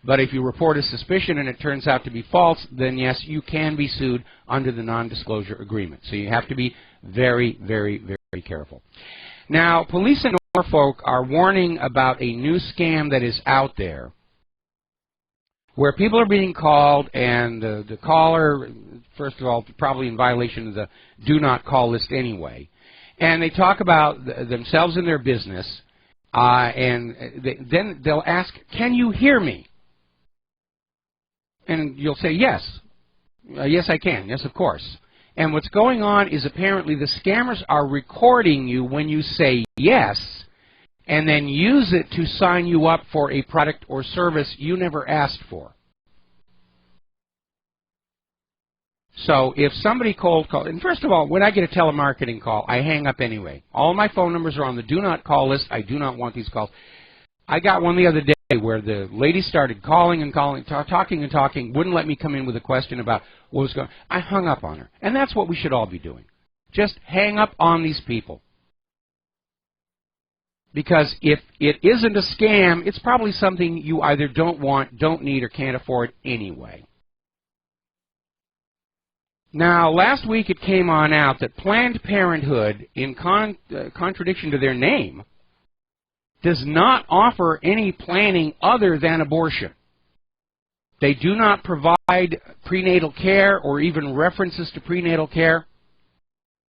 But if you report a suspicion and it turns out to be false, then yes, you can be sued under the non-disclosure agreement. So you have to be very, very, very careful. Now, police in Norfolk are warning about a new scam that is out there where people are being called, and the caller, first of all, probably in violation of the do not call list anyway, and they talk about themselves and their business, and then they'll ask, can you hear me? And you'll say, yes. Yes, I can. Yes, of course. And what's going on is apparently the scammers are recording you when you say yes, and then use it to sign you up for a product or service you never asked for. So if somebody cold calls, and first of all, when I get a telemarketing call, I hang up anyway. All my phone numbers are on the do not call list. I do not want these calls. I got one the other day where the lady started calling and calling, talking and talking, wouldn't let me come in with a question about what was going on. I hung up on her. And that's what we should all be doing. Just hang up on these people. Because if it isn't a scam, it's probably something you either don't want, don't need, or can't afford anyway. Now, last week it came on out that Planned Parenthood, in contradiction to their name, does not offer any planning other than abortion. They do not provide prenatal care or even references to prenatal care.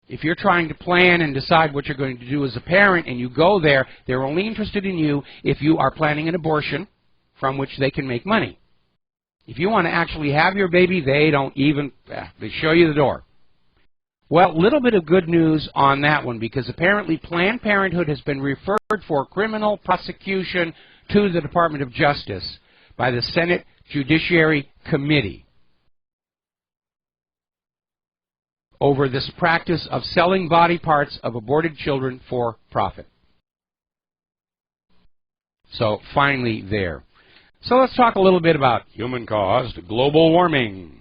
If you're trying to plan and decide what you're going to do as a parent and you go there, they're only interested in you if you are planning an abortion from which they can make money. If you want to actually have your baby, they don't even, they show you the door. Well, a little bit of good news on that one, because apparently Planned Parenthood has been referred for criminal prosecution to the Department of Justice by the Senate Judiciary Committee over this practice of selling body parts of aborted children for profit. So finally there. So let's talk a little bit about human-caused global warming.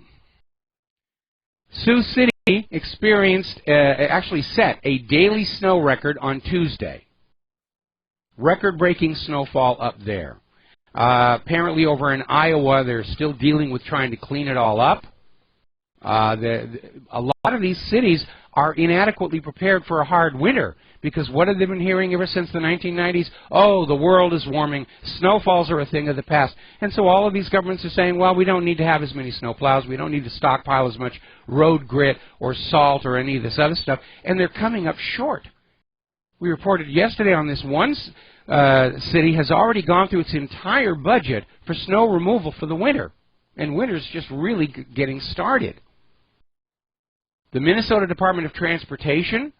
Sioux City experienced, actually set a daily snow record on Tuesday. Record-breaking snowfall up there. Apparently over in Iowa, they're still dealing with trying to clean it all up. A lot of these cities are inadequately prepared for a hard winter, because what have they been hearing ever since the 1990s? Oh, the world is warming. Snowfalls are a thing of the past. And so all of these governments are saying, well, we don't need to have as many snowplows. We don't need to stockpile as much road grit or salt or any of this other stuff. And they're coming up short. We reported yesterday on this one city has already gone through its entire budget for snow removal for the winter. And winter's just really getting started. The Minnesota Department of Transportation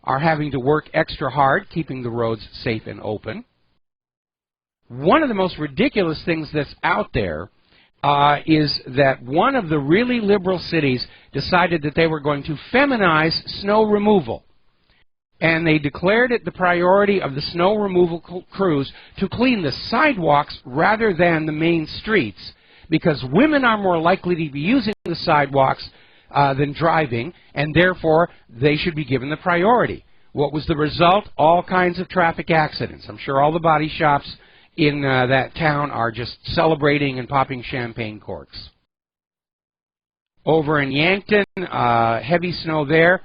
are having to work extra hard, keeping the roads safe and open. One of the most ridiculous things that's out there is that one of the really liberal cities decided that they were going to feminize snow removal. And they declared it the priority of the snow removal crews to clean the sidewalks rather than the main streets, because women are more likely to be using the sidewalks than driving, and therefore they should be given the priority. What was the result? All kinds of traffic accidents. I'm sure all the body shops in that town are just celebrating and popping champagne corks. Over in Yankton, heavy snow there.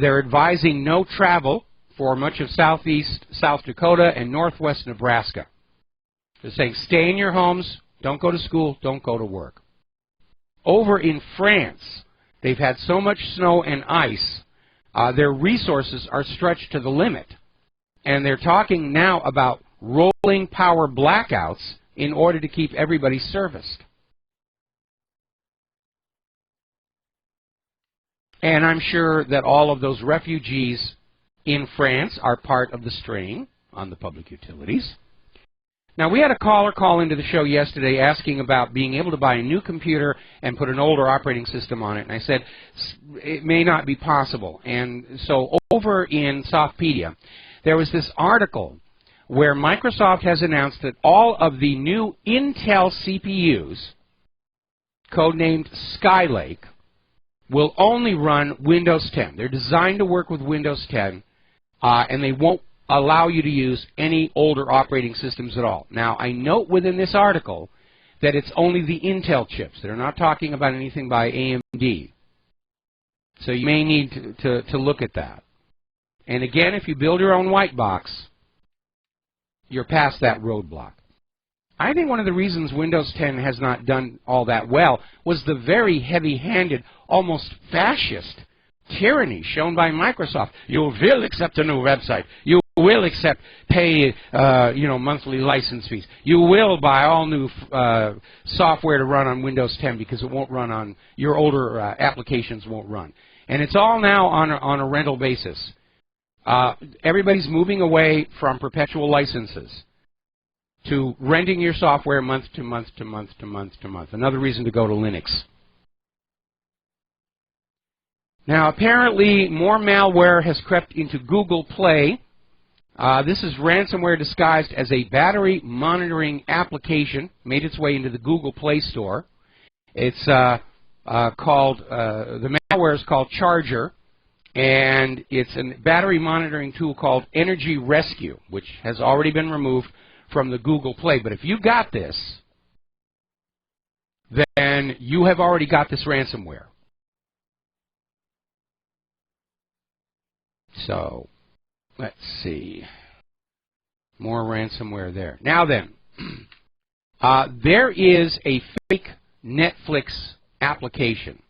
They're advising no travel for much of southeast South Dakota and northwest Nebraska. They're saying stay in your homes, don't go to school, don't go to work. Over in France, they've had so much snow and ice, their resources are stretched to the limit. And they're talking now about rolling power blackouts in order to keep everybody serviced. And I'm sure that all of those refugees in France are part of the strain on the public utilities. Now, we had a caller call into the show yesterday asking about being able to buy a new computer and put an older operating system on it. And I said, it may not be possible. And so over in Softpedia, there was this article where Microsoft has announced that all of the new Intel CPUs, codenamed Skylake, will only run Windows 10. They're designed to work with Windows 10, and they won't allow you to use any older operating systems at all. Now, I note within this article that it's only the Intel chips. They're not talking about anything by AMD. So you may need to look at that. And again, if you build your own white box, you're past that roadblock. I think one of the reasons Windows 10 has not done all that well was the very heavy-handed, almost fascist tyranny shown by Microsoft. You will accept a new website. You will accept pay monthly license fees. You will buy all new software to run on Windows 10 because it won't run on your older applications won't run. And it's all now on a rental basis. Everybody's moving away from perpetual licenses to renting your software month to month to month to month to month. Another reason to go to Linux. Now, apparently, more malware has crept into Google Play. This is ransomware disguised as a battery monitoring application, made its way into the Google Play Store. It's called, the malware is called Charger, and it's a battery monitoring tool called Energy Rescue, which has already been removed from the Google Play. But if you got this, then you have already got this ransomware. So, let's see. More ransomware there. Now then, there is a fake Netflix application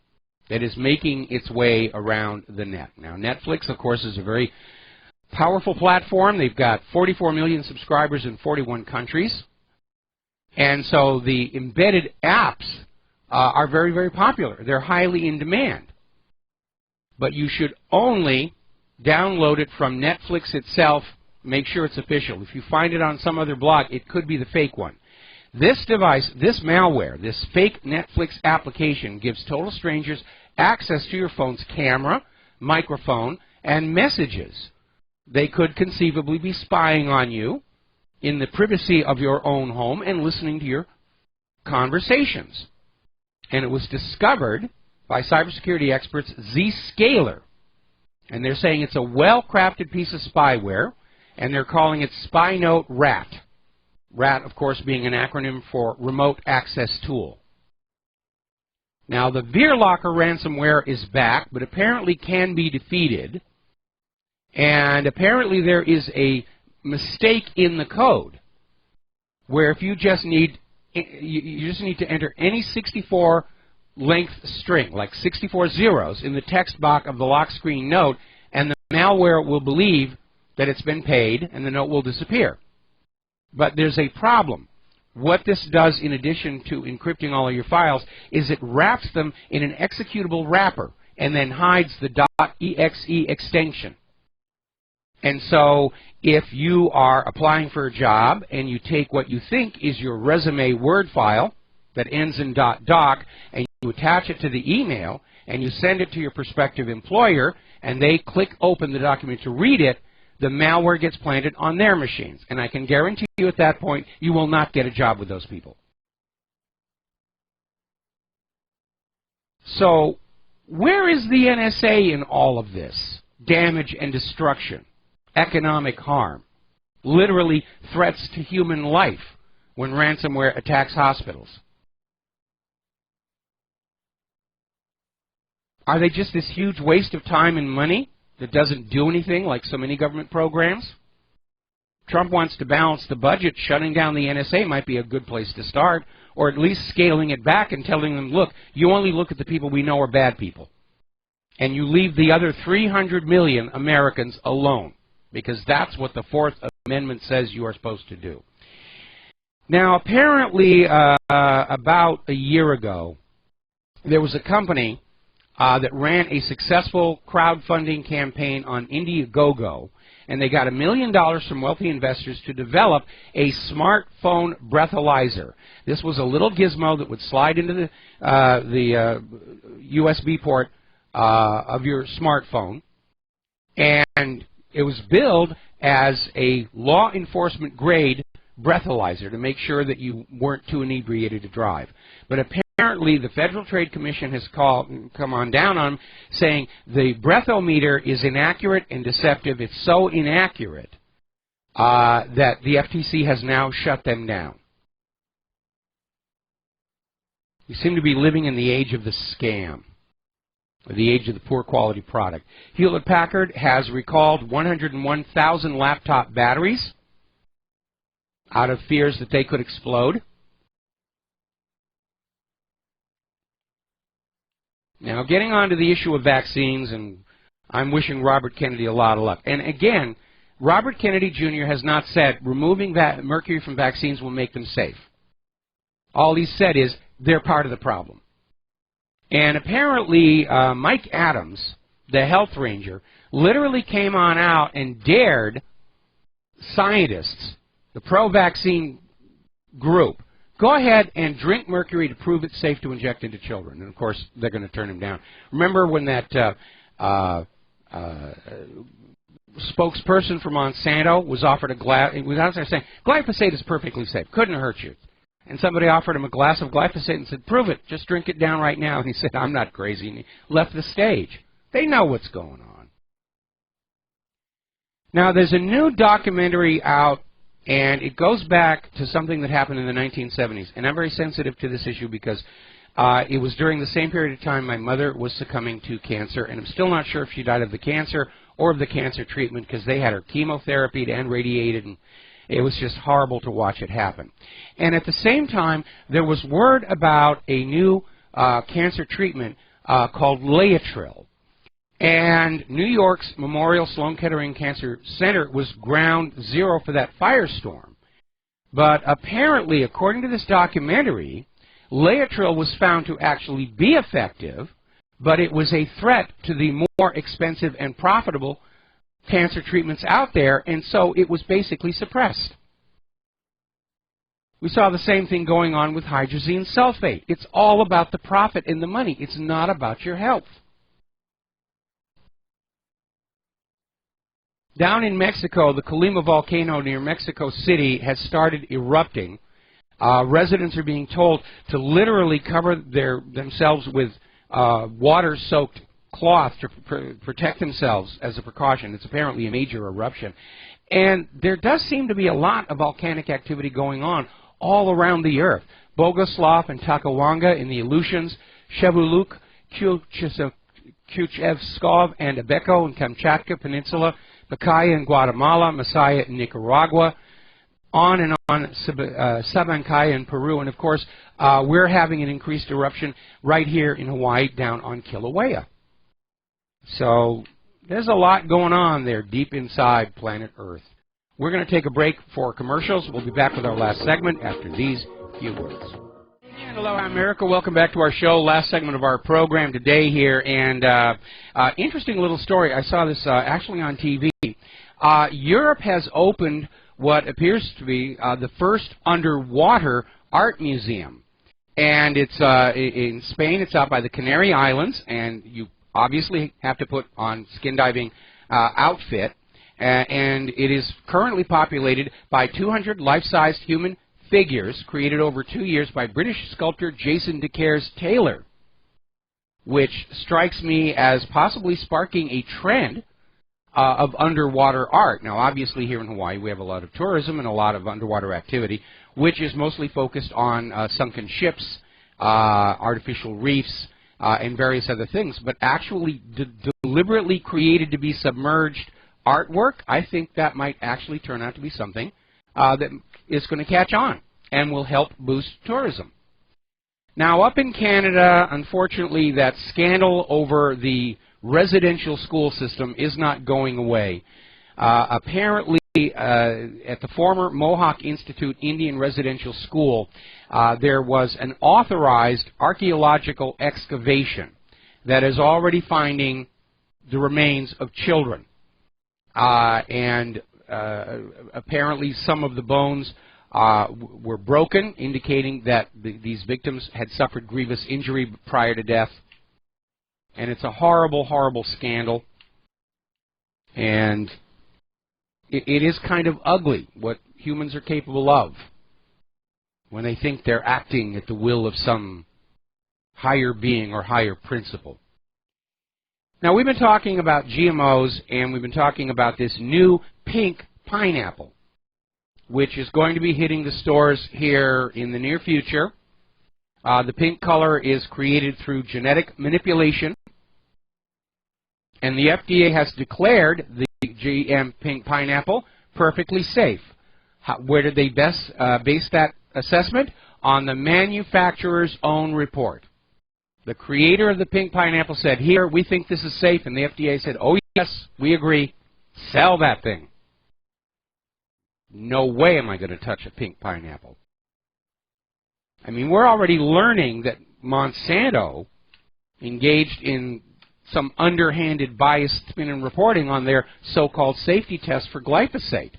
that is making its way around the net. Now, Netflix, of course, is a very powerful platform. They've got 44 million subscribers in 41 countries. And so the embedded apps are very, very popular. They're highly in demand. But you should only download it from Netflix itself. Make sure it's official. If you find it on some other blog, it could be the fake one. This device, this malware, this fake Netflix application gives total strangers access to your phone's camera, microphone, and messages. They could conceivably be spying on you in the privacy of your own home and listening to your conversations. And it was discovered by cybersecurity experts Zscaler. And they're saying it's a well-crafted piece of spyware, and they're calling it SpyNote RAT. RAT, of course, being an acronym for Remote Access Tool. Now, the VeerLocker ransomware is back, but apparently can be defeated. And apparently there is a mistake in the code where if you just need to enter any 64 length string, like 64 zeros, in the text box of the lock screen note, and the malware will believe that it's been paid, and the note will disappear. But there's a problem. What this does, in addition to encrypting all of your files, is it wraps them in an executable wrapper and then hides the .exe extension. And so if you are applying for a job and you take what you think is your resume Word file that ends in .doc and you attach it to the email and you send it to your prospective employer and they click open the document to read it, the malware gets planted on their machines. And I can guarantee you at that point you will not get a job with those people. So where is the NSA in all of this? Damage and destruction, economic harm, literally threats to human life when ransomware attacks hospitals. Are they just this huge waste of time and money that doesn't do anything like so many government programs? Trump wants to balance the budget. Shutting down the NSA might be a good place to start, or at least scaling it back and telling them, look, you only look at the people we know are bad people. And you leave the other 300 million Americans alone, because that's what the Fourth Amendment says you are supposed to do. Now, apparently, about a year ago, there was a company that ran a successful crowdfunding campaign on Indiegogo, and they got $1 million from wealthy investors to develop a smartphone breathalyzer. This was a little gizmo that would slide into the USB port of your smartphone, and it was billed as a law enforcement grade breathalyzer to make sure that you weren't too inebriated to drive. But apparently the Federal Trade Commission has come on down on them, saying the breathometer is inaccurate and deceptive. It's so inaccurate that the FTC has now shut them down. We seem to be living in the age of the scam, or the age of the poor quality product. Hewlett-Packard has recalled 101,000 laptop batteries out of fears that they could explode. Now, getting on to the issue of vaccines, and I'm wishing Robert Kennedy a lot of luck. And again, Robert Kennedy Jr. has not said removing mercury from vaccines will make them safe. All he said is they're part of the problem. And apparently, Mike Adams, the health ranger, literally came on out and dared scientists, the pro-vaccine group, go ahead and drink mercury to prove it's safe to inject into children. And, of course, they're going to turn him down. Remember when that spokesperson for Monsanto was offered a glass, he was out there saying, glyphosate is perfectly safe, couldn't hurt you. And somebody offered him a glass of glyphosate and said, prove it, just drink it down right now. And he said, I'm not crazy, and he left the stage. They know what's going on. Now, there's a new documentary out, and it goes back to something that happened in the 1970s. And I'm very sensitive to this issue because it was during the same period of time my mother was succumbing to cancer, and I'm still not sure if she died of the cancer or of the cancer treatment because they had her chemotherapy and radiated, and it was just horrible to watch it happen. And at the same time, there was word about a new cancer treatment called Laetrile. And New York's Memorial Sloan Kettering Cancer Center was ground zero for that firestorm. But apparently, according to this documentary, Laetrile was found to actually be effective, but it was a threat to the more expensive and profitable cancer treatments out there, and so it was basically suppressed. We saw the same thing going on with hydrazine sulfate. It's all about the profit and the money. It's not about your health. Down in Mexico, the Colima volcano near Mexico City has started erupting. Residents are being told to literally cover themselves with water-soaked cloth to protect themselves as a precaution. It's apparently a major eruption. And there does seem to be a lot of volcanic activity going on all around the earth. Bogoslav and Takawanga in the Aleutians, Chevuluk, Kuchevskov and Abeco in Kamchatka Peninsula, Pacaya in Guatemala, Masaya in Nicaragua, on and on, Sabancaya in Peru, and of course, we're having an increased eruption right here in Hawaii down on Kilauea. So there's a lot going on there deep inside planet Earth. We're going to take a break for commercials. We'll be back with our last segment after these few words. And hello, America. Welcome back to our show. Last segment of our program today here. And interesting little story. I saw this actually on TV. Europe has opened what appears to be the first underwater art museum. And it's in Spain. It's out by the Canary Islands. And you obviously have to put on skin diving outfit. And it is currently populated by 200 life-sized human figures created over 2 years by British sculptor Jason DeCaires Taylor, which strikes me as possibly sparking a trend of underwater art. Now, obviously, here in Hawaii, we have a lot of tourism and a lot of underwater activity, which is mostly focused on sunken ships, artificial reefs, and various other things. But actually deliberately created to be submerged artwork, I think that might actually turn out to be something that is going to catch on and will help boost tourism. Now, up in Canada, unfortunately, that scandal over the residential school system is not going away. Apparently, at the former Mohawk Institute Indian Residential School, there was an authorized archaeological excavation that is already finding the remains of children. And apparently some of the bones were broken, indicating that these victims had suffered grievous injury prior to death. And it's a horrible, horrible scandal. And it is kind of ugly what humans are capable of when they think they're acting at the will of some higher being or higher principle. Now, we've been talking about GMOs, and we've been talking about this new pink pineapple, which is going to be hitting the stores here in the near future. The pink color is created through genetic manipulation, and the FDA has declared the GM pink pineapple perfectly safe. Where did they base that assessment? On the manufacturer's own report. The creator of the pink pineapple said, here, we think this is safe, and the FDA said, oh yes, we agree, sell that thing. No way am I going to touch a pink pineapple. I mean, we're already learning that Monsanto engaged in some underhanded biased spin and reporting on their so-called safety test for glyphosate.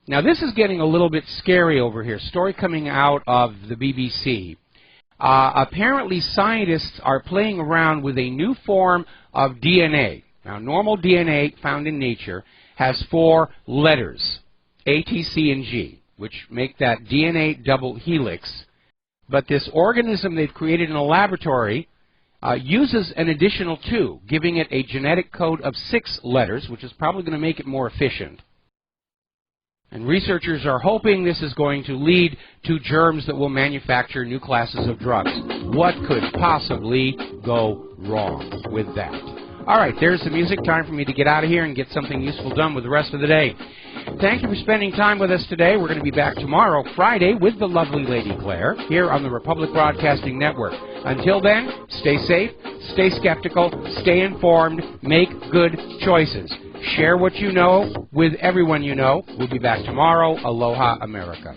Now, this is getting a little bit scary over here. Story coming out of the BBC. Apparently, scientists are playing around with a new form of DNA. Now, normal DNA found in nature has 4 letters, A, T, C, and G, which make that DNA double helix. But this organism they've created in a laboratory uses an additional 2, giving it a genetic code of 6 letters, which is probably going to make it more efficient. And researchers are hoping this is going to lead to germs that will manufacture new classes of drugs. What could possibly go wrong with that? All right, there's the music. Time for me to get out of here and get something useful done with the rest of the day. Thank you for spending time with us today. We're going to be back tomorrow, Friday, with the lovely Lady Claire, here on the Republic Broadcasting Network. Until then, stay safe, stay skeptical, stay informed, make good choices. Share what you know with everyone you know. We'll be back tomorrow. Aloha, America.